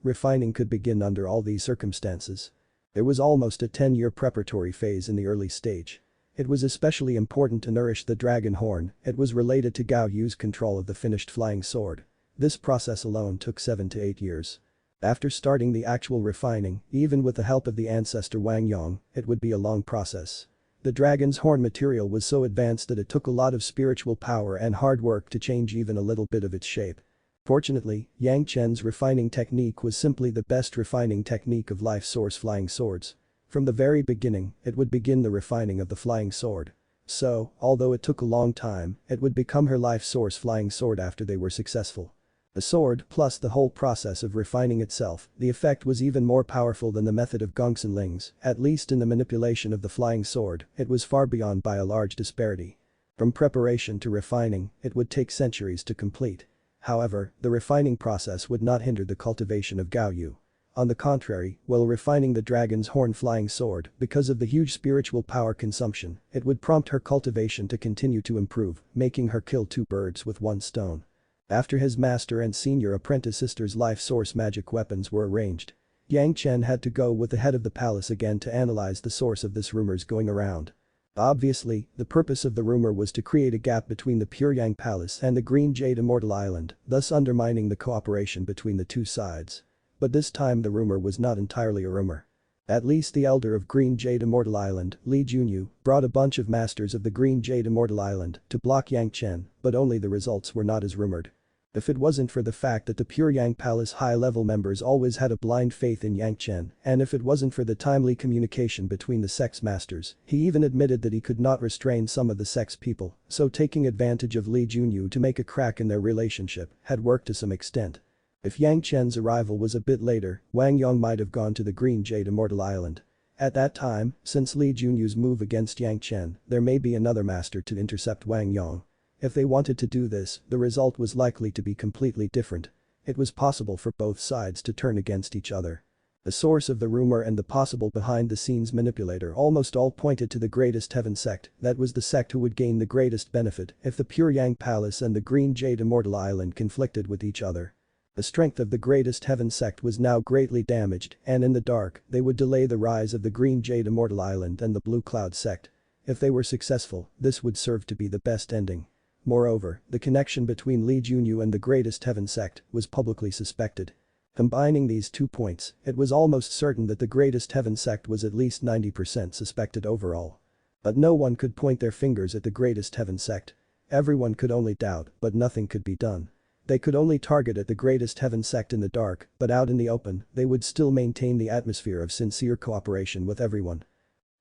refining could begin under all these circumstances. There was almost a 10-year preparatory phase in the early stage. It was especially important to nourish the dragon horn, it was related to Gao Yu's control of the finished flying sword. This process alone took 7 to 8 years. After starting the actual refining, even with the help of the ancestor Wang Yong, it would be a long process. The dragon's horn material was so advanced that it took a lot of spiritual power and hard work to change even a little bit of its shape. Fortunately, Yang Chen's refining technique was simply the best refining technique of life source flying swords. From the very beginning, it would begin the refining of the flying sword. So, although it took a long time, it would become her life source flying sword after they were successful. The sword, plus the whole process of refining itself, the effect was even more powerful than the method of Gongsun Ling's, at least in the manipulation of the flying sword, it was far beyond by a large disparity. From preparation to refining, it would take centuries to complete. However, the refining process would not hinder the cultivation of Gao Yu. On the contrary, while refining the dragon's horn flying sword, because of the huge spiritual power consumption, it would prompt her cultivation to continue to improve, making her kill 2 birds with 1 stone. After his master and senior apprentice sister's life source magic weapons were arranged, Yang Chen had to go with the head of the palace again to analyze the source of this rumors going around. Obviously, the purpose of the rumor was to create a gap between the Puryang Palace and the Green Jade Immortal Island, thus undermining the cooperation between the two sides. But this time the rumor was not entirely a rumor. At least the elder of Green Jade Immortal Island, Li Junyu, brought a bunch of masters of the Green Jade Immortal Island to block Yang Chen, but only the results were not as rumored. If it wasn't for the fact that the Puryang Palace high-level members always had a blind faith in Yang Chen, and if it wasn't for the timely communication between the sex masters, he even admitted that he could not restrain some of the sex people, so taking advantage of Li Junyu to make a crack in their relationship had worked to some extent. If Yang Chen's arrival was a bit later, Wang Yong might have gone to the Green Jade Immortal Island. At that time, since Li Junyu's move against Yang Chen, there may be another master to intercept Wang Yong. If they wanted to do this, the result was likely to be completely different. It was possible for both sides to turn against each other. The source of the rumor and the possible behind-the-scenes manipulator almost all pointed to the Greatest Heaven sect, that was the sect who would gain the greatest benefit if the Puryang Palace and the Green Jade Immortal Island conflicted with each other. The strength of the Greatest Heaven sect was now greatly damaged, and in the dark, they would delay the rise of the Green Jade Immortal Island and the Blue Cloud sect. If they were successful, this would serve to be the best ending. Moreover, the connection between Li Junyu and the Greatest Heaven sect was publicly suspected. Combining these 2 points, it was almost certain that the Greatest Heaven sect was at least 90% suspected overall. But no one could point their fingers at the Greatest Heaven sect. Everyone could only doubt, but nothing could be done. They could only target at the Greatest Heaven sect in the dark, but out in the open, they would still maintain the atmosphere of sincere cooperation with everyone.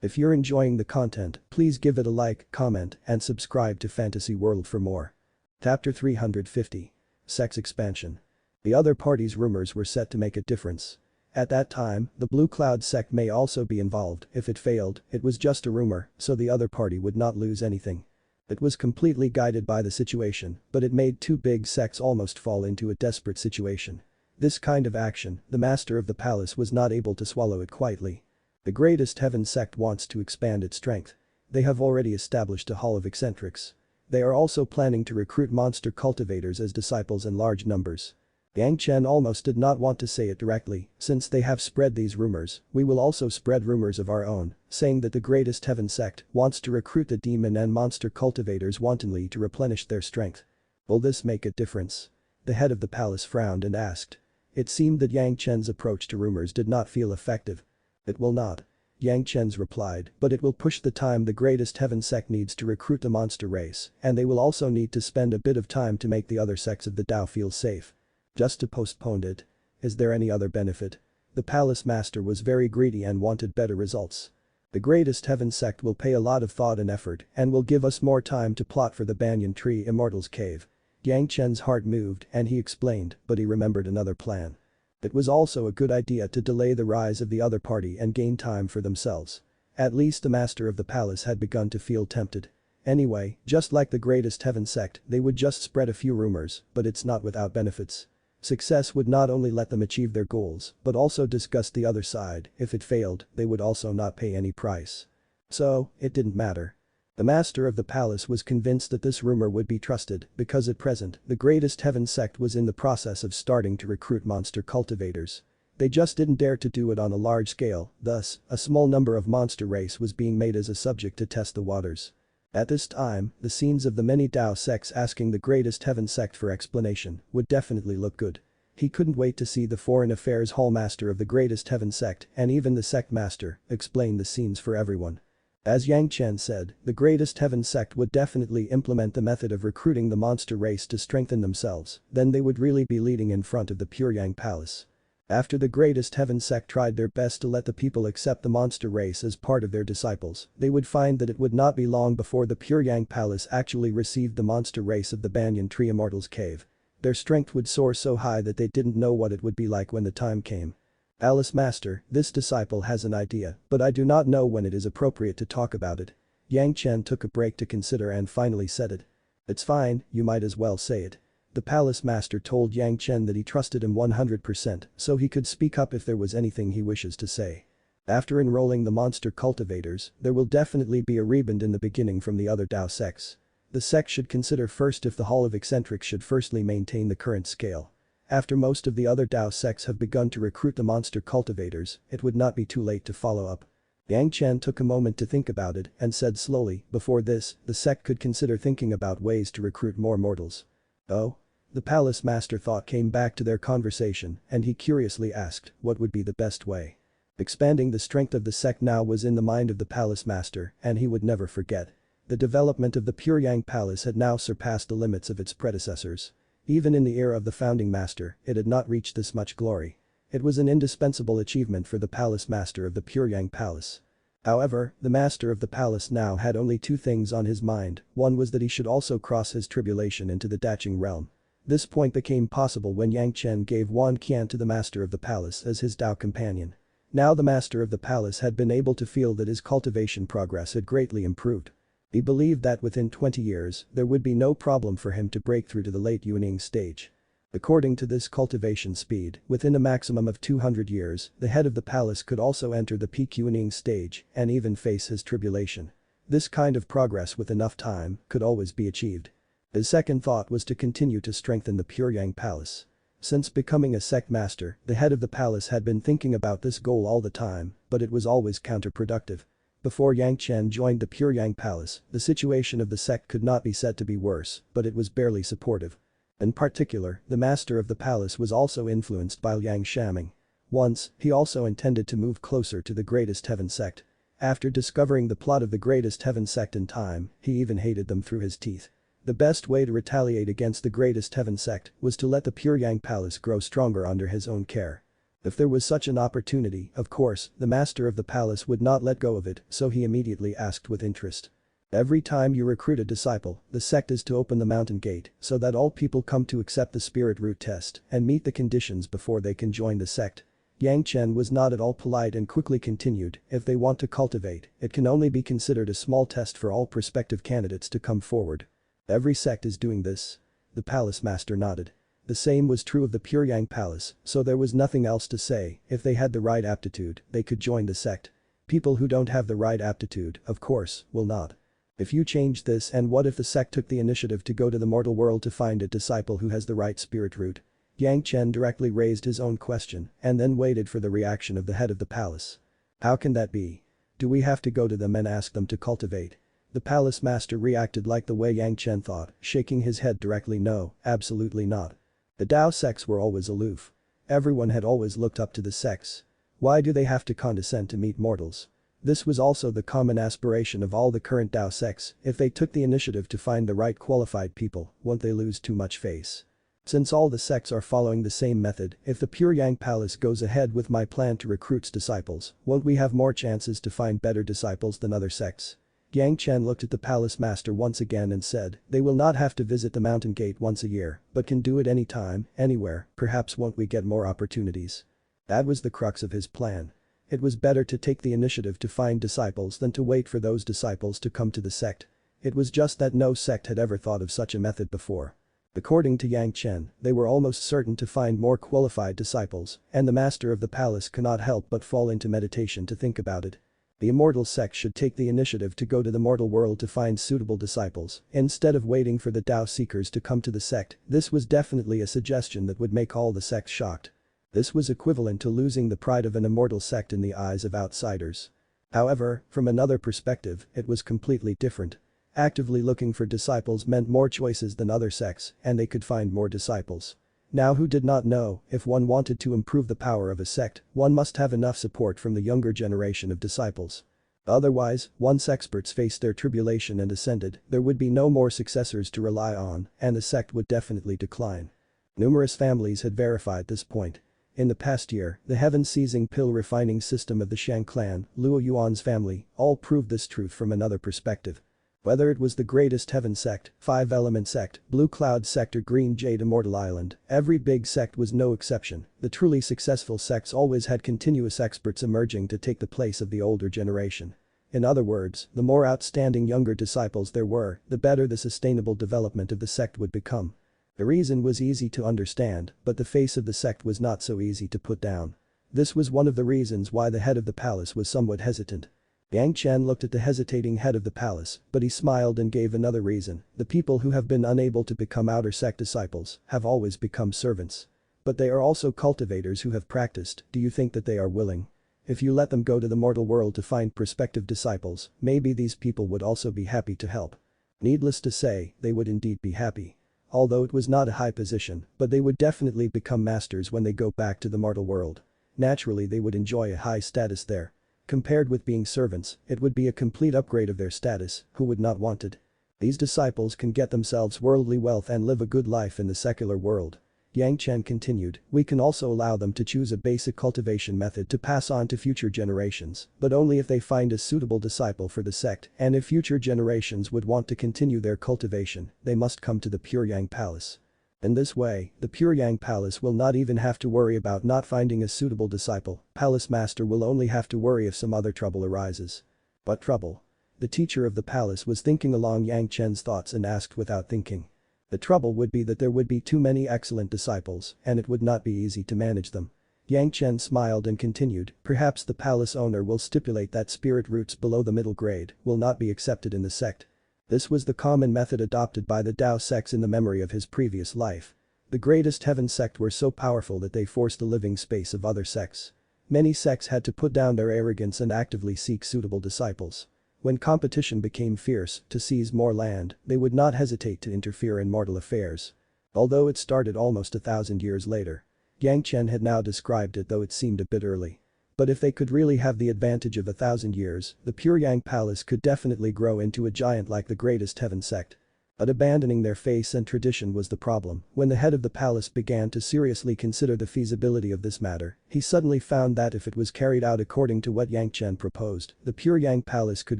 If you're enjoying the content, please give it a like, comment, and subscribe to Fantasy World for more. Chapter 350. Sex Expansion. The other party's rumors were set to make a difference. At that time, the Blue Cloud sect may also be involved. If it failed, it was just a rumor, so the other party would not lose anything. It was completely guided by the situation, but it made 2 big sects almost fall into a desperate situation. This kind of action, the master of the palace was not able to swallow it quietly. The Greatest Heaven sect wants to expand its strength. They have already established a hall of eccentrics. They are also planning to recruit monster cultivators as disciples in large numbers. Yang Chen almost did not want to say it directly, since they have spread these rumors, we will also spread rumors of our own, saying that the Greatest Heaven sect wants to recruit the demon and monster cultivators wantonly to replenish their strength. Will this make a difference? The head of the palace frowned and asked. It seemed that Yang Chen's approach to rumors did not feel effective. It will not. Yang Chen's replied, but it will push the time the Greatest Heaven sect needs to recruit the monster race, and they will also need to spend a bit of time to make the other sects of the Dao feel safe. Just to postpone it. Is there any other benefit? The palace master was very greedy and wanted better results. The Greatest Heaven sect will pay a lot of thought and effort and will give us more time to plot for the Banyan Tree Immortals Cave. Yang Chen's heart moved and he explained, but he remembered another plan. It was also a good idea to delay the rise of the other party and gain time for themselves. At least the master of the palace had begun to feel tempted. Anyway, just like the Greatest Heaven sect, they would just spread a few rumors, but it's not without benefits. Success would not only let them achieve their goals, but also disgust the other side. If it failed, they would also not pay any price. So, it didn't matter. The master of the palace was convinced that this rumor would be trusted because at present, the Greatest Heaven sect was in the process of starting to recruit monster cultivators. They just didn't dare to do it on a large scale, thus, a small number of monster race was being made as a subject to test the waters. At this time, the scenes of the many Dao sects asking the Greatest Heaven sect for explanation would definitely look good. He couldn't wait to see the Foreign Affairs Hall master of the Greatest Heaven sect and even the sect master explain the scenes for everyone. As Yang Chen said, the Greatest Heaven sect would definitely implement the method of recruiting the monster race to strengthen themselves, then they would really be leading in front of the Puryang Palace. After the Greatest Heaven sect tried their best to let the people accept the monster race as part of their disciples, they would find that it would not be long before the Puryang Palace actually received the monster race of the Banyan Tree Immortals Cave. Their strength would soar so high that they didn't know what it would be like when the time came. Alice Master, this disciple has an idea, but I do not know when it is appropriate to talk about it. Yang Chen took a break to consider and finally said it. It's fine, you might as well say it. The palace master told Yang Chen that he trusted him 100%, so he could speak up if there was anything he wishes to say. After enrolling the monster cultivators, there will definitely be a rebound in the beginning from the other Dao sects. The sect should consider first if the Hall of Eccentrics should firstly maintain the current scale. After most of the other Dao sects have begun to recruit the monster cultivators, it would not be too late to follow up. Yang Chen took a moment to think about it and said slowly, before this, the sect could consider thinking about ways to recruit more mortals. Oh? The palace master thought came back to their conversation and he curiously asked what would be the best way. Expanding the strength of the sect now was in the mind of the palace master and he would never forget. The development of the Puryang Palace had now surpassed the limits of its predecessors. Even in the era of the founding master, it had not reached this much glory. It was an indispensable achievement for the palace master of the Puryang Palace. However, the master of the palace now had only two things on his mind, one was that he should also cross his tribulation into the Dacheng realm. This point became possible when Yang Chen gave Wan Qian to the master of the palace as his Dao companion. Now the master of the palace had been able to feel that his cultivation progress had greatly improved. He believed that within 20 years, there would be no problem for him to break through to the late Yuning stage. According to this cultivation speed, within a maximum of 200 years, the head of the palace could also enter the peak Yuning stage and even face his tribulation. This kind of progress with enough time could always be achieved. His second thought was to continue to strengthen the Puryang Palace. Since becoming a sect master, the head of the palace had been thinking about this goal all the time, but it was always counterproductive. Before Yang Chen joined the Puryang Palace, the situation of the sect could not be said to be worse, but it was barely supportive. In particular, the master of the palace was also influenced by Liang Shaming. Once, he also intended to move closer to the Greatest Heaven sect. After discovering the plot of the Greatest Heaven sect in time, he even hated them through his teeth. The best way to retaliate against the Greatest Heaven sect was to let the Puryang Palace grow stronger under his own care. If there was such an opportunity, of course, the master of the palace would not let go of it, so he immediately asked with interest. Every time you recruit a disciple, the sect is to open the mountain gate so that all people come to accept the spirit root test and meet the conditions before they can join the sect. Yang Chen was not at all polite and quickly continued, if they want to cultivate, it can only be considered a small test for all prospective candidates to come forward. Every sect is doing this. The palace master nodded. The same was true of the Puryang Palace, so there was nothing else to say, if they had the right aptitude, they could join the sect. People who don't have the right aptitude, of course, will not. If you change this and what if the sect took the initiative to go to the mortal world to find a disciple who has the right spirit root? Yang Chen directly raised his own question and then waited for the reaction of the head of the palace. How can that be? Do we have to go to them and ask them to cultivate? The palace master reacted like the way Yang Chen thought, shaking his head directly no, absolutely not. The Dao sects were always aloof. Everyone had always looked up to the sects. Why do they have to condescend to meet mortals? This was also the common aspiration of all the current Dao sects, if they took the initiative to find the right qualified people, won't they lose too much face? Since all the sects are following the same method, if the Pure Yang Palace goes ahead with my plan to recruit disciples, won't we have more chances to find better disciples than other sects? Yang Chen looked at the palace master once again and said, they will not have to visit the mountain gate once a year, but can do it anytime, anywhere, perhaps won't we get more opportunities? That was the crux of his plan. It was better to take the initiative to find disciples than to wait for those disciples to come to the sect. It was just that no sect had ever thought of such a method before. According to Yang Chen, they were almost certain to find more qualified disciples, and the master of the palace cannot help but fall into meditation to think about it. The immortal sect should take the initiative to go to the mortal world to find suitable disciples, instead of waiting for the Tao seekers to come to the sect. This was definitely a suggestion that would make all the sects shocked. This was equivalent to losing the pride of an immortal sect in the eyes of outsiders. However, from another perspective, it was completely different. Actively looking for disciples meant more choices than other sects, and they could find more disciples. Now who did not know, if one wanted to improve the power of a sect, one must have enough support from the younger generation of disciples. Otherwise, once experts faced their tribulation and ascended, there would be no more successors to rely on, and the sect would definitely decline. Numerous families had verified this point. In the past year, the heaven-seizing pill refining system of the Shang clan, Luo Yuan's family, all proved this truth from another perspective. Whether it was the Greatest Heaven sect, Five Element sect, Blue Cloud sect or Green Jade Immortal Island, every big sect was no exception. The truly successful sects always had continuous experts emerging to take the place of the older generation. In other words, the more outstanding younger disciples there were, the better the sustainable development of the sect would become. The reason was easy to understand, but the face of the sect was not so easy to put down. This was one of the reasons why the head of the palace was somewhat hesitant. Yang Chen looked at the hesitating head of the palace, but he smiled and gave another reason. The people who have been unable to become outer sect disciples have always become servants. But they are also cultivators who have practiced. Do you think that they are willing? If you let them go to the mortal world to find prospective disciples, maybe these people would also be happy to help. Needless to say, they would indeed be happy. Although it was not a high position, but they would definitely become masters when they go back to the mortal world. Naturally they would enjoy a high status there. Compared with being servants, it would be a complete upgrade of their status. Who would not want it? These disciples can get themselves worldly wealth and live a good life in the secular world. Yang Chen continued, we can also allow them to choose a basic cultivation method to pass on to future generations, but only if they find a suitable disciple for the sect, and if future generations would want to continue their cultivation, they must come to the Pure Yang Palace. In this way, the Pure Yang Palace will not even have to worry about not finding a suitable disciple. Palace master will only have to worry if some other trouble arises. What trouble? The teacher of the palace was thinking along Yang Chen's thoughts and asked without thinking. The trouble would be that there would be too many excellent disciples, and it would not be easy to manage them. Yang Chen smiled and continued, perhaps the palace owner will stipulate that spirit roots below the middle grade will not be accepted in the sect. This was the common method adopted by the Tao sects in the memory of his previous life. The Greatest Heaven sect were so powerful that they forced the living space of other sects. Many sects had to put down their arrogance and actively seek suitable disciples. When competition became fierce to seize more land, they would not hesitate to interfere in mortal affairs. Although it started almost 1,000 years later. Yang Chen had now described it, though it seemed a bit early. But if they could really have the advantage of 1,000 years, the Pure Yang Palace could definitely grow into a giant like the Greatest Heaven sect. But abandoning their faith and tradition was the problem. When the head of the palace began to seriously consider the feasibility of this matter, he suddenly found that if it was carried out according to what Yang Chen proposed, the Pure Yang Palace could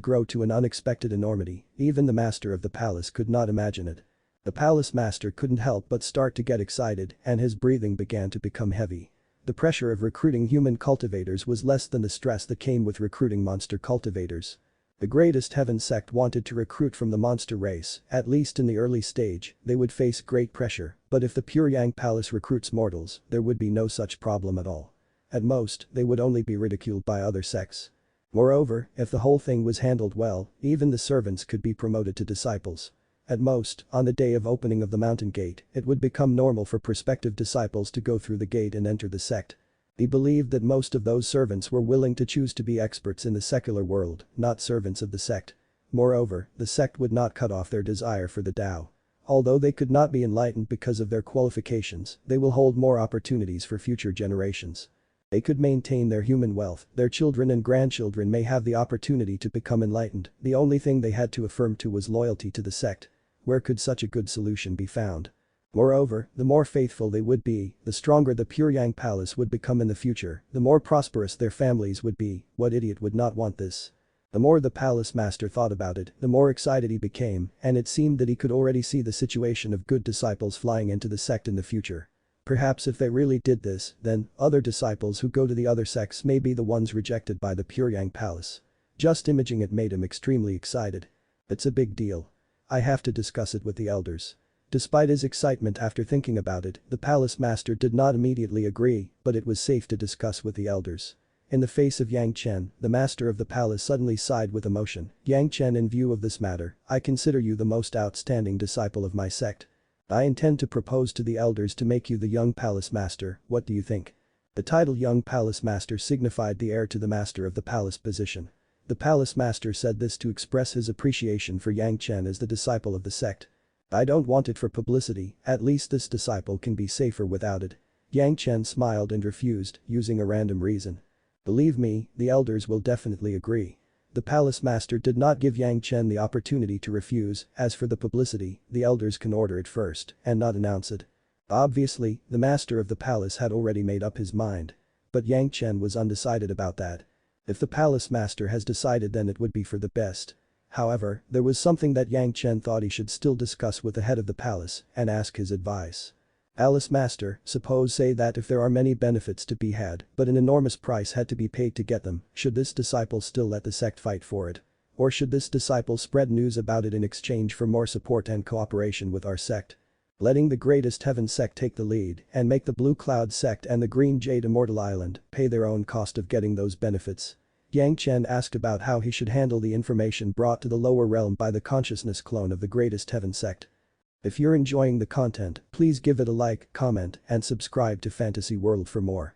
grow to an unexpected enormity. Even the master of the palace could not imagine it. The palace master couldn't help but start to get excited, and his breathing began to become heavy. The pressure of recruiting human cultivators was less than the stress that came with recruiting monster cultivators. The Greatest Heaven sect wanted to recruit from the monster race, at least in the early stage, they would face great pressure, but if the Pure Yang Palace recruits mortals, there would be no such problem at all. At most, they would only be ridiculed by other sects. Moreover, if the whole thing was handled well, even the servants could be promoted to disciples. At most, on the day of opening of the mountain gate, it would become normal for prospective disciples to go through the gate and enter the sect. He believed that most of those servants were willing to choose to be experts in the secular world, not servants of the sect. Moreover, the sect would not cut off their desire for the Tao. Although they could not be enlightened because of their qualifications, they will hold more opportunities for future generations. They could maintain their human wealth, their children and grandchildren may have the opportunity to become enlightened, the only thing they had to affirm to was loyalty to the sect. Where could such a good solution be found? Moreover, the more faithful they would be, the stronger the Pure Yang Palace would become in the future, the more prosperous their families would be. What idiot would not want this? The more the palace master thought about it, the more excited he became, and it seemed that he could already see the situation of good disciples flying into the sect in the future. Perhaps if they really did this, then other disciples who go to the other sects may be the ones rejected by the Pure Yang Palace. Just imaging it made him extremely excited. It's a big deal. I have to discuss it with the elders. Despite his excitement after thinking about it, the palace master did not immediately agree, but it was safe to discuss with the elders. In the face of Yang Chen, the master of the palace suddenly sighed with emotion. Yang Chen, in view of this matter, I consider you the most outstanding disciple of my sect. I intend to propose to the elders to make you the young palace master. What do you think? The title young palace master signified the heir to the master of the palace position. The palace master said this to express his appreciation for Yang Chen as the disciple of the sect. I don't want it for publicity, at least this disciple can be safer without it. Yang Chen smiled and refused, using a random reason. Believe me, the elders will definitely agree. The palace master did not give Yang Chen the opportunity to refuse. As for the publicity, the elders can order it first and not announce it. Obviously, the master of the palace had already made up his mind. But Yang Chen was undecided about that. If the palace master has decided, then it would be for the best. However, there was something that Yang Chen thought he should still discuss with the head of the palace and ask his advice. Palace master, suppose say that if there are many benefits to be had, but an enormous price had to be paid to get them, should this disciple still let the sect fight for it? Or should this disciple spread news about it in exchange for more support and cooperation with our sect? Letting the Greatest Heaven sect take the lead and make the Blue Cloud sect and the Green Jade Immortal Island pay their own cost of getting those benefits. Yang Chen asked about how he should handle the information brought to the lower realm by the consciousness clone of the Greatest Heaven sect. If you're enjoying the content, please give it a like, comment, and subscribe to Fantasy World for more.